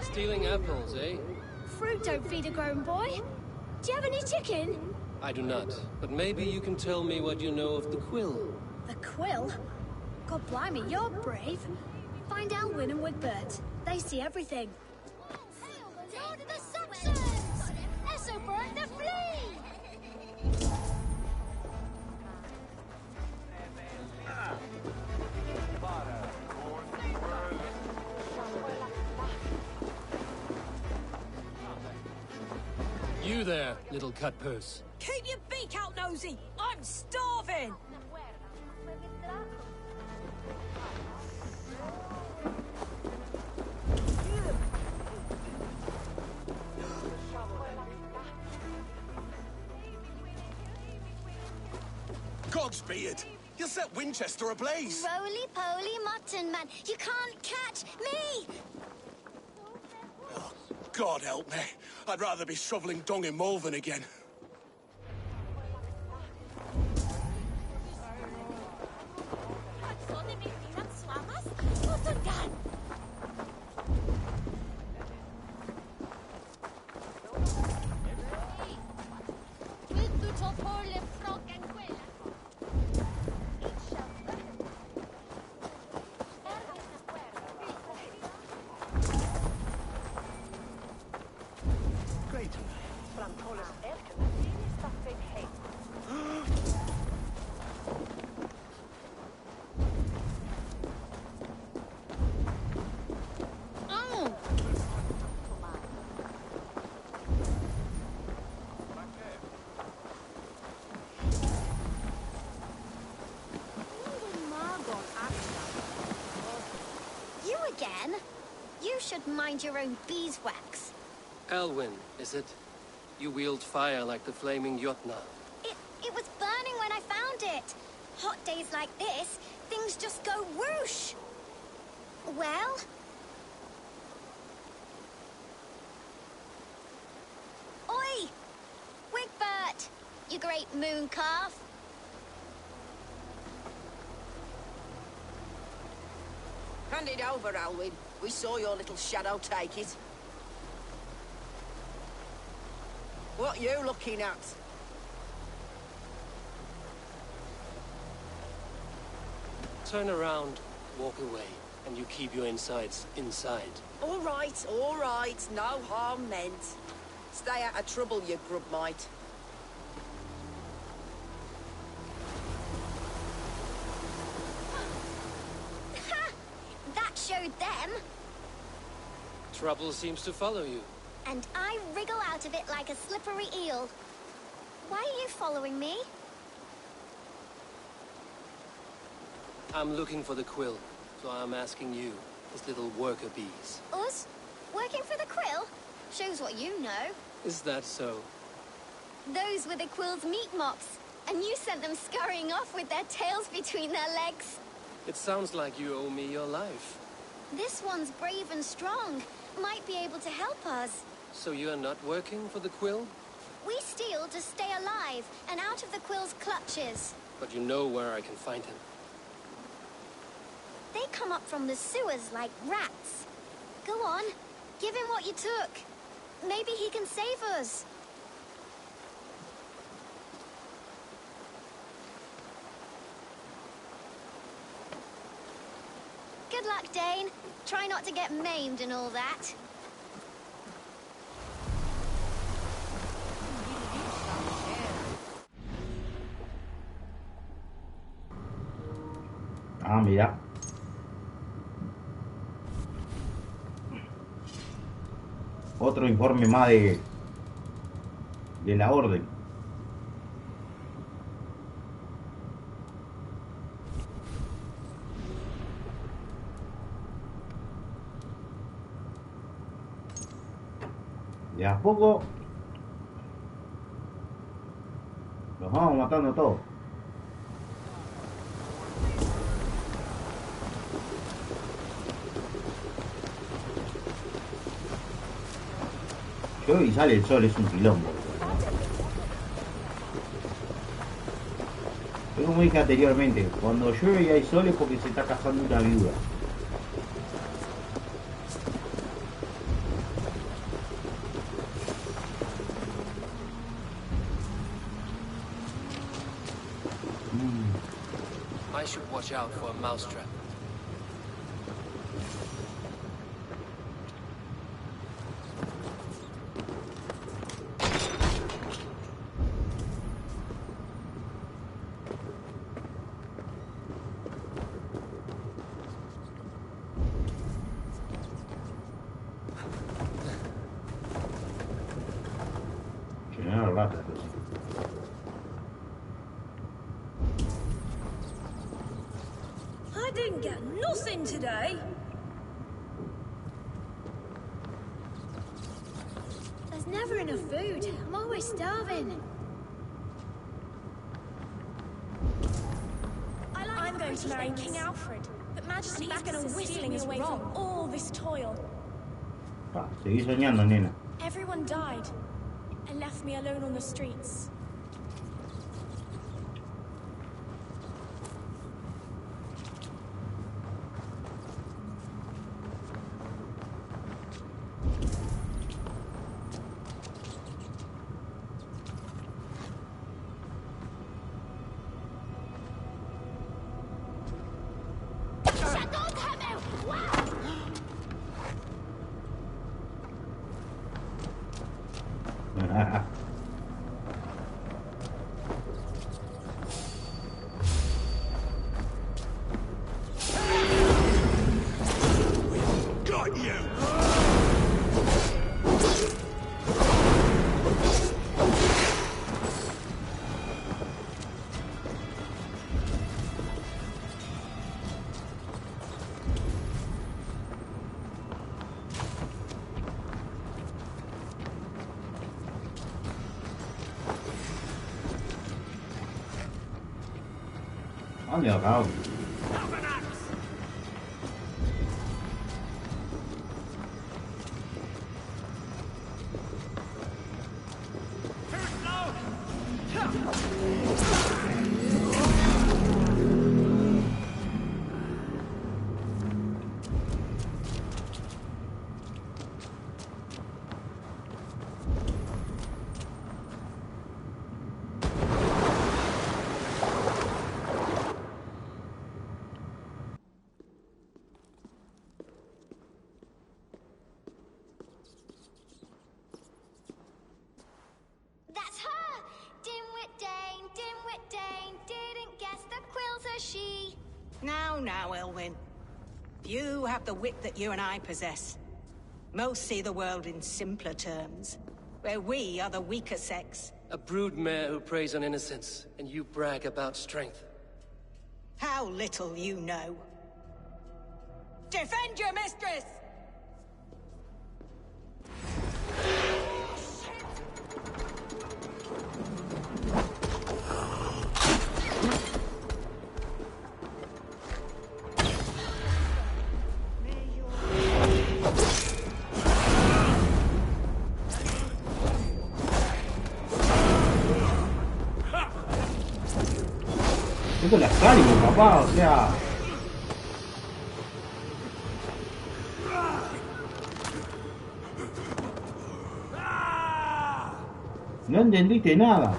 S15: Stealing apples, eh?
S23: Fruit don't feed a grown boy. Do you have any chicken?
S15: I do not, but maybe you can tell me what you know of the quill.
S23: The quill? God blimey, you're brave. Find Elwyn and Wigbert. They see everything. Lord of the Saxons! Essobert the Flea!
S15: You there, little cut purse.
S4: Keep your beak out, nosy! I'm starving!
S10: Cogsbeard!
S3: You'll set Winchester ablaze.
S23: Roly-poly mutton man, you can't catch me!
S3: Oh, God help me. I'd rather be shoveling dung in Malvern again.
S23: Should mind your own beeswax.
S15: Elwyn, is it? You wield fire like the flaming Jotnar.
S23: It was burning when I found it. Hot days like this, things just go whoosh. Well? Oi! Wigbert! You great moon calf.
S4: Hand it over, Alwyn. We saw your little shadow take it. What you looking at?
S15: Turn around, walk away, and you keep your insides inside.
S4: All right, no harm meant. Stay out of trouble, you grub mite.
S23: That showed them.
S15: Trouble seems to follow you.
S23: And I wriggle out of it like a slippery eel. Why are you following me?
S15: I'm looking for the quill, so I'm asking you, his little worker bees.
S23: Us? Working for the quill? Shows what you know.
S15: Is that so?
S23: Those were the quill's meat mops, and you sent them scurrying off with their tails between their legs.
S15: It sounds like you owe me your life.
S23: This one's brave and strong. Might be able to help us.
S15: So you're not working for the quill?
S23: We steal to stay alive and out of the quill's clutches.
S15: But you know where I can find him.
S23: They come up from the sewers like rats. Go on, give him what you took. Maybe he can save us. Good luck, Dane. Try not to get maimed and all that.
S2: Ah, mira. Otro informe más de la orden. De a poco los vamos matando todos. Y sale el sol, es un quilombo. Pero como dije anteriormente, cuando llueve y hay sol es porque se está cazando una viuda.
S15: I should watch out for a mousetrap.
S9: I didn't get nothing today.
S23: There's never enough food. I'm always starving. I
S5: going to marry King Alfred. But Majesty's gonna whisk me away from all this toil.
S2: Seguí soñando, nena.
S5: Everyone died and left me alone on the streets.
S3: Got you!
S2: ¿Dónde acabo?
S23: That's her! Dimwit Dane, didn't guess the quill's a she.
S8: Now, Elwyn. You have the wit that you and I possess. Most see the world in simpler terms, where we are the weaker sex.
S15: A broodmare who preys on innocence, and you brag about strength.
S8: How little you know. Defend your mistress!
S2: Esto es la Excalibur, papá, o sea... No entendiste nada.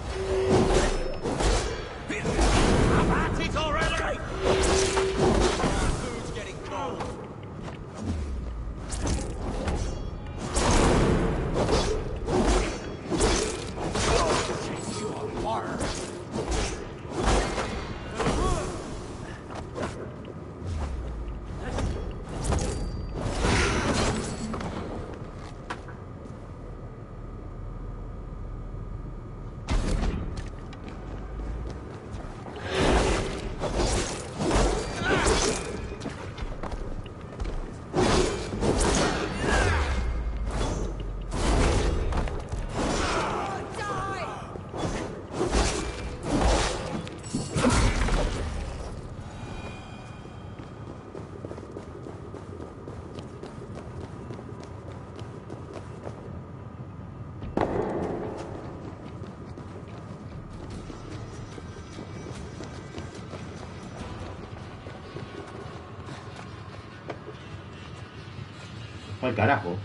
S2: ¡Al carajo!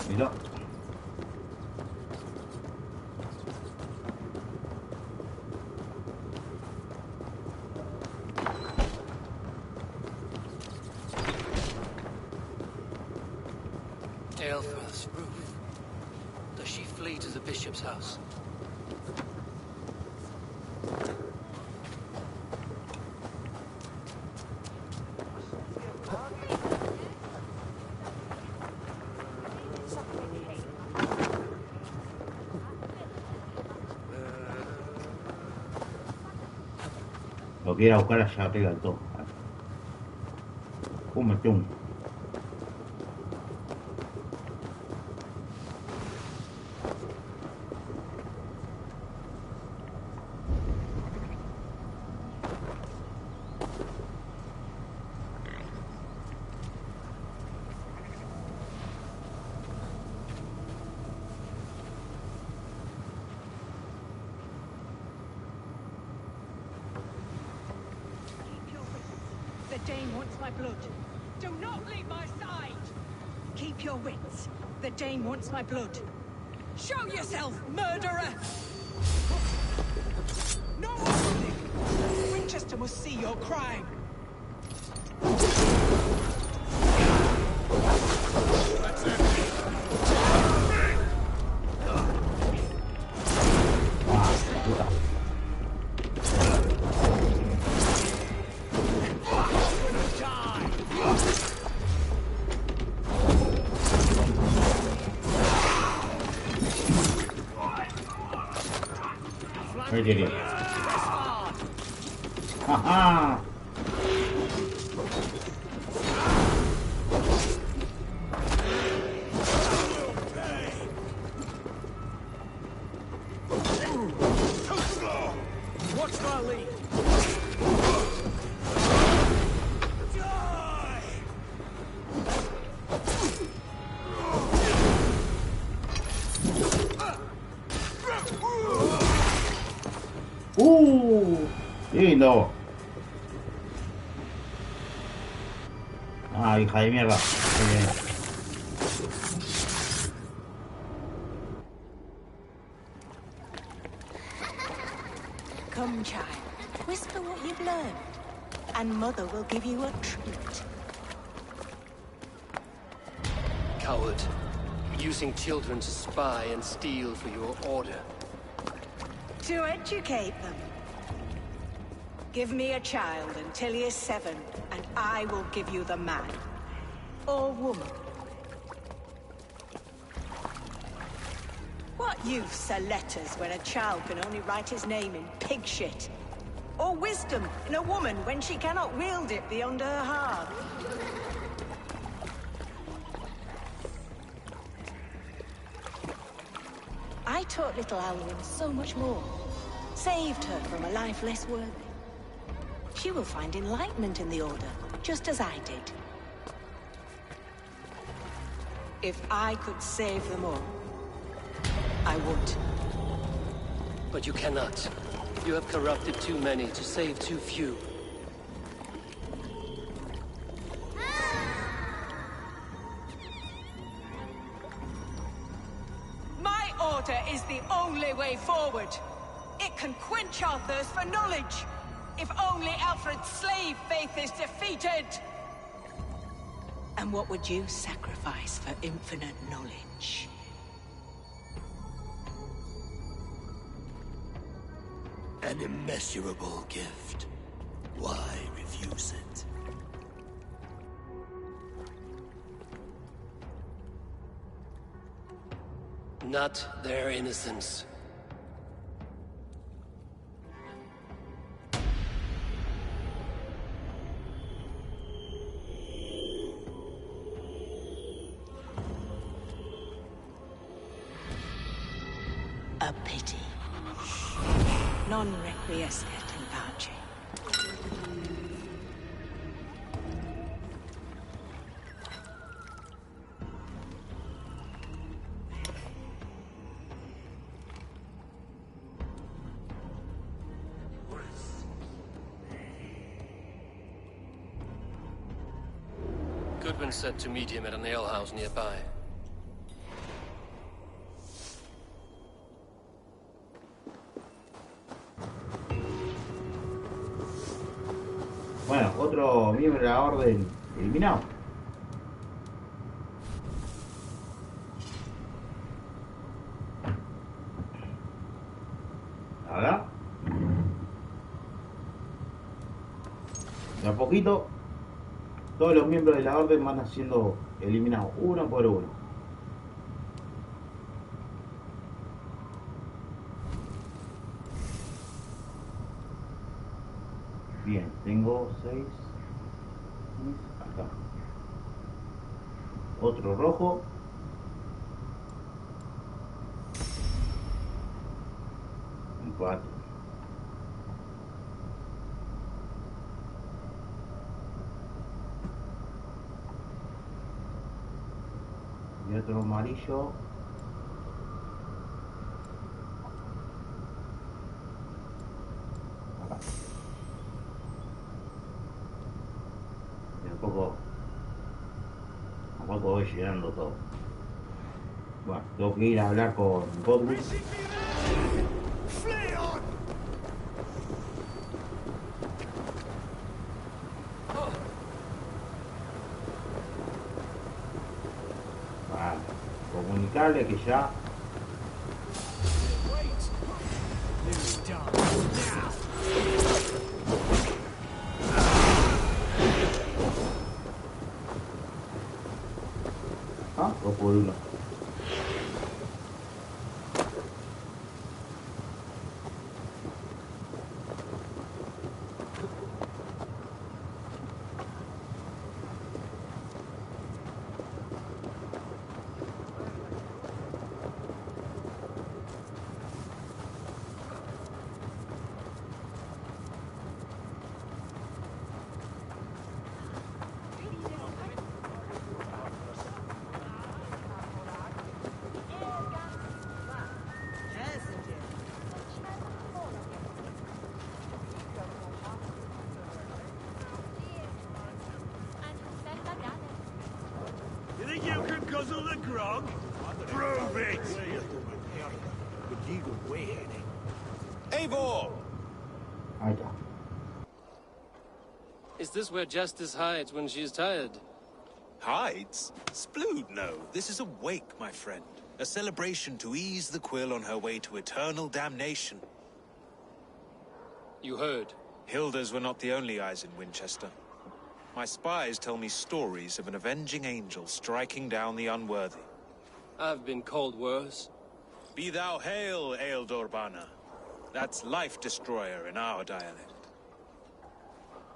S2: Mira.
S15: Aelfreth's roof. Does she flee to the bishop's house?
S2: Lo que ir a buscar allá arriba del todo. Cómete un.
S8: Dane wants my blood.
S16: Do not leave my side!
S8: Keep your wits. The Dane wants my blood.
S16: Show yourself, murderer!
S8: No opening! Winchester must see your crime.
S2: Where did it? Haha!
S20: Watch my lead.
S2: Lindo. Ah, hija de mierda. Muy bien.
S8: Come, child. Whisper what you've learned, and Mother will give you a treat.
S15: Coward. Using children to spy and steal for your order.
S8: To educate them. Give me a child until he is 7, and I will give you the man. Or woman. What use are letters when a child can only write his name in pig shit? Or wisdom in a woman when she cannot wield it beyond her heart? I taught little Alwyn so much more. Saved her from a life less worthy. She will find enlightenment in the Order, just as I did. If I could save them all, I would.
S15: But you cannot. You have corrupted too many to save too few.
S8: My Order is the only way forward. It can quench our thirst for knowledge. If only Alfred's slave faith is defeated! And what would you sacrifice for infinite knowledge?
S20: An immeasurable gift. Why refuse it?
S15: Not their innocence.
S8: A pity. Non requiescat in pace.
S15: Goodwin said to meet him at an alehouse nearby.
S2: Bueno, otro miembro de la orden eliminado. La verdad, de a poquito todos los miembros de la orden van siendo eliminados uno por uno. Bien, tengo 6. Acá. Otro rojo. Un 4. Y otro amarillo. Acá. voy llenando todo. Bueno, tengo que ir a hablar con Godwin. Vale, comunicarle que ya... Ah, 2 por 1.
S22: You think you can guzzle the grog? Prove it!
S6: Eivor!
S2: Ahí está.
S15: Is this where Justice hides when she's tired?
S6: Hides? Splood, no. This is a wake, my friend. A celebration to ease the quill on her way to eternal damnation.
S15: You heard.
S6: Hilda's were not the only eyes in Winchester. My spies tell me stories of an avenging angel striking down the unworthy.
S15: I've been called worse.
S6: Be thou hail, Ealdorbanna. That's Life Destroyer in our dialect.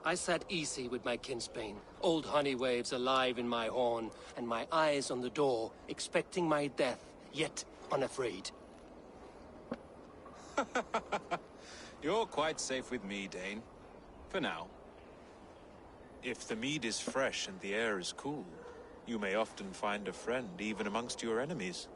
S15: I sat easy with my kinsbane, old honey waves alive in my horn, and my eyes on the door, expecting my death, yet unafraid.
S6: You're quite safe with me, Dane. For now. If the mead is fresh and the air is cool, you may often find a friend even amongst your enemies.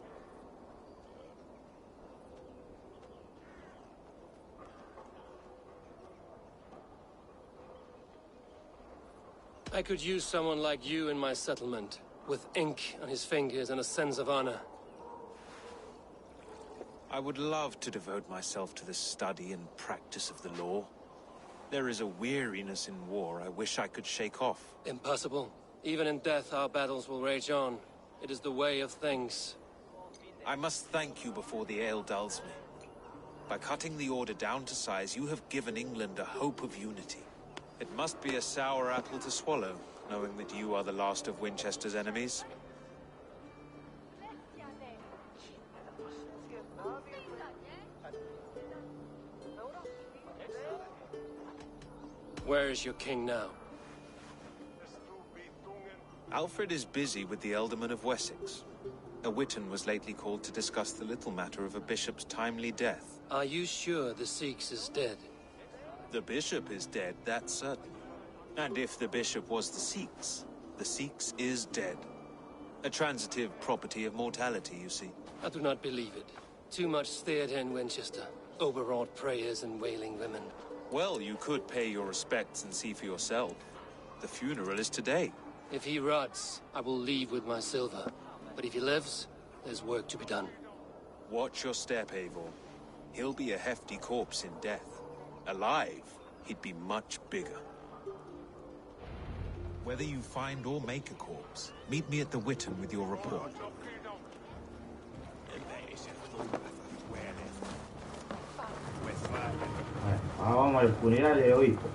S15: I could use someone like you in my settlement, with ink on his fingers and a sense of honor.
S6: I would love to devote myself to the study and practice of the law. There is a weariness in war I wish I could shake off.
S15: Impossible. Even in death, our battles will rage on. It is the way of things.
S6: I must thank you before the ale dulls me. By cutting the order down to size, you have given England a hope of unity. It must be a sour apple to swallow, knowing that you are the last of Winchester's enemies.
S15: Where is your king now?
S6: Alfred is busy with the Ealdorman of Wessex. A Witan was lately called to discuss the little matter of a bishop's timely death.
S15: Are you sure the Sikhs is dead?
S6: The bishop is dead, that's certain. And if the bishop was the Sikhs is dead. A transitive property of mortality, you see.
S15: I do not believe it. Too much theatre in Winchester. Overwrought prayers and wailing women.
S6: Well, you could pay your respects and see for yourself. The funeral is today.
S15: If he rots, I will leave with my silver. But if he lives, there's work to be done.
S6: Watch your step, Eivor. He'll be a hefty corpse in death. Alive, he'd be much bigger. Whether you find or make a corpse, meet me at the Witan with your report.
S2: Vamos al funeral del obispo.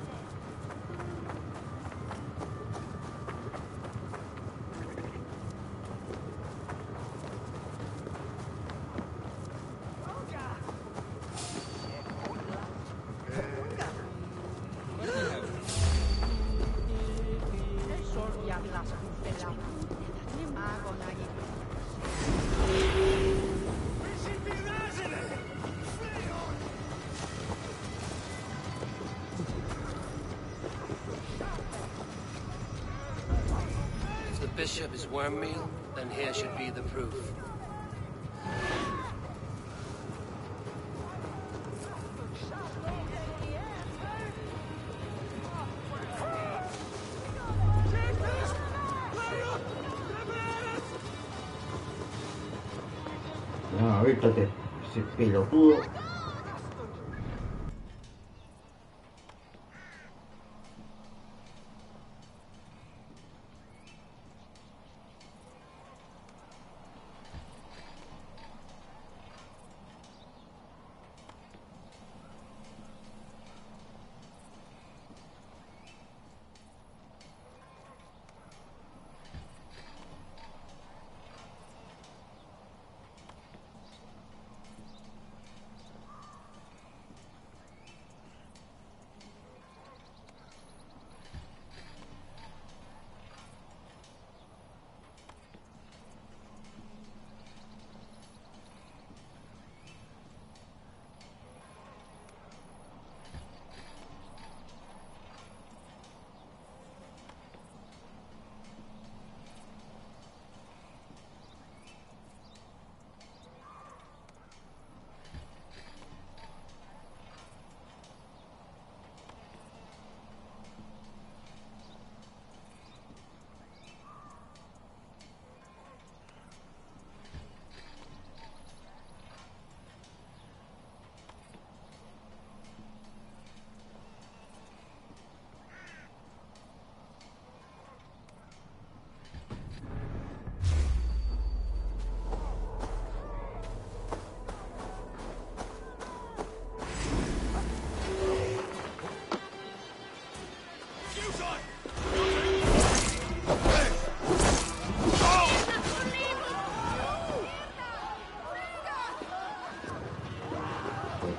S15: Bishop is worm meal, then here should be the proof.
S2: visto ese pelotudo?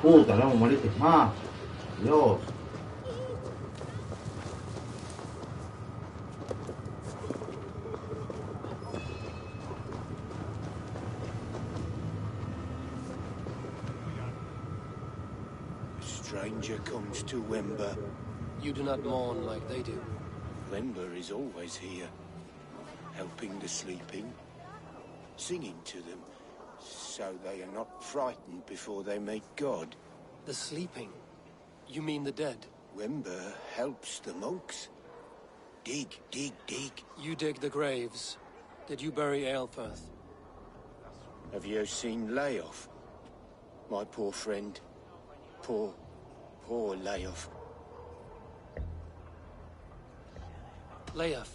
S2: Puta, no me molestes más. Dios.
S10: A stranger comes to Wember.
S1: You do not mourn like they do.
S10: Wember is always here, helping the sleeping, singing to them, so they are not frightened before they meet God.
S1: The sleeping? You mean the dead?
S10: Wember helps the monks. Dig, dig, dig.
S1: You dig the graves. Did you bury Aelfirth?
S10: Have you seen Leof? My poor friend. Poor Leof.
S1: Leof,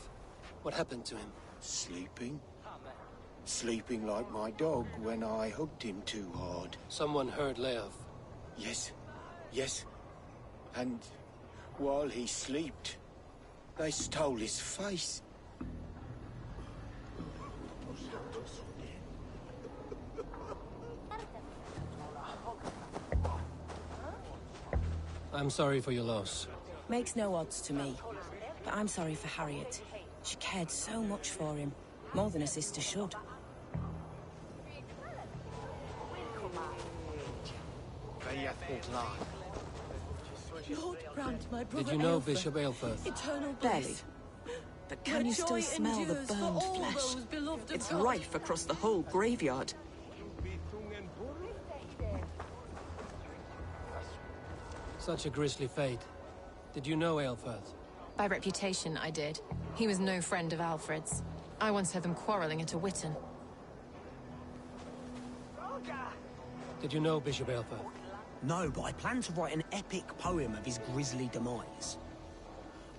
S1: what happened to him?
S10: Sleeping? Sleeping like my dog when I hugged him too hard.
S1: Someone heard Leof.
S10: Yes. And while he slept, they stole his face.
S1: I'm sorry for your loss.
S13: Makes no odds to me. But I'm sorry for Harriet. She cared so much for him. More than a sister should.
S9: Lord grant my brother
S1: Did you know
S9: Aelfir
S1: Bishop Aelfirth?
S9: eternal
S13: Barely.
S9: bliss.
S13: But can you still smell the burned flesh? It's rife across the whole graveyard.
S1: Such a grisly fate. Did you know Aelfirth?
S19: By reputation, I did. He was no friend of Alfred's. I once heard them quarreling at a Witten.
S1: Did you know Bishop Aelfirth?
S14: No, but I plan to write an epic poem of his grisly demise.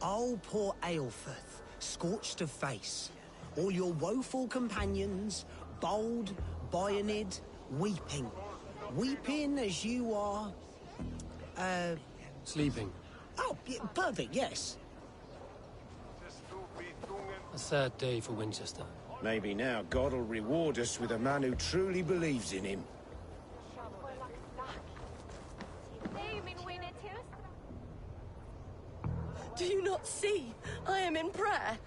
S14: Oh, poor Aelfirth, scorched of face. All your woeful companions, bold, Bionid, weeping. Weeping as you are...
S1: Sleeping.
S14: Oh, perfect, yes.
S1: A sad day for Winchester.
S10: Maybe now God will reward us with a man who truly believes in him.
S9: Do you not see? I am in prayer.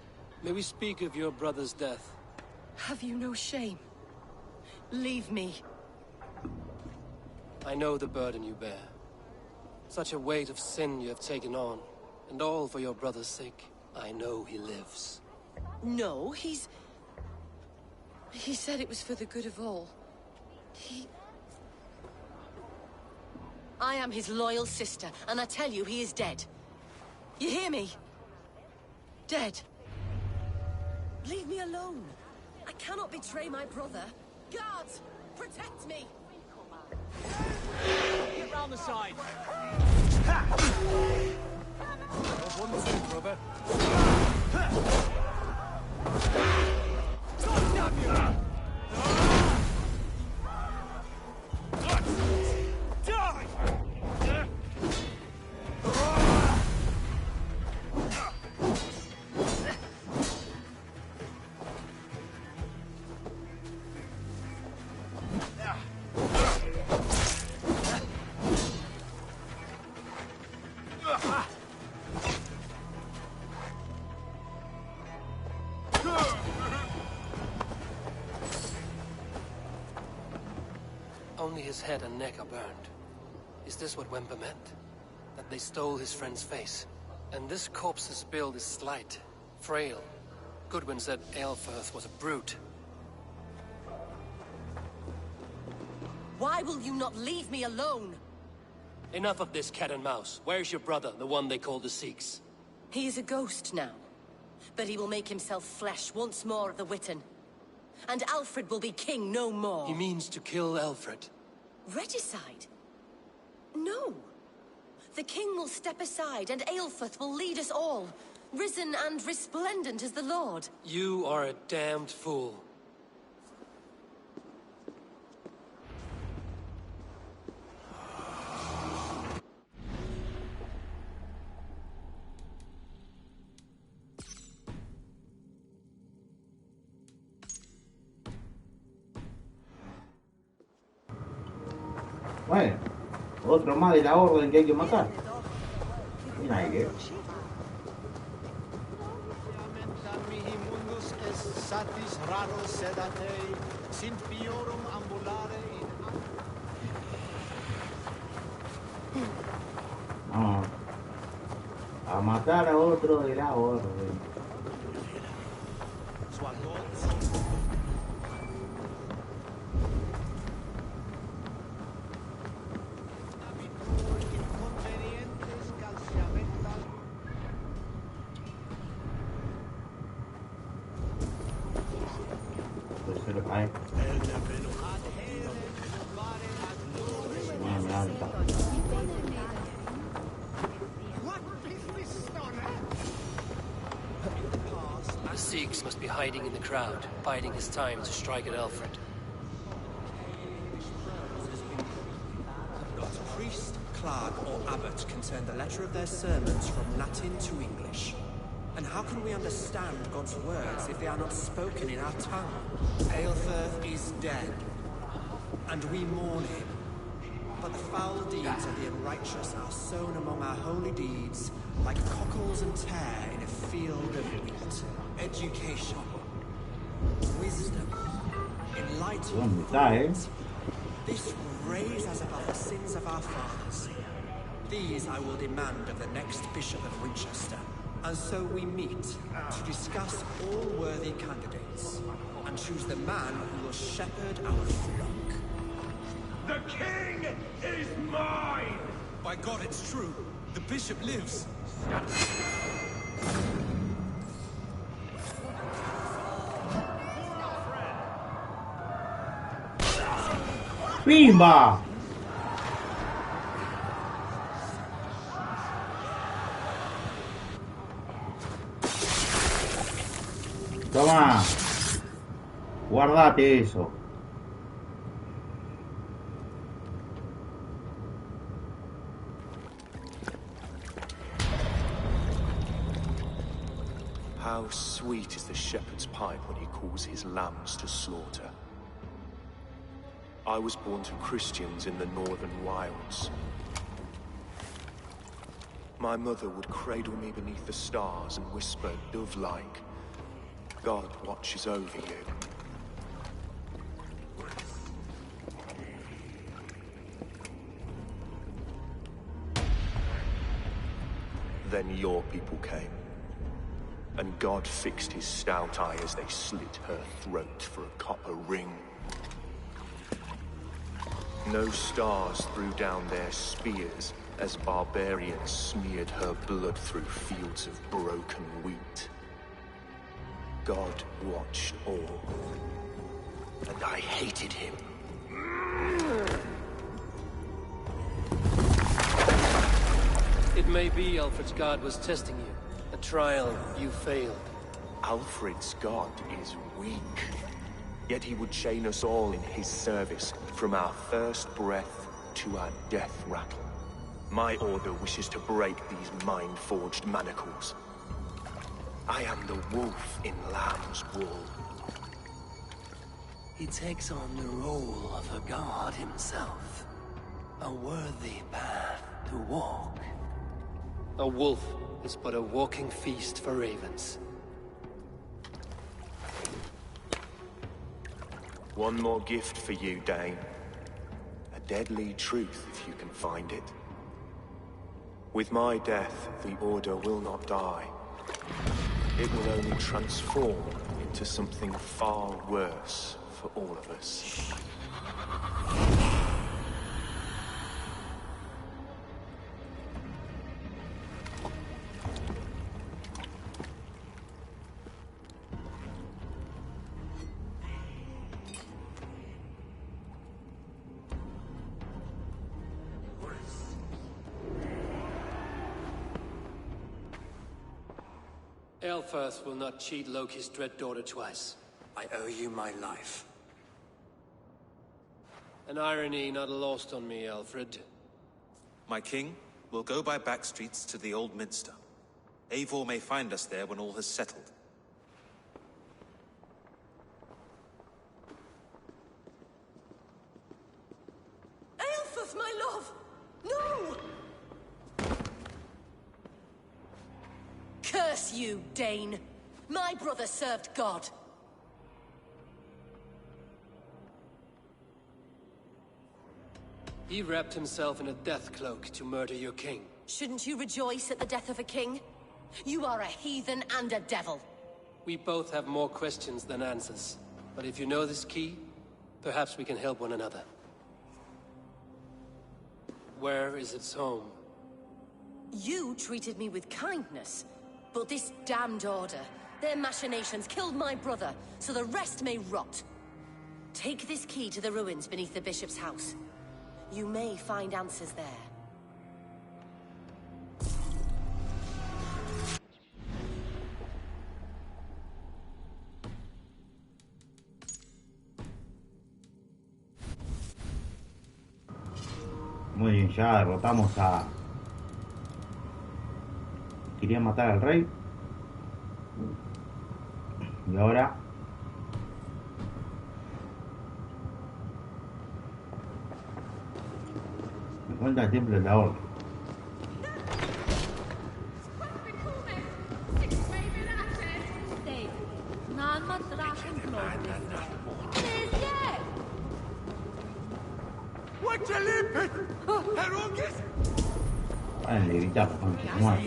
S1: May we speak of your brother's death?
S9: Have you no shame? Leave me.
S1: I know the burden you bear. Such a weight of sin you have taken on, and all for your brother's sake. I know he lives.
S9: No, He said it was for the good of all. I am his loyal sister, and I tell you he is dead. You hear me? Dead. Leave me alone. I cannot betray my brother. Guards, protect me!
S20: the side. One, two, brother. Damn you! Die!
S1: Only his head and neck are burned. Is this what Wemper meant? That they stole his friend's face? And this corpse's build is slight, frail. Goodwin said Aelfirth was a brute.
S9: Why will you not leave me alone?
S1: Enough of this cat and mouse. Where's your brother, the one they call the Sikhs?
S9: He is a ghost now. But he will make himself flesh once more of the Witten. And Alfred will be king no more.
S1: He means to kill Alfred.
S9: Regicide? No. The king will step aside and Aelfirth will lead us all, risen and resplendent as the Lord.
S1: You are a damned fool.
S2: Bueno, otro más de la orden que hay que matar. Mira ahí que. No. A matar a otro de la orden.
S1: The Sikhs must be hiding in the crowd, biding his time to strike at Alfred.
S7: Not priest, clerk, or abbot can turn the letter of their sermons from Latin to English. And how can we understand God's words if they are not spoken in our tongue? Aelfirth is dead, and we mourn him. But the foul deeds of the unrighteous are sown among our holy deeds, like cockles and tare in a field of wheat. Education, wisdom, enlightenment. This will raise us above the sins of our fathers. These I will demand of the next Bishop of Winchester. And so we meet to discuss all worthy candidates and choose the man who will shepherd our flock.
S22: The king is mine! By God, it's true. The bishop lives.
S2: ¡Pimba! Toma. Guardate eso.
S6: How sweet is the shepherd's pipe when he calls his lambs to slaughter. I was born to Christians in the northern wilds. My mother would cradle me beneath the stars and whisper, dove-like, God watches over you. Then your people came, and God fixed his stout eye as they slit her throat for a copper ring. No stars threw down their spears as barbarians smeared her blood through fields of broken wheat. God watched all, and I hated him.
S1: It may be Alfred's god was testing you. A trial you failed.
S17: Alfred's god is weak. Yet he would chain us all in his service, from our first breath to our death rattle. My order wishes to break these mind-forged manacles. I am the wolf in lamb's wool.
S1: He takes on the role of a god himself. A worthy path to walk. A wolf is but a walking feast for ravens.
S17: One more gift for you, Dane. A deadly truth, if you can find it. With my death, the Order will not die. It will only transform into something far worse for all of us.
S1: Aelfirth will not cheat Loki's dread daughter twice.
S7: I owe you my life.
S1: An irony not lost on me, Alfred.
S6: My king, we'll go by back streets to the Old Minster. Eivor may find us there when all has settled.
S9: Aelfirth, my love! No! Curse you, Dane! My brother served God.
S1: He wrapped himself in a death cloak to murder your king.
S9: Shouldn't you rejoice at the death of a king? You are a heathen and a devil.
S1: We both have more questions than answers. But if you know this key, perhaps we can help one another. Where is its home?
S9: You treated me with kindness. But this damned Order, their machinations killed my brother, so the rest may rot. Take this key to the ruins beneath the bishop's house. You may find answers there.
S2: Muy bien, ya derrotamos a... Quería matar al rey. Y ahora... me encuentra el templo de la orden. Vale, le gritamos, continuar.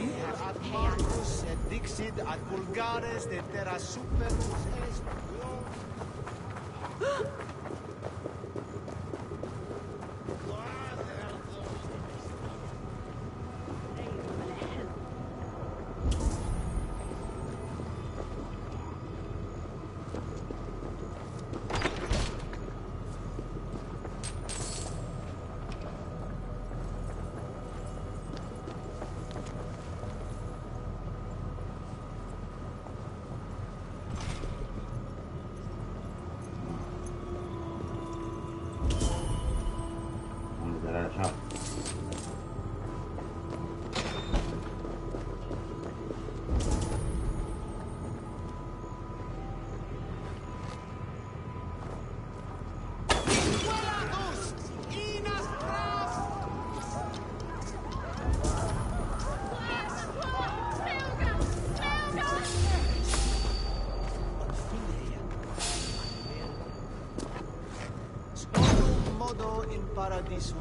S7: Modo in paradiso.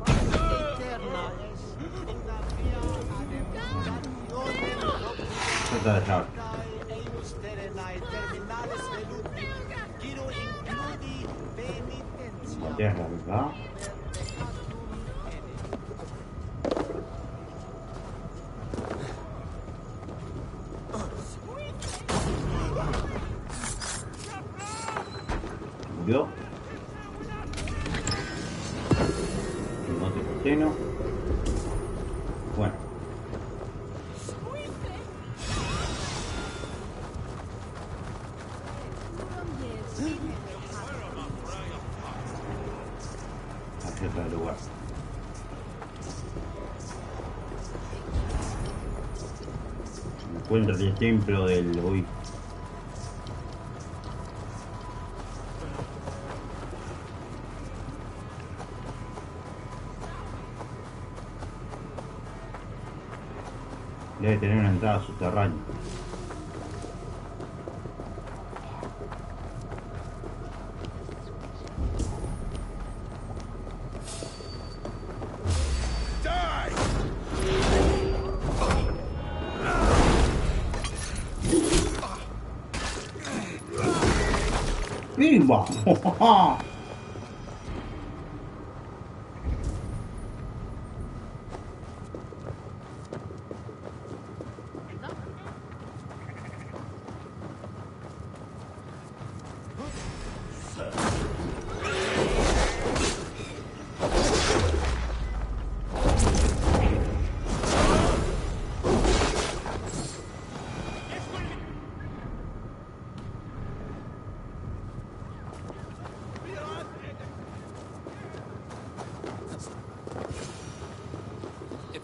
S7: Eterna es una via ad eius terrenae terminales veluti, giro includi penitentia.
S2: Murió. No te costeno. Bueno. ese otro lugar. Encuentra el templo del... Uy. Debe tener una entrada subterránea. ¡Pimba!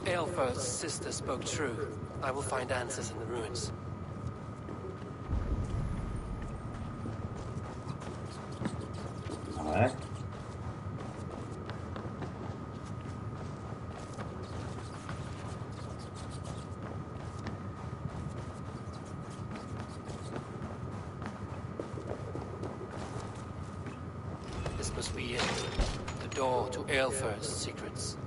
S15: Aelfir's sister spoke true. I will find answers in the ruins.
S2: A ver.
S15: This must be it. The door to Aelfir's secrets.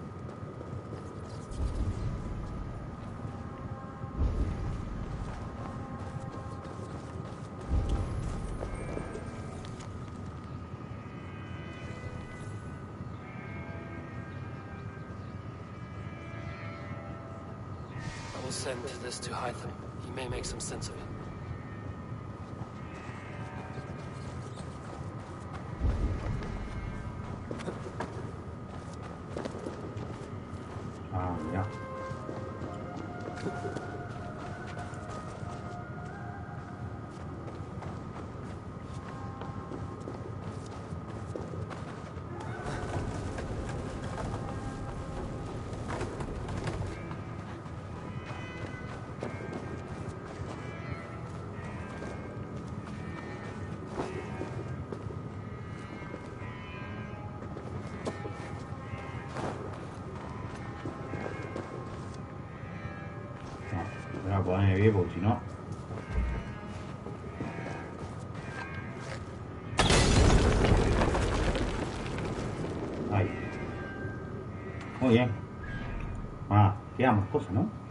S15: I will send this to Hytham. He may make some sense of it.
S2: Ah, mira. Voy a poner bien porque si no... Ahí. Muy bien. Ah, quedan más cosas, ¿no?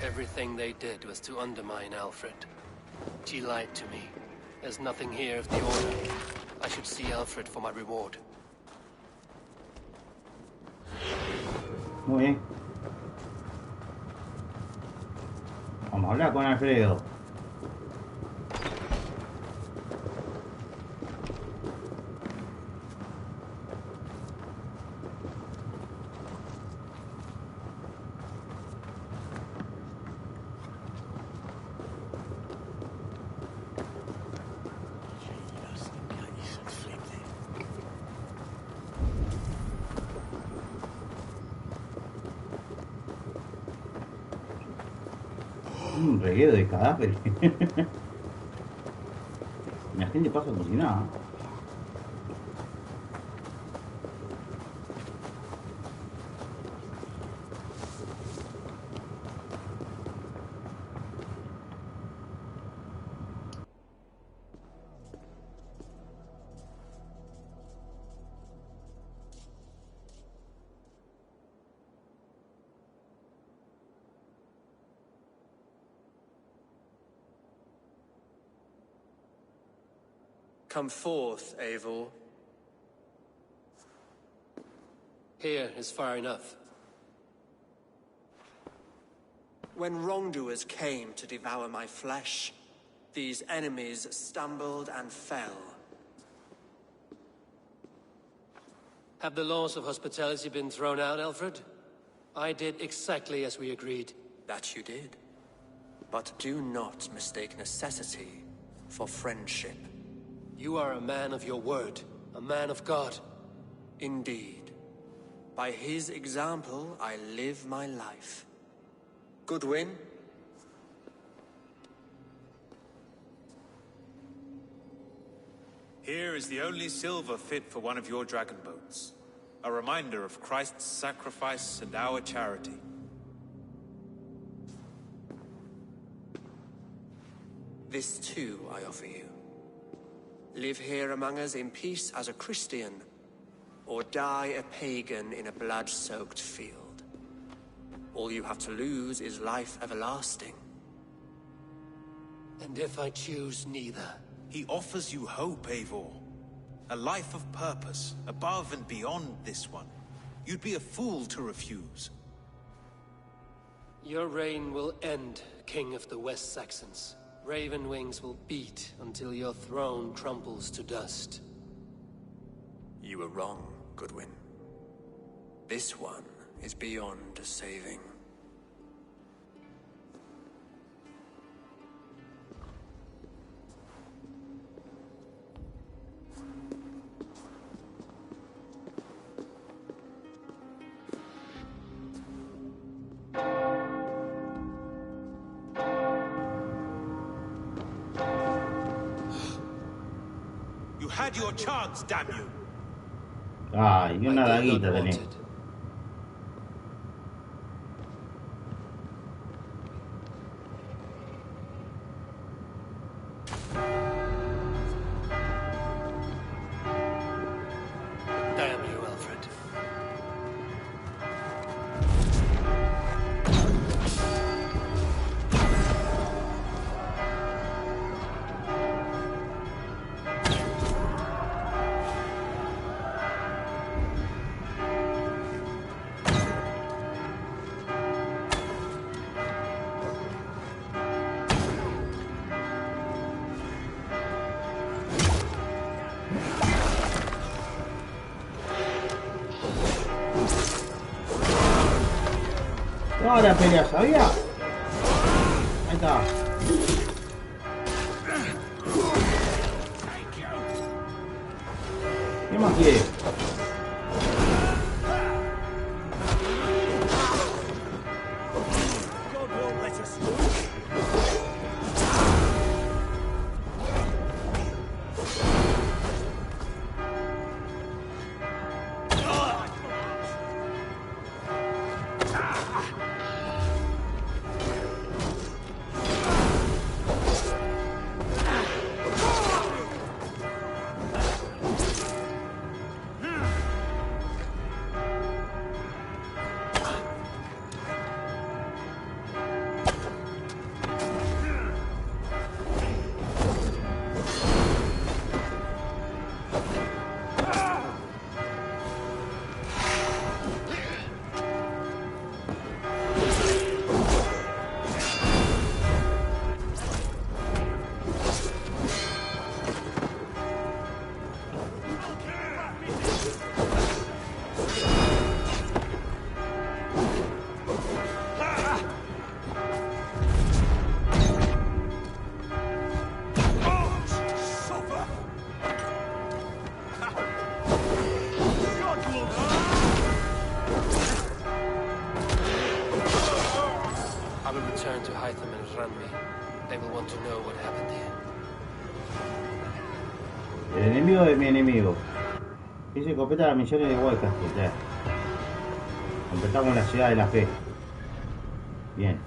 S15: Everything they did was to undermine Alfred. She lied to me. There's nothing here of the Order. I should see Alfred for my reward.
S2: Muy bien. Vamos a hablar con Alfredo. Un reguero de cadáveres. La gente pasa como si nada.
S7: Come forth, Eivor.
S15: Here is far enough.
S7: When wrongdoers came to devour my flesh, these enemies stumbled and fell.
S15: Have the laws of hospitality been thrown out, Alfred? I did exactly as we agreed.
S7: That you did. But do not mistake necessity for friendship.
S15: You are a man of your word, a man of God.
S7: Indeed. By his example, I live my life. Goodwin?
S6: Here is the only silver fit for one of your dragon boats. A reminder of Christ's sacrifice and our charity.
S7: This too I offer you. Live here among us in peace as a Christian, or die a pagan in a blood-soaked field. All you have to lose is life everlasting.
S15: And if I choose neither?
S6: He offers you hope, Eivor. A life of purpose, above and beyond this one. You'd be a fool to refuse.
S15: Your reign will end, King of the West Saxons. Raven wings will beat until your throne crumbles to dust.
S7: You were wrong, Goodwin. This one is beyond saving.
S6: You had your chance, damn you!
S2: Ay, y una daguita tenés.
S15: Damn you, Alfred.
S2: Ahora pelea, ¿sabía? Ahí está. ¿Qué más quiere?
S15: Hytham and Ranmi. They will want to know what happened here.
S2: El enemigo de mi enemigo. Dice completa las misiones de Warcastle. Ya. Completamos la ciudad de la fe. Bien.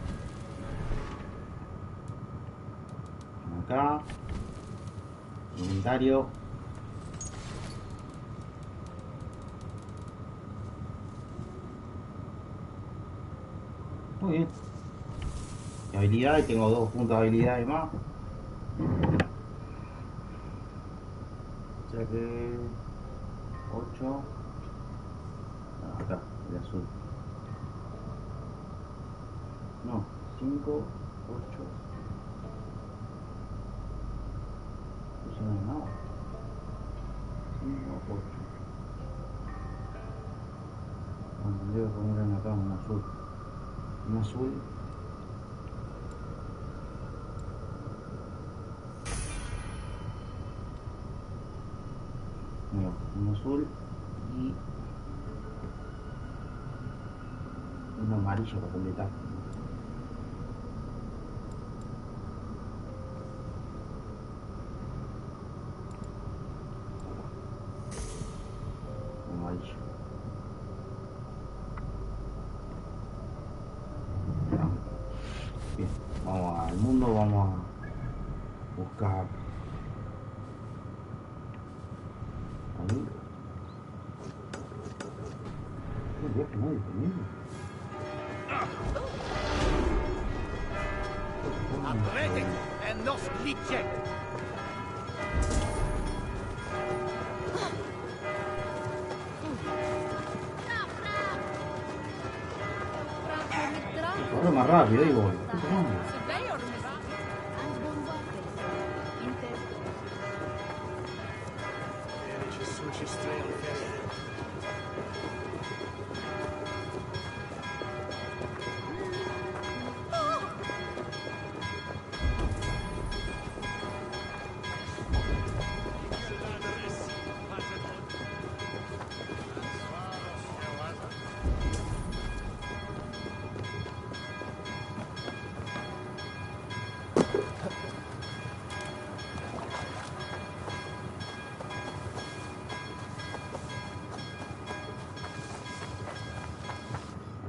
S2: Acá. Inventario. Muy bien. Y habilidad, y tengo 2 puntos de habilidades más. O sea que 8. Acá, el azul. No, 5, 8. Eso no es nada. 5, 8. Bueno, debo poner acá un azul. Un azul. No, un azul y un amarillo para completar. Amarillo. Bien, vamos al mundo, vamos a buscar. Ahí. No veo que nadie conmigo.
S22: Athletic and not Nietzsche.
S2: Corre más rápido, digo.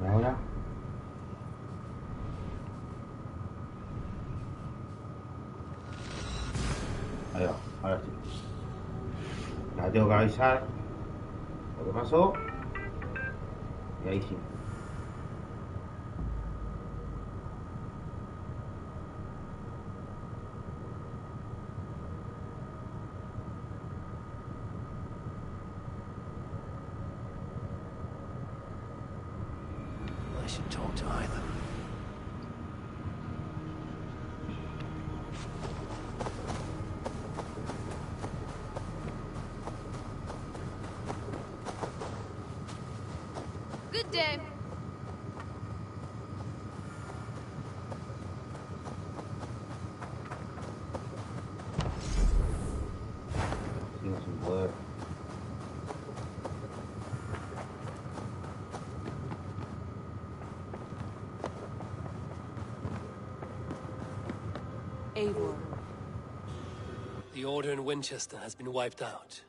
S2: Ahora. Ahí va, ahora sí. La tengo que avisar lo que pasó. Y ahí sí.
S15: I should talk to Hytham.
S19: Good day.
S2: Sigo sin poder.
S16: Eivor.
S15: The Order in Winchester has been wiped out,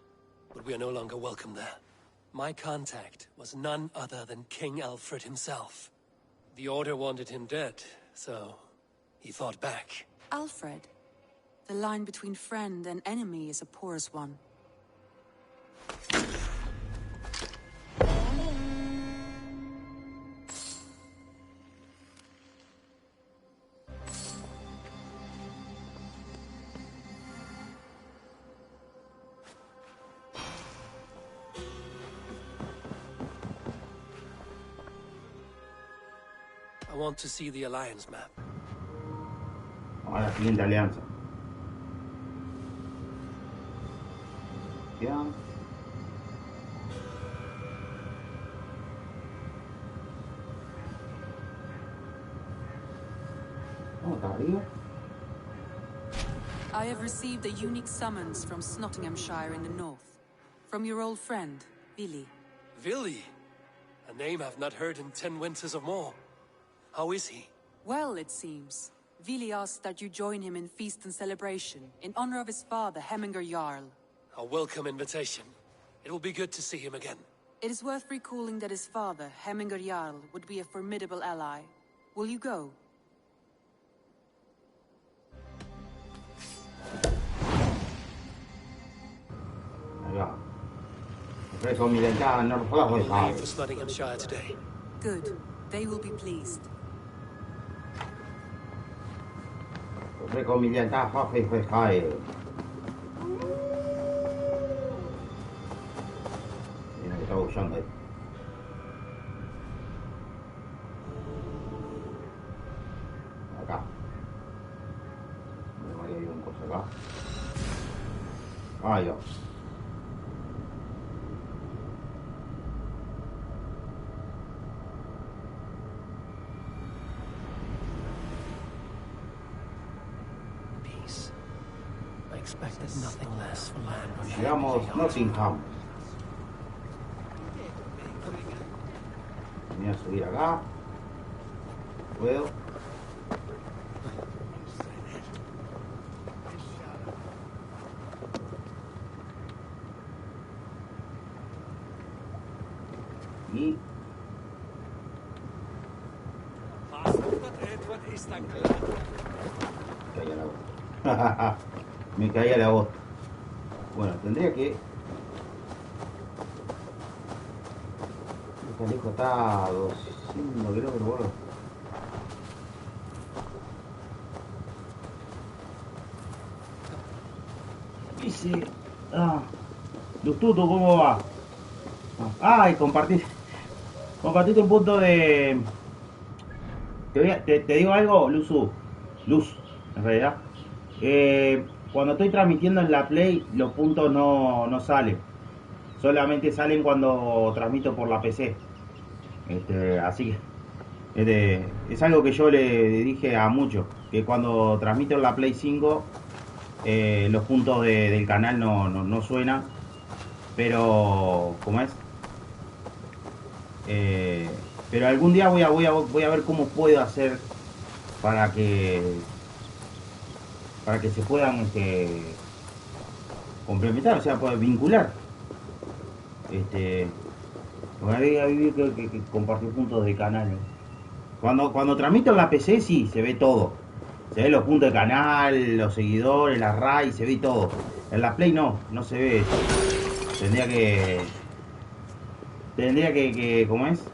S15: but we are no longer welcome there. My contact was none other than King Alfred himself. The Order wanted him dead, so he fought back.
S16: Alfred. The line between friend and enemy is a porous one.
S15: I want to see the Alliance map.
S2: Vamos a la siguiente alianza. Ya. Vamos acá arriba.
S16: I have received a unique summons from Nottinghamshire in the north. From your old friend, Billy.
S15: Villy? A name I've not heard in 10 winters or more. How is he?
S12: Well, it seems. Vili asks that you join him in feast and celebration, in honor of his father, Heminger Jarl.
S15: A welcome invitation. It will be good to see him again.
S12: It is worth recalling that his father, Heminger Jarl, would be a formidable ally. Will you go?
S2: Ahí va. Ofrezco mi dentada no
S15: I will leave for Nottinghamshire today.
S12: Good. They will be pleased.
S2: Ofrezco mi dentada Mira que está bullando ahí. Acá. Mira que hay un cosa acá. Ahí va.
S15: I expected nothing less for land on
S2: Llegamos Nottingham. Voy a subir acá. Puedo. Y caí a la boca. Me caí a la boca. Bueno, tendría que... Este lejos está a 200 kilómetros, boludo. Dice... Luz Tutu, ¿cómo va? Ay, compartiste un punto de... Te digo algo, Luz, en realidad. Cuando estoy transmitiendo en la Play, los puntos no salen. Solamente salen cuando transmito por la PC. Así que es algo que yo le dije a muchos, que cuando transmito en la Play 5, los puntos del canal no suenan. Pero, ¿cómo es? Pero algún día voy a ver cómo puedo hacer para que se puedan complementar, o sea, poder vincular. Había que compartir puntos de canal. Cuando transmito en la PC sí, se ve todo. Se ve los puntos de canal, los seguidores, la RAI, se ve todo. En la Play no se ve eso. Tendría que ¿cómo es?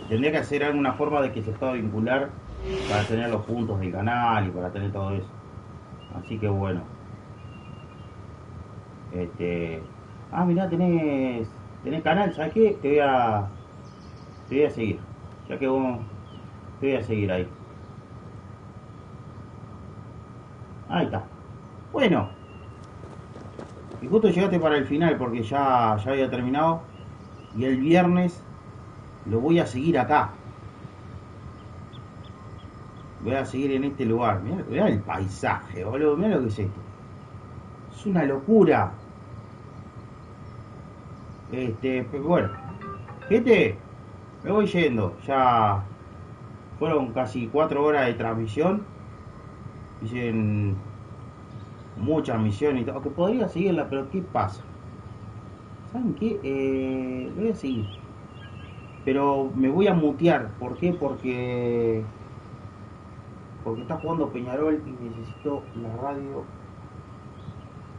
S2: Tendría que hacer alguna forma de que se pueda vincular para tener los puntos del canal y para tener todo eso. Así que bueno. Mirá, tenés canal, ¿sabes qué? Te voy a seguir. Ya que vos te voy a seguir ahí. Ahí está. Bueno. Y justo llegaste para el final porque ya había terminado. Y el viernes lo voy a seguir acá. Voy a seguir en este lugar. Mirá el paisaje, boludo. Mirá lo que es esto. Es una locura. Bueno. Gente, me voy yendo. Ya fueron casi 4 horas de transmisión. Hice muchas misiones y todo. Que podría seguirla, pero ¿qué pasa? ¿Saben qué? Lo voy a seguir. Pero me voy a mutear. ¿Por qué? Porque está jugando Peñarol y necesito la radio.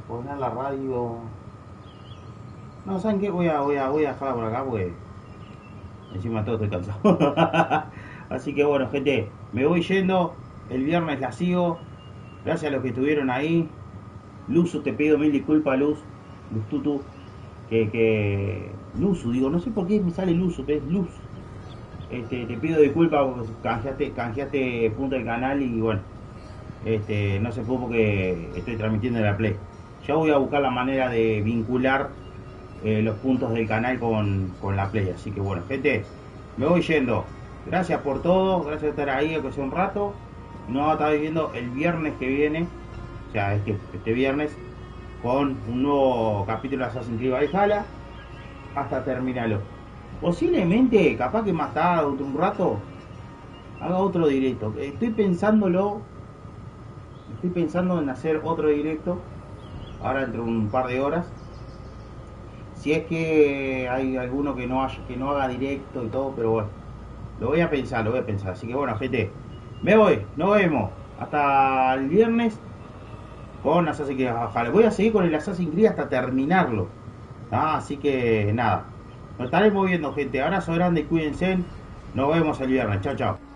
S2: Poner la radio. No, ¿saben qué? Voy a dejarla por acá porque encima todo estoy cansado. Así que bueno, gente, me voy yendo. El viernes la sigo. Gracias a los que estuvieron ahí. Luzu, te pido mil disculpas, Luz Tutu. Luzu, digo, no sé por qué me sale Luzu, pero es Luz. Te pido disculpas porque canjeaste punto del canal y bueno, no se pudo porque estoy transmitiendo en la Play. Ya voy a buscar la manera de vincular los puntos del canal con la Play. Así que bueno, gente, me voy yendo. Gracias por todo, gracias por estar ahí, aunque sea un rato. Nos vamos a estar viendo el viernes que viene, o sea, este viernes, con un nuevo capítulo de Assassin's Creed Valhalla, hasta terminarlo. Posiblemente, capaz que más tarde, un rato, haga otro directo. Estoy pensando en hacer otro directo ahora entre un par de horas. Si es que hay alguno que no haga directo y todo, pero bueno, lo voy a pensar. Así que bueno, gente, me voy, nos vemos hasta el viernes con Assassin's Creed. Ojalá, voy a seguir con el Assassin's Creed hasta terminarlo. Así que nada, nos estaremos viendo, gente. Abrazo grande, cuídense. Nos vemos el viernes. Chao, chao.